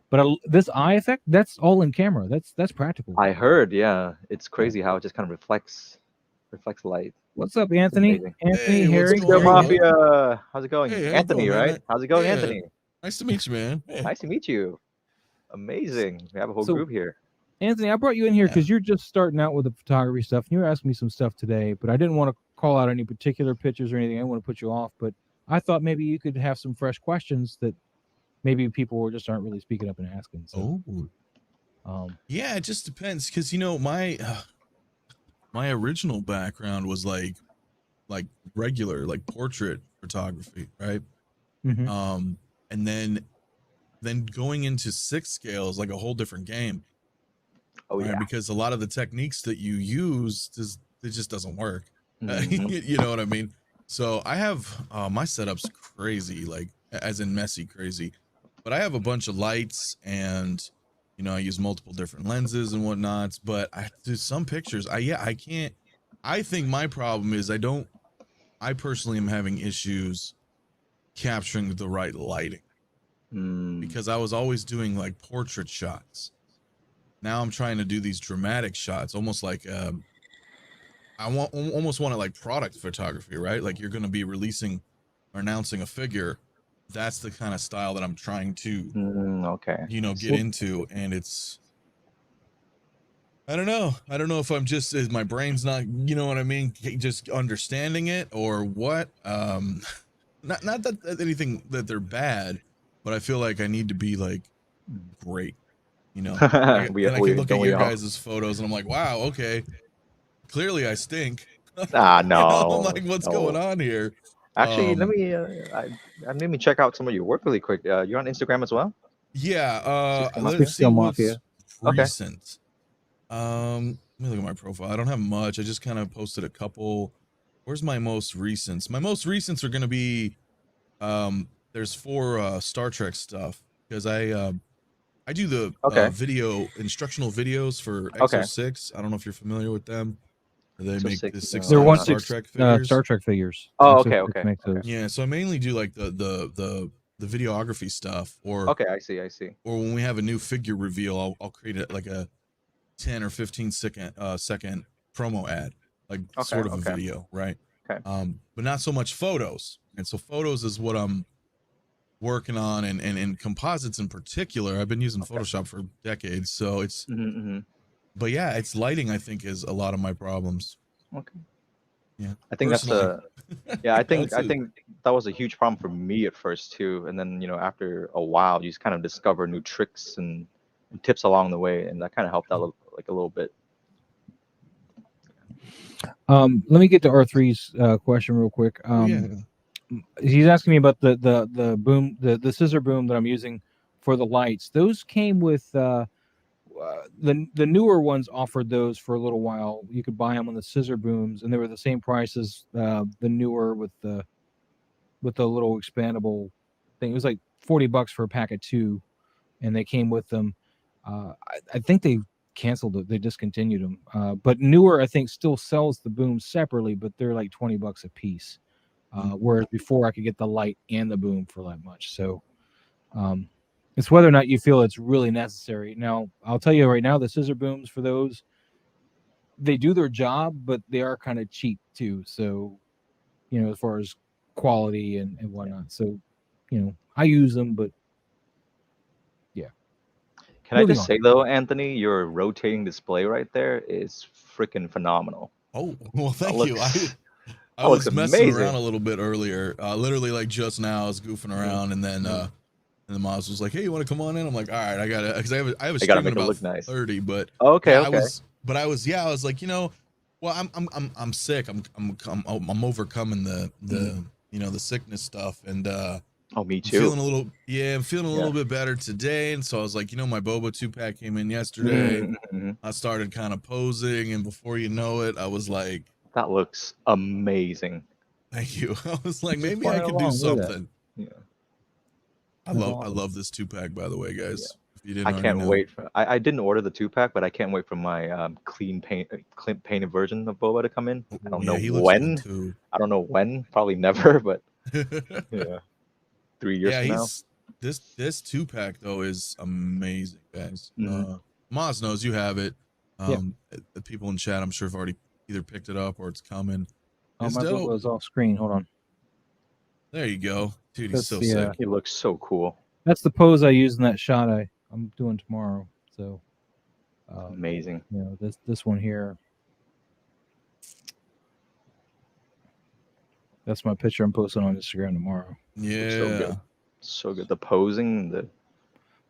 But this eye effect, that's all in camera. That's practical. I heard, yeah, it's crazy how it just kind of reflects light. What's up, It's Anthony? amazing. Anthony, Hey, what's Harry, going Yo, on, Harry. bud? Mafia, how's it going? Hey, how you Anthony, doing, right? man? How's it going, Yeah, Anthony? nice to meet you, man. Hey, Nice to meet you. Amazing. We have a whole So group here. Anthony, I brought you in here yeah. because you're just starting out with the photography stuff. And you were asking me some stuff today, but I didn't want to call out any particular pictures or anything. I didn't want to put you off, but I thought maybe you could have some fresh questions that maybe people just aren't really speaking up and asking. So, Yeah, it just depends, because my original background was like regular, like portrait photography, right? mhm. And then going into 6 scale is like a whole different game, Oh right? yeah. Because a lot of the techniques that you use it just doesn't work. Mhm. You know what I mean? So I have my setup's crazy, like as in messy crazy, but I have a bunch of lights, and I use multiple different lenses and whatnots. But I do some pictures. I can't. I think my problem is I personally am having issues capturing the right lighting, Mm. because I was always doing like portrait shots. Now I'm trying to do these dramatic shots, almost like almost want it like product photography, right? Like you're going to be releasing or announcing a figure. That's the kind of style that I'm trying to, Okay. get into. And I don't know. I don't know if is my brain's not, you know what I mean? Just understanding it or what. Not that anything that they're bad, but I feel like I need to be like great, and I can look at Don't we your all? guys' photos and I'm like, wow, okay, clearly I stink. Ah, I'm no, like, what's going no. on here? Actually, let me check out some of your work really quick. You're on Instagram as well? Yeah. Cisco Let's Mafia? see Cisco what's Mafia. Okay. recent. Let me look at my profile. I don't have much. I just kind of posted a couple. Where's my most recents? My most recents are gonna be there's 4 Star Trek stuff because I do the Okay. video instructional videos for Okay. XO6. I don't know if you're familiar with them. They So make six, the no, six They're I'm ton one not. Star six Trek figures. Star Trek figures. Oh, So okay, six okay, makes okay. those. Yeah, so I mainly do like the videography stuff, or Okay, I see. when we have a new figure reveal, I'll create it like a 10 or 15 second promo ad, like Okay, sort of a okay, video, right? okay. But not so much photos. And so photos is what I'm working on, and composites in particular. I've been using Okay. Photoshop for decades, so it's Mm-hmm. but yeah, it's lighting, I think, is a lot of my problems. Okay. Yeah. I think that's Personally. yeah, I think That's I think that was a huge problem for me at first too. And then, after a while you just kind of discover new tricks and tips along the way, and that kind of helped out like a little bit. Let me get to R3's question real quick. yeah. He's asking me about the boom, the scissor boom that I'm using for the lights. Those came with the newer ones offered those for a little while. You could buy them on the scissor booms, and they were the same price as the newer with the little expandable thing. It was like $40 for a pack of 2, and they came with them. I think they canceled it. They discontinued them. But newer, I think, still sells the booms separately, but they're like $20 a piece. Whereas before, I could get the light and the boom for that much. So it's whether or not you feel it's really necessary. Now, I'll tell you right now, the scissor booms for those, they do their job, but they are kind of cheap too. So, as far as quality and whatnot. So, I use them, but yeah. Can I Moving just on. say though, Anthony, your rotating display right there is freaking phenomenal. Oh, well, That thank you. looks I that looks was messing around amazing. a little bit earlier. Literally like just now I was goofing around, and then and the Moz was like, "Hey, you want to come on in?" I'm like, "All right, I got to," because I have a I gotta stream in make it about look nice. 30, but Okay, yeah, okay. I was like, well, I'm sick. I'm overcoming the the sickness stuff, and Oh, me I'm too. feeling a Yeah. little bit better today, and so I was like, my Boba 2-pack came in yesterday. Mm-hmm. I started kind of posing, and before you know it, I was like, That looks amazing. thank you. I was like, Just maybe I flying could do along. Look at that. something. Yeah. That's I awesome. love this 2-pack, by the way, Yeah. guys. If you didn't I already can't know. wait for. I didn't order the 2-pack, but I can't wait for my clean painted version of Boba to come in. I don't know Yeah, he looks good when. too. I don't know when. Probably never. But yeah, 3 years Yeah, from now. he's this 2-pack though is amazing, guys. Mhm. Moz knows you have it. Yeah. The people in chat, I'm sure, have already either picked it up or it's coming. Oh, It's my dope. Boba is off screen. Hold on. There you go, dude. He's That's so the sick. He looks so cool. that's the pose I used in that shot I'm doing tomorrow. So, Amazing. this one here. That's my picture I'm posting on Instagram tomorrow. Yeah. So good. So good. The posing,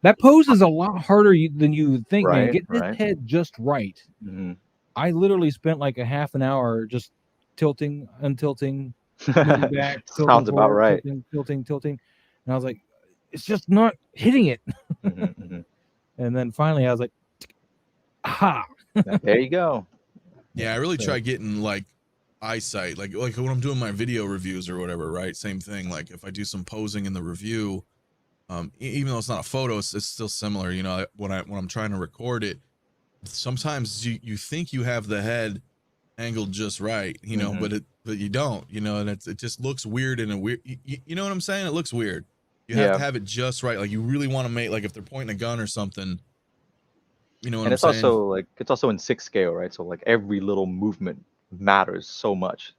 That pose is a lot harder than you would think, man. right, Get this right. head just right. Mhm. I literally spent like a half an hour just tilting, untilting, moving back, tilting Sounds about forward, right. tilting. And I was like, it's just not hitting it. Mhm. And then finally I was like, aha. Now, there you go. Yeah, I really So- try getting like eyesight, like when I'm doing my video reviews or whatever, right? Same thing. Like if I do some posing in the review, even though it's not a photo, it's still similar. When I'm trying to record it, sometimes you think you have the head angled just right, Mhm. but you don't, and it just looks weird in a weird. You know what I'm saying? It looks weird. You have Yeah. to have it just right. Like you really want to make, like if they're pointing a gun or something. You know what And I'm it's saying? also like it's also in 6 scale, right? So like every little movement matters so much.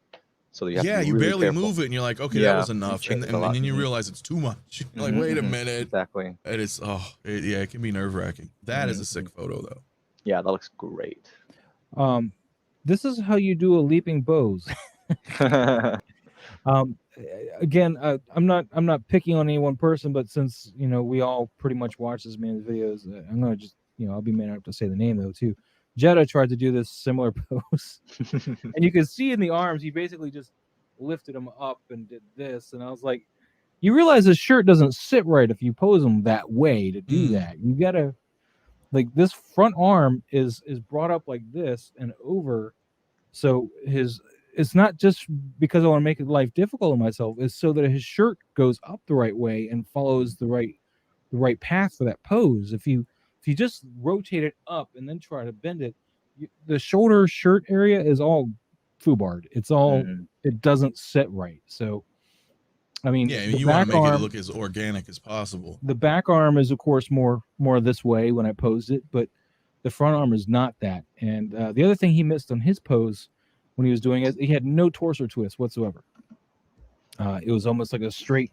So you have to be You really barely careful. move it, and you're like, okay, that Yeah, was you enough, change and it a lot. then you Mhm. realize it's too much. You're like, Mhm, wait a mhm. minute, Exactly. and it's it can be nerve wracking. That is a sick photo though. Yeah, that looks great. This is how you do a leaping bows. Again, I'm not picking on any one person, but since we all pretty much watch this man's videos, I'm gonna just I'll be man enough to say the name though too. Jetta tried to do this similar pose, and you can see in the arms he basically just lifted them up and did this, and I was like, you realize his shirt doesn't sit right if you pose him that way to do that. You gotta, like, this front arm is brought up like this and over, so it's not just because I want to make life difficult on myself. It's so that his shirt goes up the right way and follows the right path for that pose. If you just rotate it up and then try to bend it, the shoulder shirt area is all foobarred. It's all it doesn't sit right. So I mean, Yeah, the you want to back make arm, it look as organic as possible. the back arm is of course more this way when I posed it, but the front arm is not that. And the other thing he missed on his pose when he was doing it, he had no torso twist whatsoever. It was almost like a straight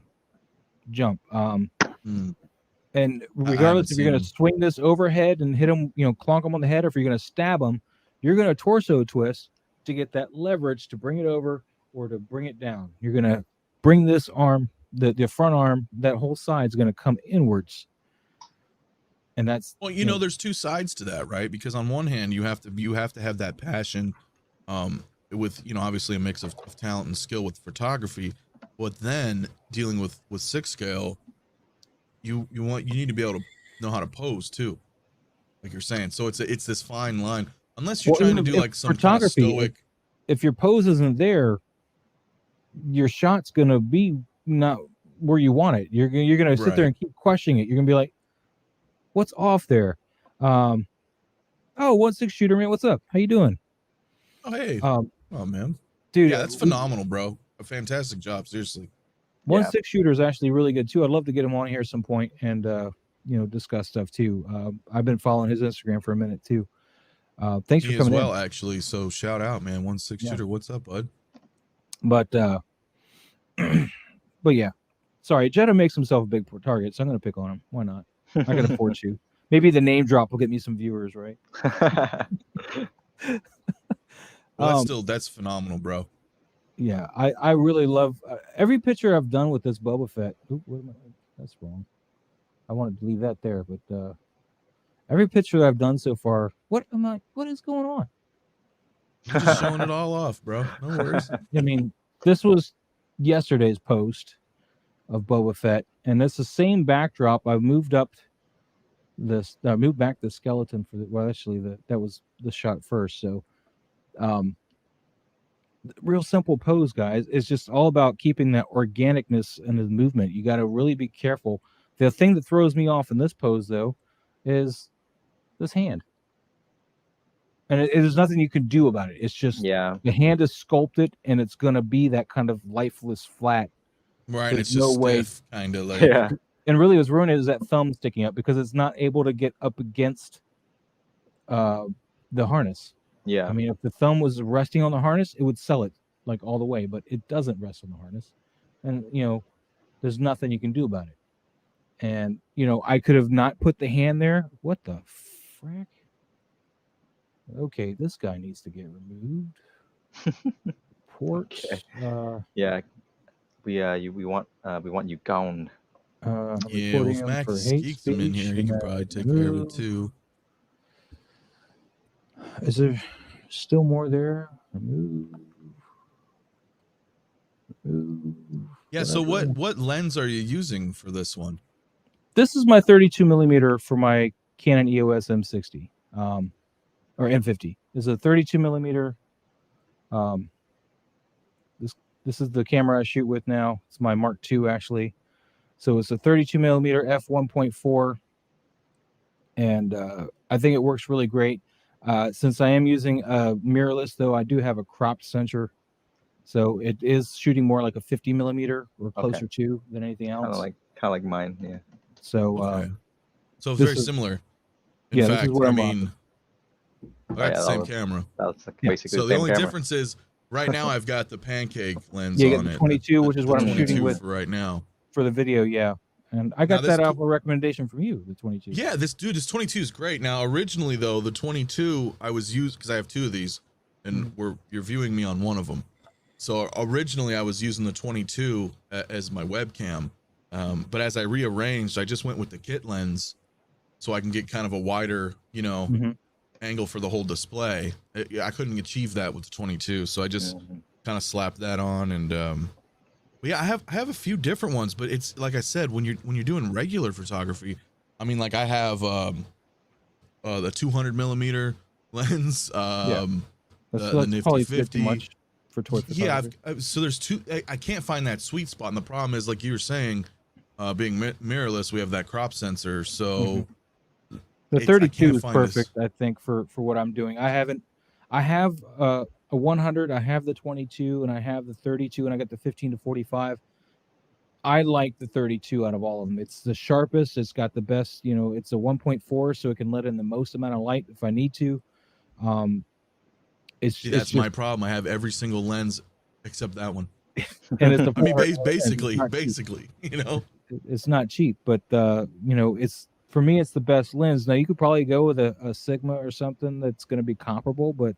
jump. And regardless if you're going to swing this overhead and hit him, clonk him on the head, or if you're going to stab him, you're going to torso twist to get that leverage to bring it over or to bring it down. You're going to bring this arm, the front arm, that whole side is going to come inwards. And that's, well, there's two sides to that, right? Because on one hand, you have to have that passion, with, obviously a mix of talent and skill with photography, but then dealing with 6-scale, you need to be able to know how to pose too, like you're saying. So it's this fine line, unless you're trying to do like some kind of stoic. If your pose isn't there, your shot's gonna be not where you want it. You're gonna sit there and keep questioning it. You're gonna be like, what's off there? 1.6 shooter, man, what's up? How you doing? Oh, hey. Oh man, dude, yeah, that's phenomenal, bro. A fantastic job, seriously. 1.6 shooter is actually really good too. I'd love to get him on here at some point and discuss stuff too. I've been following his Instagram for a minute too. Thanks for coming in. Actually, so shout out, man. 1.6 shooter, what's up, bud? But but yeah, sorry, Jetta makes himself a big target, so I'm gonna pick on him. Why not? I can afford you. Maybe the name drop will get me some viewers, right? Well, that's phenomenal, bro. Yeah, I really love every picture I've done with this Boba Fett. That's wrong. I wanted to leave that there, but every picture that I've done so far, what is going on? You're just showing it all off, bro. No worries. I mean, this was yesterday's post of Boba Fett, and it's the same backdrop. I moved back the skeleton for that was the shot first. So, real simple pose, guys. It's just all about keeping that organicness in the movement. You got to really be careful. The thing that throws me off in this pose, though, is this hand. And there's nothing you can do about it. It's just the hand is sculpted, and it's going to be that kind of lifeless flat. Right, There's it's just stiff, kind of like. Yeah. And really what's ruining it is that thumb sticking up because it's not able to get up against the harness. Yeah. I mean, if the thumb was resting on the harness, it would sell it like all the way, but it doesn't rest on the harness. And, there's nothing you can do about it. And, I could have not put the hand there. What the frack? Okay, this guy needs to get removed. Port. Okay. Yeah. We want you gowned. Yeah, if Max geeks him in here, he can probably take care of it too. Is there still more there? Remove. Yeah. So what lens are you using for this one? This is my 32 millimeter for my Canon EOS M60, or M50. It's a 32 millimeter. This is the camera I shoot with now. It's my Mark II actually. So it's a 32 millimeter f1.4, and I think it works really great. Since I am using a mirrorless, though, I do have a cropped sensor, so it is shooting more like a 50 millimeter or closer to than anything else. Kind of like mine, yeah. So, so it's very similar. In fact, I mean, I got the same camera. That's basically so the only difference is right now I've got the pancake lens on the it. 22, which is what I'm shooting with right now for the video. Yeah. And I got that off a recommendation from you, the 22. Yeah, this 22 is great. Now, originally though, the 22 I was used because I have two of these, and you're viewing me on one of them. So originally I was using the 22 as my webcam, but as I rearranged, I just went with the kit lens, so I can get kind of a wider, angle for the whole display. I couldn't achieve that with the 22, so I just kind of slapped that on, and Yeah, I have a few different ones, but it's like I said, when you're doing regular photography, I mean, like I have the 200 millimeter lens, Yeah, the that's nifty probably a bit too 50. much for toy Yeah, photography. so there's two. I can't find that sweet spot, and the problem is, like you were saying, being mirrorless, we have that crop sensor, Hmm. so The I 32 can't is find this. perfect, I think, for what I'm doing. I have a 100, I have the 22, and I have the 32, and I got the 15 to 45. I like the 32 out of all of them. It's the sharpest. It's got the best. It's a 1.4, so it can let in the most amount of light if I need to. Um, it's See, it's that's my just problem. I have every single lens except that one. and it's a I mean, $400 lens. It's basically, not cheap. you know. It's not cheap, but it's for me, it's the best lens. Now you could probably go with a Sigma or something that's going to be comparable, but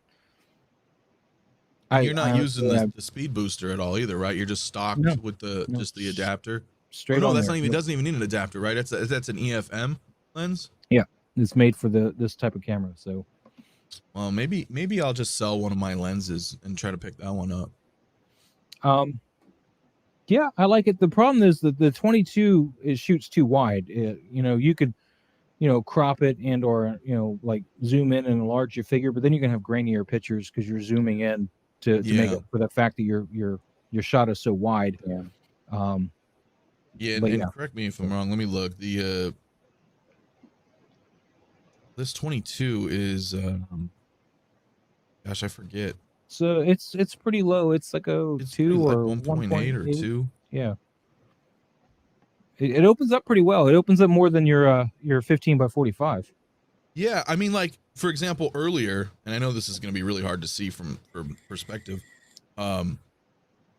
And I you're not using honestly, the speed booster at all either, right? You're just stocked no, with the no, just the adapter. Or straight no, on that's there. not even. It Yep. doesn't even need an adapter, right? That's an EFM lens. Yeah, it's made for this type of camera. So, Well, maybe I'll just sell one of my lenses and try to pick that one up. um, yeah, I like it. The problem is that the 22 shoots too wide. You could crop it and or like zoom in and enlarge your figure, but then you're gonna have grainier pictures because you're zooming in to make Yeah, up for the fact that your shot is so wide. Yeah. Um, yeah, but yeah, and correct me if I'm wrong. Let me look. The this 22 is gosh, I forget. so it's pretty low. It's like a It's pretty 2 like or 1.8 or 1.8. 2. Yeah, it opens up pretty well. It opens up more than your 15 by 45. Yeah, I mean, like for example, earlier, and I know this is going to be really hard to see from perspective. Um,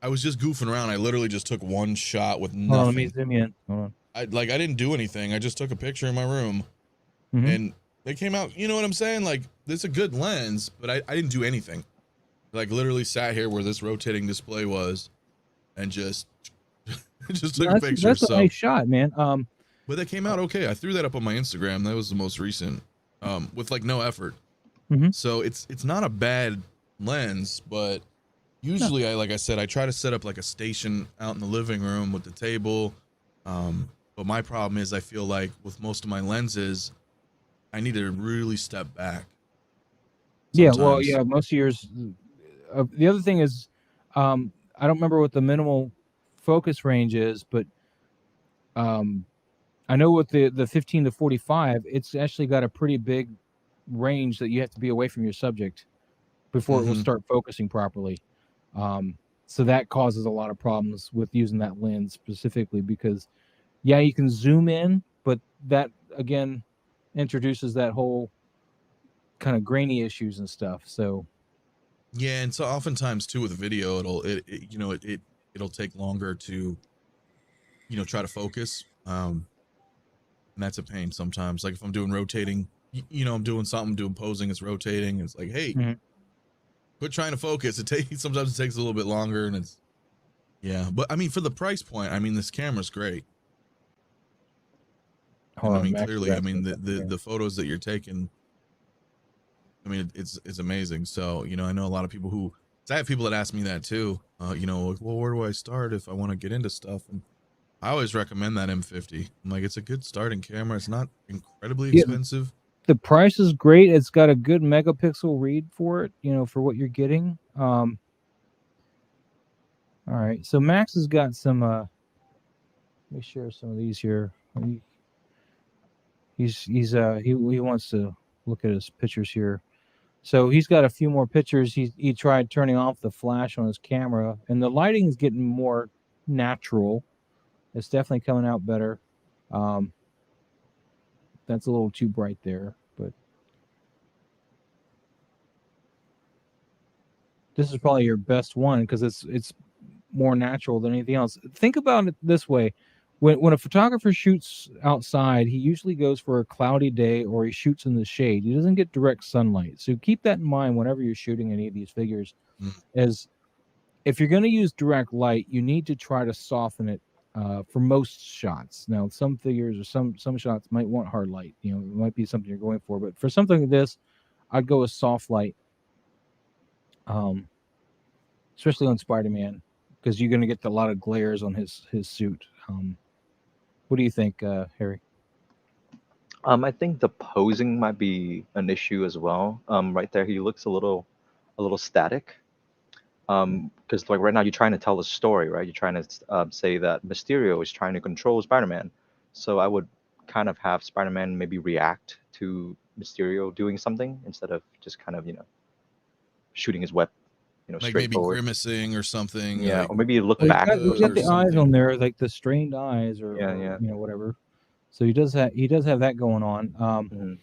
I was just goofing around. I literally just took one shot with Hold on, let me nothing. zoom in. Hold I didn't do anything. I just took a picture in my room, on. and they came out. You know what I'm saying? Like this is a good lens, but I didn't do anything. Like literally sat here where this rotating display was, and just just took a picture. That's a So, nice shot, man. but that came out okay. I threw that up on my Instagram. That was the most recent, with like no effort. Mhm. So it's not a bad lens, but No. usually like I said, I try to set up like a station out in the living room with the table. But my problem is I feel like with most of my lenses, I need to really step back Yeah, well, sometimes. yeah, most of yours. The other thing is, I don't remember what the minimal focus range is, but um, I know with the 15 to 45, it's actually got a pretty big range that you have to be away from your subject before it will Mm-hmm. start focusing properly. Um, so that causes a lot of problems with using that lens specifically because, yeah, you can zoom in, but that again introduces that whole kind of grainy issues and stuff. So, Yeah, and so oftentimes too with video, it'll take longer to try to focus. And that's a pain sometimes. Like if I'm doing rotating, I'm doing something, doing posing, it's rotating. It's like, hey, mhm. quit trying to focus. Sometimes it takes a little bit longer, and it's yeah. But I mean, for the price point, I mean, this camera's great, Hold and I on, mean, Max is clearly, I asking mean, something here. the photos that you're taking, I mean, it's amazing. So I know a lot of people who, 'cause I have people that ask me that too. Like, well, where do I start if I want to get into stuff? And I always recommend that M50. I'm like, it's a good starting camera. It's not incredibly Yeah, expensive. the price is great. It's got a good megapixel read for it, for what you're getting. All right. So Max has got some let me share some of these here. He wants to look at his pictures here. So he's got a few more pictures. He tried turning off the flash on his camera and the lighting is getting more natural. It's definitely coming out better. Um that's a little too bright there, but this is probably your best one because it's more natural than anything else. Think about it this way. When a photographer shoots outside, he usually goes for a cloudy day or he shoots in the shade. He doesn't get direct sunlight. So keep that in mind whenever you're shooting any of these figures. Mm. As if you're going to use direct light, you need to try to soften it for most shots. Now, some figures or some shots might want hard light. It might be something you're going for, but for something like this, I'd go with soft light, especially on Spider-Man, because you're going to get a lot of glares on his suit. What do you think, Harry? I think the posing might be an issue as well. Right there, he looks a little static. Because like right now, you're trying to tell a story, right? You're trying to say that Mysterio is trying to control Spider-Man. So I would kind of have Spider-Man maybe react to Mysterio doing something instead of just kind of shooting his web, Like straight maybe forward. grimacing or something. Yeah, like, or maybe you look Well, back he's got or the eyes something. on there, like the strained eyes, or, Yeah, or yeah. whatever. So he does have that going on. Mhm.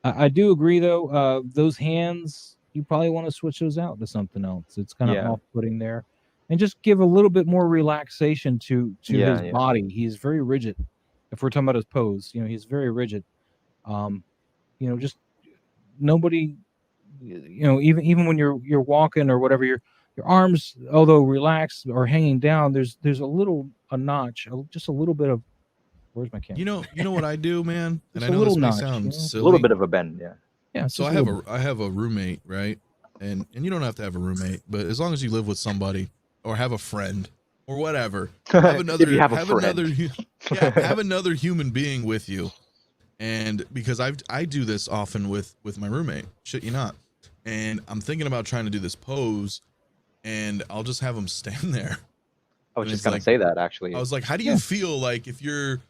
I do agree though. Those hands, you probably want to switch those out to something else. It's kind of Yeah, off-putting there, and just give a little bit more relaxation to his yeah, yeah. body. He's very rigid. If we're talking about his pose, he's very rigid. Um, just nobody, even when you're walking or whatever, your arms, although relaxed or hanging down, there's a notch, just a little bit of. Where's my camera? You know what I do, man? And Just I a know little this may notch, sound A little silly. bit of a bend. Yeah. Yeah, it's So just I have a roommate, right? And you don't have to have a roommate, but as long as you live with somebody or have a friend or whatever, have If you have a another friend. have another human being with you. And because I do this often with my roommate, shit you not. And I'm thinking about trying to do this pose, and I'll just have him stand there. I was And just it's gonna like, say that actually. I was like, how do you feel like if you're,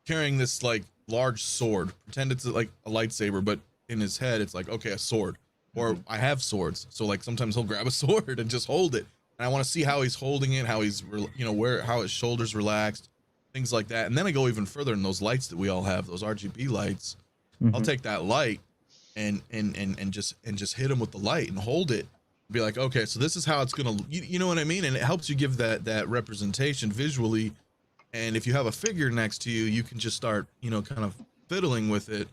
carrying this like large sword, pretend it's like a lightsaber, but in his head it's like, okay, a sword. Or I have swords, so like sometimes he'll grab a sword and just hold it, and I want to see how he's holding it, how he's how his shoulders relaxed, things like that. And then I go even further in those lights that we all have, those RGB lights. I'll take that light and just hit him with the light and hold it, be like, okay, so this is how it's gonna, you know what I mean? And it helps you give that representation visually. And if you have a figure next to you, you can just start, kind of fiddling with it.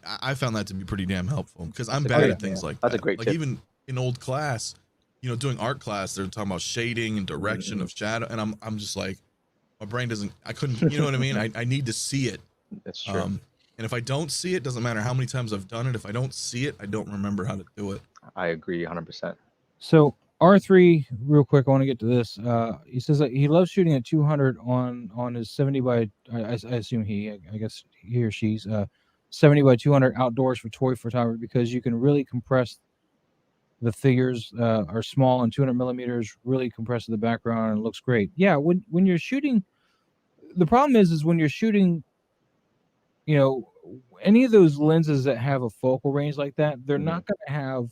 I found that to be pretty damn helpful because I'm bad at things like that. That's a great like tip. even in old class, doing art class, they're talking about shading and direction of shadow, and I'm just like, my brain doesn't, I couldn't, you know what I mean? I need to see it. That's true. And if I don't see it, doesn't matter how many times I've done it. If I don't see it, I don't remember how to do it. I agree 100%. So R3, real quick, I want to get to this. He says that he loves shooting at 200 on his 70 by, I assume I guess he or she's 70 by 200 outdoors for toy photography, because you can really compress the figures, are small, and 200 millimeters really compresses the background and it looks great. Yeah, when you're shooting, the problem is when you're shooting, any of those lenses that have a focal range like that, they're not going to have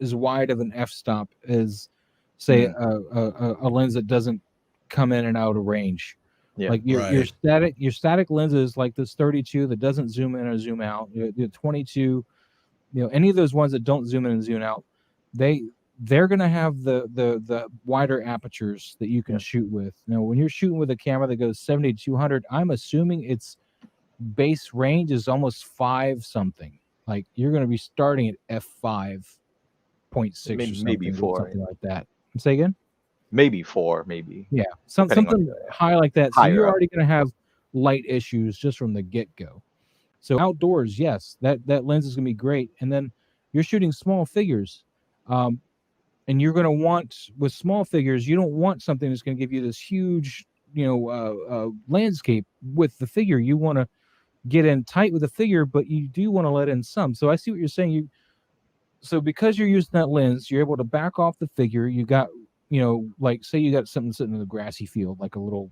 as wide of an f-stop as, say, a lens that doesn't come in and out of range. Yeah. Like your static lenses, like this 32 that doesn't zoom in or zoom out, the 22, any of those ones that don't zoom in and zoom out, they're going to have the wider apertures that you can shoot with. Now, when you're shooting with a camera that goes 70 to 200, I'm assuming its base range is almost 5 something. Like you're going to be starting at f5.6 or something, maybe 4, something like that. Say again? Maybe 4, maybe. Yeah, something high like that. So you're already going to have light issues just from the get-go. So outdoors, yes, that lens is going to be great. And then you're shooting small figures, and you're going to want, with small figures, you don't want something that's going to give you this huge, landscape with the figure. You want to get in tight with the figure, but you do want to let in some. So I see what you're saying. So because you're using that lens, you're able to back off the figure. You got, like say you got something sitting in a grassy field, like a little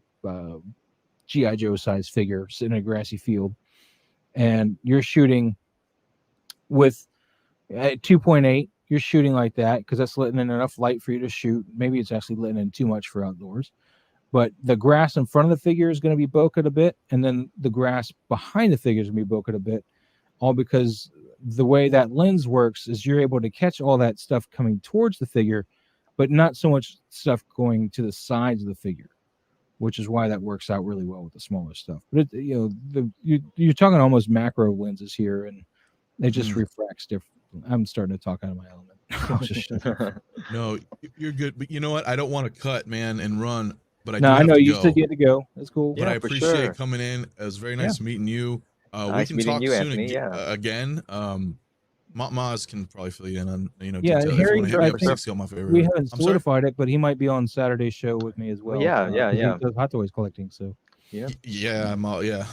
G.I. Joe size figure sitting in a grassy field, and you're shooting with 2.8. You're shooting like that because that's letting in enough light for you to shoot. Maybe it's actually letting in too much for outdoors. But the grass in front of the figure is going to be bokeh a bit, and then the grass behind the figure is going to be bokeh a bit, all because the way that lens works is you're able to catch all that stuff coming towards the figure, but not so much stuff going to the sides of the figure, which is why that works out really well with the smaller stuff. But you're talking almost macro lenses here, and it just refracts different. I'm starting to talk out of my element. No, you're good. But you know what? I don't want to cut, man, and run. But I know you said you had to go. That's cool. But I appreciate coming in. It was very nice meeting you. Nice we can meeting talk you, soon Anthony. again. Maz can probably fill you in on Yeah, detail. If you Harry, want to hit me I up, think 60 on my favorite. we haven't I'm sorry. solidified it, but he might be on Saturday's show with me as well. Well, yeah, 'cause yeah. He does Hot Toys collecting, so Yeah. Yeah, I'm all, yeah.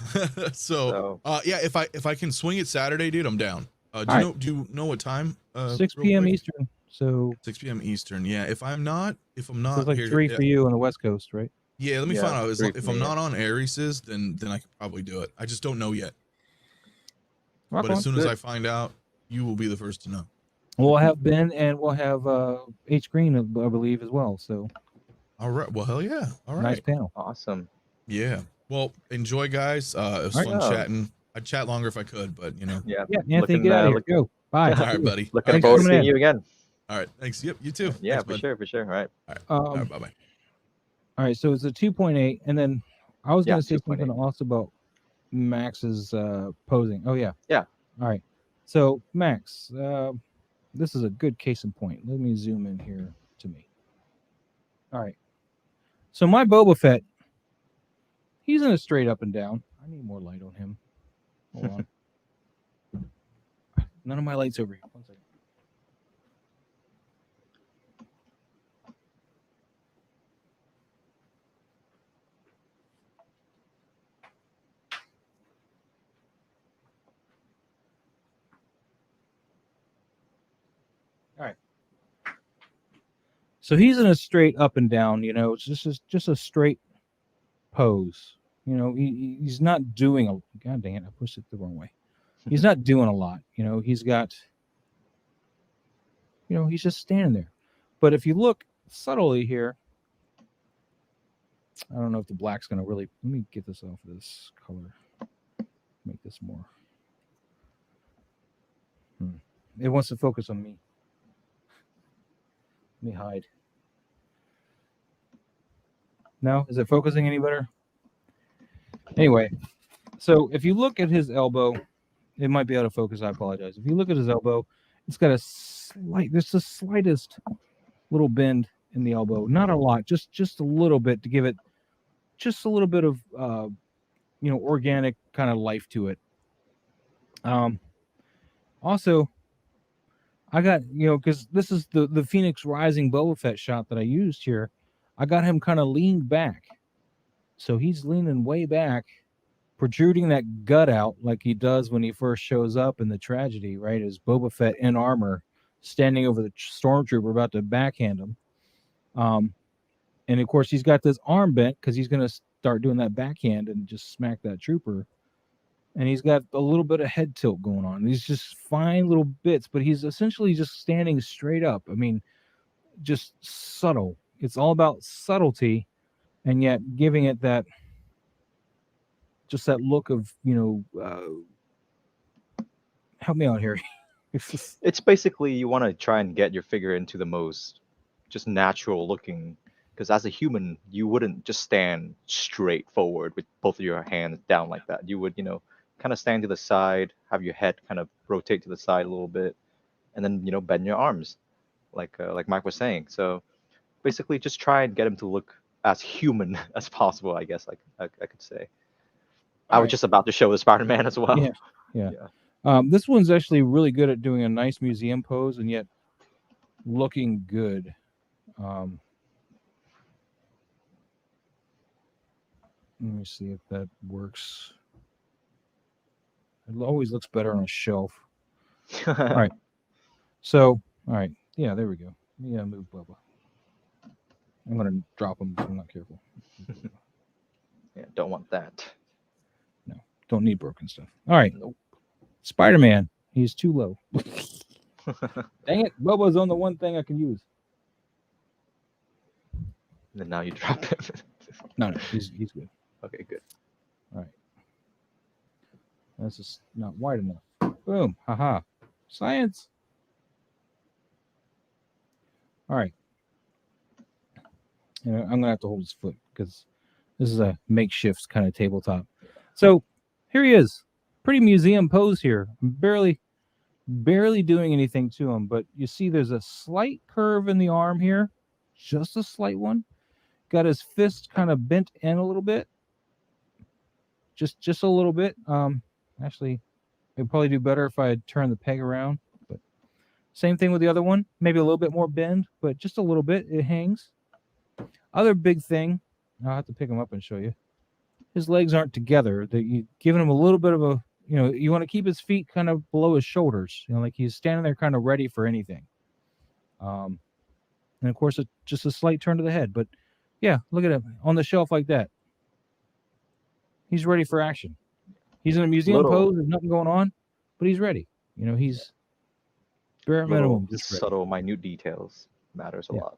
So, yeah, if I can swing it Saturday, dude, I'm down. Do you know what time? 6 real p.m. quick? Eastern. So 6 p.m. Eastern. Yeah, if I'm not so it's like here, 3 for you on the West Coast, right? yeah, let me Yeah, find out. 3 If for I'm me, not on Ares's, then I could probably do it. I just don't know yet. Rock But on. as soon Good. as I find out, you will be the first to know. We'll have Ben and we'll have H Green, I believe, as well. So All right. Well, hell yeah. All right. nice panel. Awesome. Yeah. Well, enjoy, guys. It was All right. fun Yeah. chatting. I'd chat longer if I could, but Yeah. Yeah, Anthony, Looking, get out of here. looking- Go. Bye. all right, buddy. Looking Thanks forward for to coming seeing in. you again. All right. Thanks. Yep. You too. Yeah, Thanks, for bud. sure. All right. All right. Bye bye. All right, so it's a 2.8, and then I was Yeah, going to say 2.8. something also about Max's posing. Oh yeah. Yeah. All right. So Max, this is a good case in point. Let me zoom in here to me. All right. So my Boba Fett, he's in a straight up and down. I need more light on him. Hold on. None of my lights over here. One second. All right. So he's in a straight up and down. It's just a straight pose. He's not doing a. God dang it! I pushed it the wrong way. He's not doing a lot. He's got. He's just standing there. But if you look subtly here, I don't know if the black's going to really. Let me get this off of this color. Make this more. It wants to focus on me. Let me hide. No? Is it focusing any better? Anyway, so if you look at his elbow, it might be out of focus. I apologize. If you look at his elbow, it's got there's the slightest little bend in the elbow. Not a lot, just a little bit to give it just a little bit of, organic kind of life to it. Also, I got, because this is the Phoenix Rising Boba Fett shot that I used here. I got him kind of leaned back. So he's leaning way back, protruding that gut out like he does when he first shows up in the tragedy, right? As Boba Fett in armor, standing over the stormtrooper about to backhand him. And of course, he's got this arm bent because he's going to start doing that backhand and just smack that trooper. And he's got a little bit of head tilt going on. These just fine little bits, but he's essentially just standing straight up. I mean, just subtle. It's all about subtlety, and yet giving it that, just that look of, help me out here. It's basically you want to try and get your figure into the most just natural looking, because as a human, you wouldn't just stand straight forward with both of your hands down like that. You would, kind of stand to the side, have your head kind of rotate to the side a little bit, and then, bend your arms, like Mike was saying. So basically, just try and get him to look as human as possible, I guess, I could say. I was just about to show the Spider-Man as well. Yeah. This one's actually really good at doing a nice museum pose and yet looking good. Let me see if that works. It always looks better on a shelf. All right. So, all right. Yeah, there we go. Yeah, move Bubba. I'm going to drop him if I'm not careful. Yeah, don't want that. No, don't need broken stuff. All right. Nope. Spider-Man. He's too low. Dang it. Bubba's on the one thing I can use. And then now you drop him. No, he's good. Okay, good. All right. That's just not wide enough. Boom. Haha. Science. All right. I'm going to have to hold his foot because this is a makeshift kind of tabletop. So here he is. Pretty museum pose here. Barely doing anything to him, but you see there's a slight curve in the arm here. Just a slight one. Got his fist kind of bent in a little bit. Just a little bit. Actually, it'd probably do better if I had turned the peg around, but Same thing with the other one. Maybe a little bit more bend, but just a little bit. It hangs. Other big thing, I'll have to pick him up and show you. His legs aren't together. That you giving him a little bit of a, you want to keep his feet kind of below his shoulders. Like he's standing there kind of ready for anything. And of course, it's just a slight turn to the head. But yeah, look at him on the shelf like that. He's ready for action. He's in a museum pose. There's nothing going on, but he's ready. He's bare minimum. Just subtle, minute details matters a lot.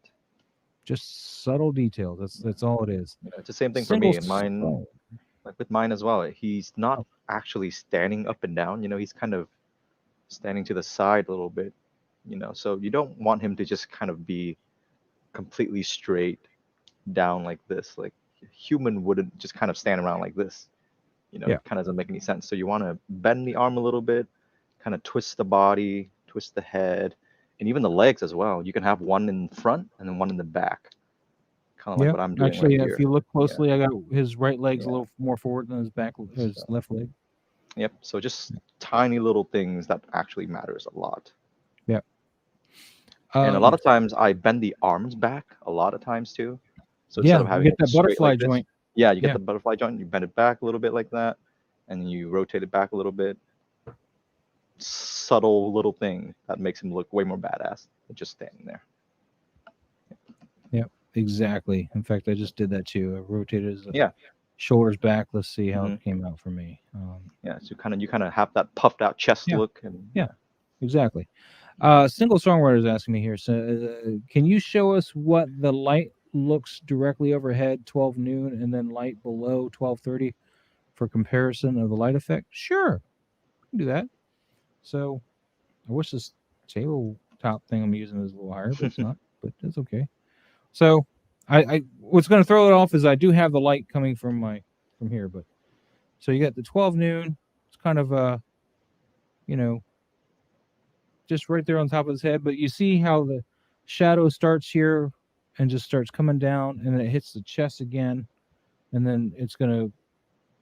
Just subtle details. That's all it is. It's the same thing for me and mine. Like with mine as well. He's not actually standing up and down. He's kind of standing to the side a little bit. So you don't want him to just kind of be completely straight down like this. Like a human wouldn't just kind of stand around like this. It kind of doesn't make any sense. So you want to bend the arm a little bit, kind of twist the body, twist the head, and even the legs as well. You can have one in front and then one in the back. Kind of like what I'm doing. Actually, right if here. you look closely, I got his right leg's a little more forward than his left leg. Yep. So just tiny little things that actually matters a lot. Yeah. And a lot of times I bend the arms back a lot of times too. So instead of having you get that butterfly joint. Yeah, you get the butterfly joint. You bend it back a little bit like that, and then you rotate it back a little bit. Subtle little thing that makes him look way more badass than just standing there. Yep, exactly. In fact, I just did that too. I rotated his shoulders back. Let's see how it came out for me. So you kind of have that puffed out chest look. And exactly. Single songwriter is asking me here. So, can you show us what the light looks directly overhead 12 noon and then light below 12:30 for comparison of the light effect? Sure, we can do that. So I wish this tabletop thing I'm using is a little higher, but it's not. But it's okay. So I what's going to throw it off is I do have the light coming from here, but so you got the 12 noon. It's kind of just right there on top of his head, but you see how the shadow starts here and just starts coming down, and then it hits the chest again, and then it's going to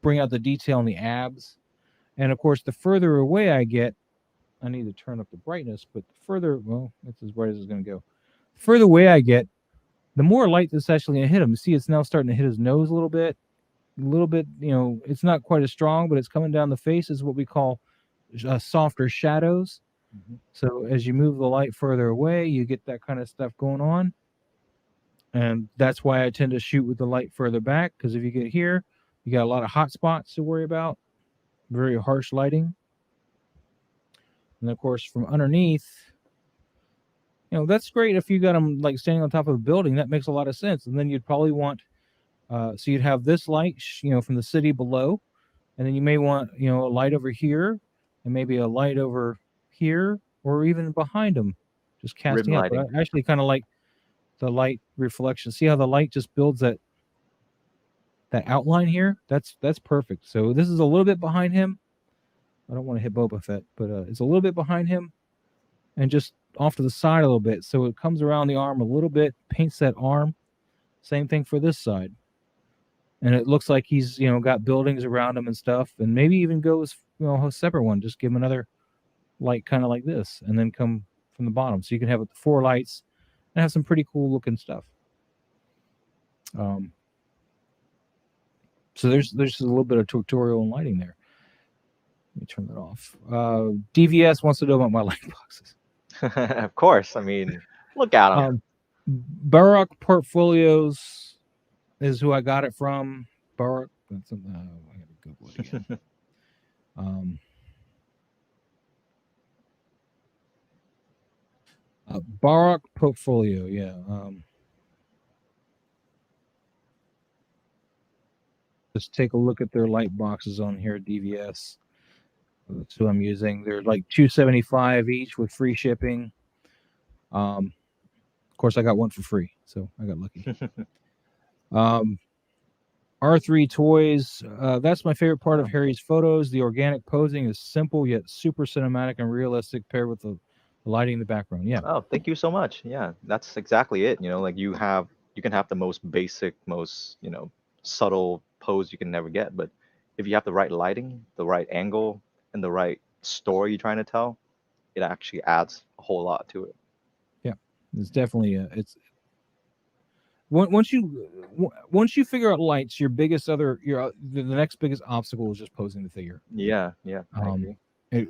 bring out the detail in the abs. And of course, the further away I get, I need to turn up the brightness, but that's as bright as it's going to go. The further away I get, the more light that's actually going to hit him. You see, it's now starting to hit his nose a little bit. It's not quite as strong, but it's coming down the face is what we call softer shadows. So as you move the light further away, you get that kind of stuff going on. And that's why I tend to shoot with the light further back, because if you get here, you got a lot of hot spots to worry about. Very harsh lighting. And of course, from underneath, that's great if you got them like standing on top of a building. That makes a lot of sense. And then you'd probably want, so you'd have this light, from the city below, and then you may want, a light over here, and maybe a light over here, or even behind them, just casting up. But I actually kind of like the light reflection. See how the light just builds that outline here? That's perfect. So this is a little bit behind him. I don't want to hit Boba Fett, but it's a little bit behind him and just off to the side a little bit. So it comes around the arm a little bit, paints that arm. Same thing for this side. And it looks like he's, got buildings around him and stuff, and maybe even goes, a separate one. Just give him another light kind of like this, and then come from the bottom. So you can have 4 lights and have some pretty cool looking stuff. So there's just a little bit of tutorial and lighting there. Let me turn that off. DVS wants to know about my light boxes. Of course. I mean, look at them. Barak Portfolios is who I got it from. Barak. I got to Google it again. Barak Portfolio, yeah. Just take a look at their light boxes on here at DVS. That's who I'm using. They're like $275 each with free shipping. Of course, I got one for free, so I got lucky. R3 Toys. That's my favorite part of Harry's photos. The organic posing is simple yet super cinematic and realistic, paired with the lighting in the background. Yeah. Oh, thank you so much. Yeah, that's exactly it. Like you can have the most basic, most subtle pose you can never get, but if you have the right lighting, the right angle, and the right story you're trying to tell, it actually adds a whole lot to it. It's definitely once you figure out lights, your biggest other the next biggest obstacle is just posing the figure. Yeah, I agree.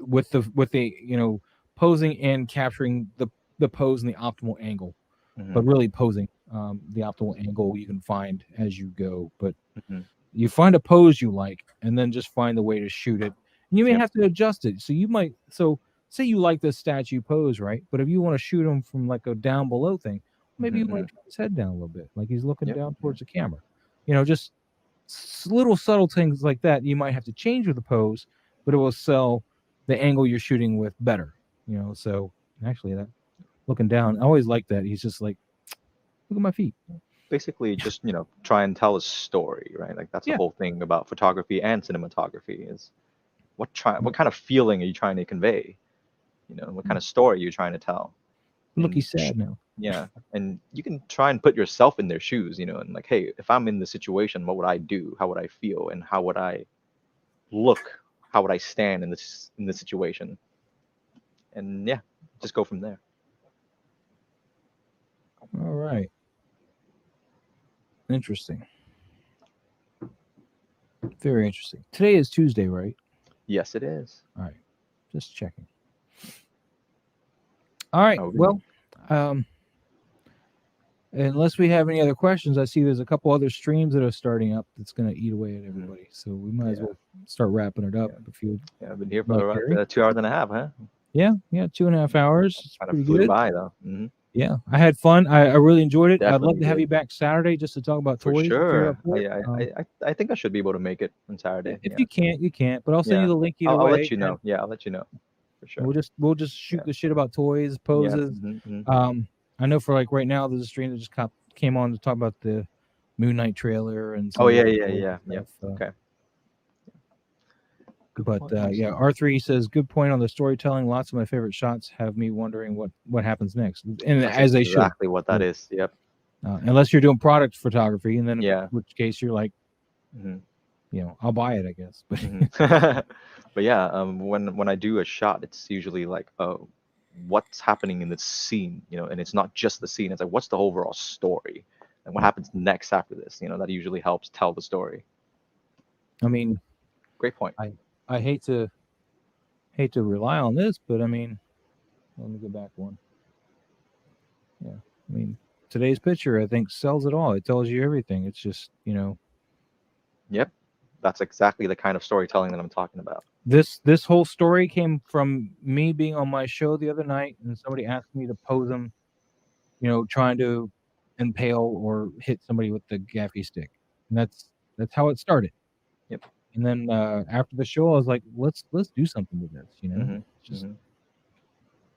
With the posing and capturing the pose and the optimal angle, but really posing the optimal angle you can find as you go. But you find a pose you like, and then just find the way to shoot it. And you may have to adjust it. So you might say you like this statue pose, right? But if you want to shoot him from like a down below thing, maybe you want to turn his head down a little bit, like he's looking down towards the camera. Just little subtle things like that you might have to change with the pose, but it will sell the angle you're shooting with better. So actually, that looking down, I always like that. He's just like, look at my feet. Basically, just try and tell a story, right? Like that's the whole thing about photography and cinematography is what kind of feeling are you trying to convey? What kind of story are you trying to tell? Look, he's sad now. Yeah, and you can try and put yourself in their shoes, and like, hey, if I'm in the situation, what would I do? How would I feel? And how would I look? How would I stand in this situation? And yeah, just go from there. All right. Interesting. Very interesting. Today is Tuesday, right? Yes, it is. All right. Just checking. All right. Well, unless we have any other questions, I see there's a couple other streams that are starting up that's going to eat away at everybody. So we might as well start wrapping it up. If you I've been here for around 2 hours and a half, huh? Yeah, 2.5 hours. It's kind of flew good. by though. Yeah, I had fun. I really enjoyed it. Definitely I'd love to have you back Saturday just to talk about toys. For sure. I think I should be able to make it on Saturday. If you can't, you can't. But I'll send you the link either way. I'll let you know. Yeah, I'll let you know. For sure. We'll just shoot the shit about toys, poses. I know for like right now, there's a stream that just came on to talk about the Moon Knight trailer and. Yeah. Okay. But R3 says, good point on the storytelling. Lots of my favorite shots have me wondering what happens next, and that's as they should. Exactly what that is. Yep. Unless you're doing product photography, and then in which case you're like, I'll buy it, I guess. But but yeah, when I do a shot, it's usually like, oh, what's happening in this scene, and it's not just the scene. It's like, what's the overall story, and what happens next after this? That usually helps tell the story. I mean, great point. I hate to rely on this, but I mean, let me go back one. Yeah, I mean, today's picture, I think, sells it all. It tells you everything. It's just, Yep, that's exactly the kind of storytelling that I'm talking about. This whole story came from me being on my show the other night, and somebody asked me to pose them, trying to impale or hit somebody with the gaffy stick, and that's how it started. Yep. And then after the show, I was like, let's do something with this,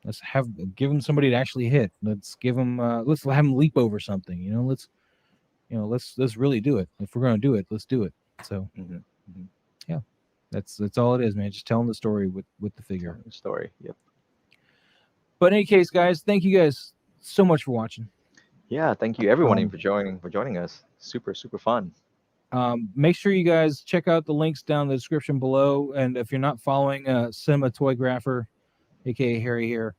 let's give them somebody to actually hit. Let's give them let's have them leap over something, let's really do it. If we're going to do it, let's do it. So yeah, that's all it is, man. Just telling the story with the figure. The story. Yep. But in any case, guys, thank you guys so much for watching. Yeah, thank you everyone for joining us. Super fun. Make sure you guys check out the links down in the description below. And if you're not following Cinematoygrapher, aka Harry here,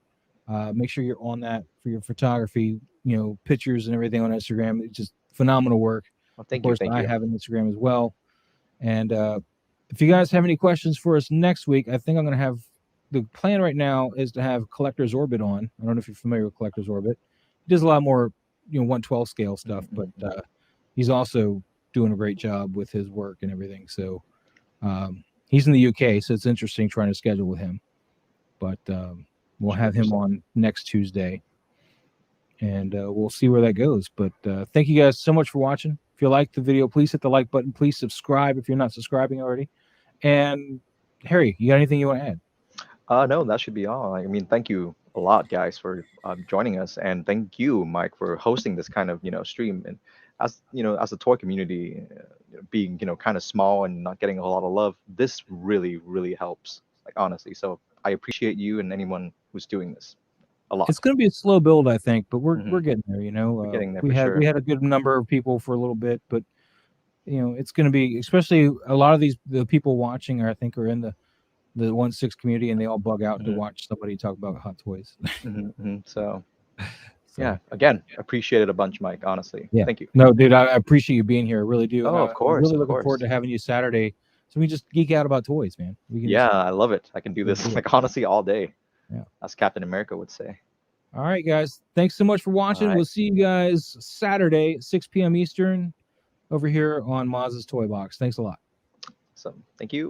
make sure you're on that for your photography, pictures and everything on Instagram. It's just phenomenal work. Well, thank you. I have an Instagram as well. And if you guys have any questions for us next week, I think I'm going to have the plan right now is to have Collector's Orbit on. I don't know if you're familiar with Collector's Orbit. He does a lot more, 1/12 scale stuff, but he's also doing a great job with his work and everything. So he's in the UK, so it's interesting trying to schedule with him. But we'll have him on next Tuesday, and we'll see where that goes. But thank you guys so much for watching. If you like the video, please hit the like button. Please subscribe if you're not subscribing already. And Harry, you got anything you want to add? No, that should be all. I mean, thank you a lot, guys, for joining us, and thank you, Mike, for hosting this kind of stream. And as as a toy community, being kind of small and not getting a lot of love, this really helps. Like, honestly, so I appreciate you and anyone who's doing this a lot. It's going to be a slow build, I think, but we're getting there. We're getting there. We had a good number of people for a little bit, but it's going to be, especially a lot of the people watching are in the the 1/6 community, and they all bug out to Mhm. watch somebody talk about hot toys. So So, yeah, again, appreciate it a bunch, Mike. Honestly, yeah. thank you. No, dude, I appreciate you being here. I really do. And Oh, of I'm course, really of looking forward course. to having you Saturday. So we can just geek out about toys, man. We can Yeah, just, I love it. I can do let's this do it. like honestly all day, Yeah. as Captain America would say. All right, guys. Thanks so much for watching. right. We'll see you guys Saturday, 6 p.m. Eastern, over here on Maz's Toy Box. Thanks a lot. So thank you.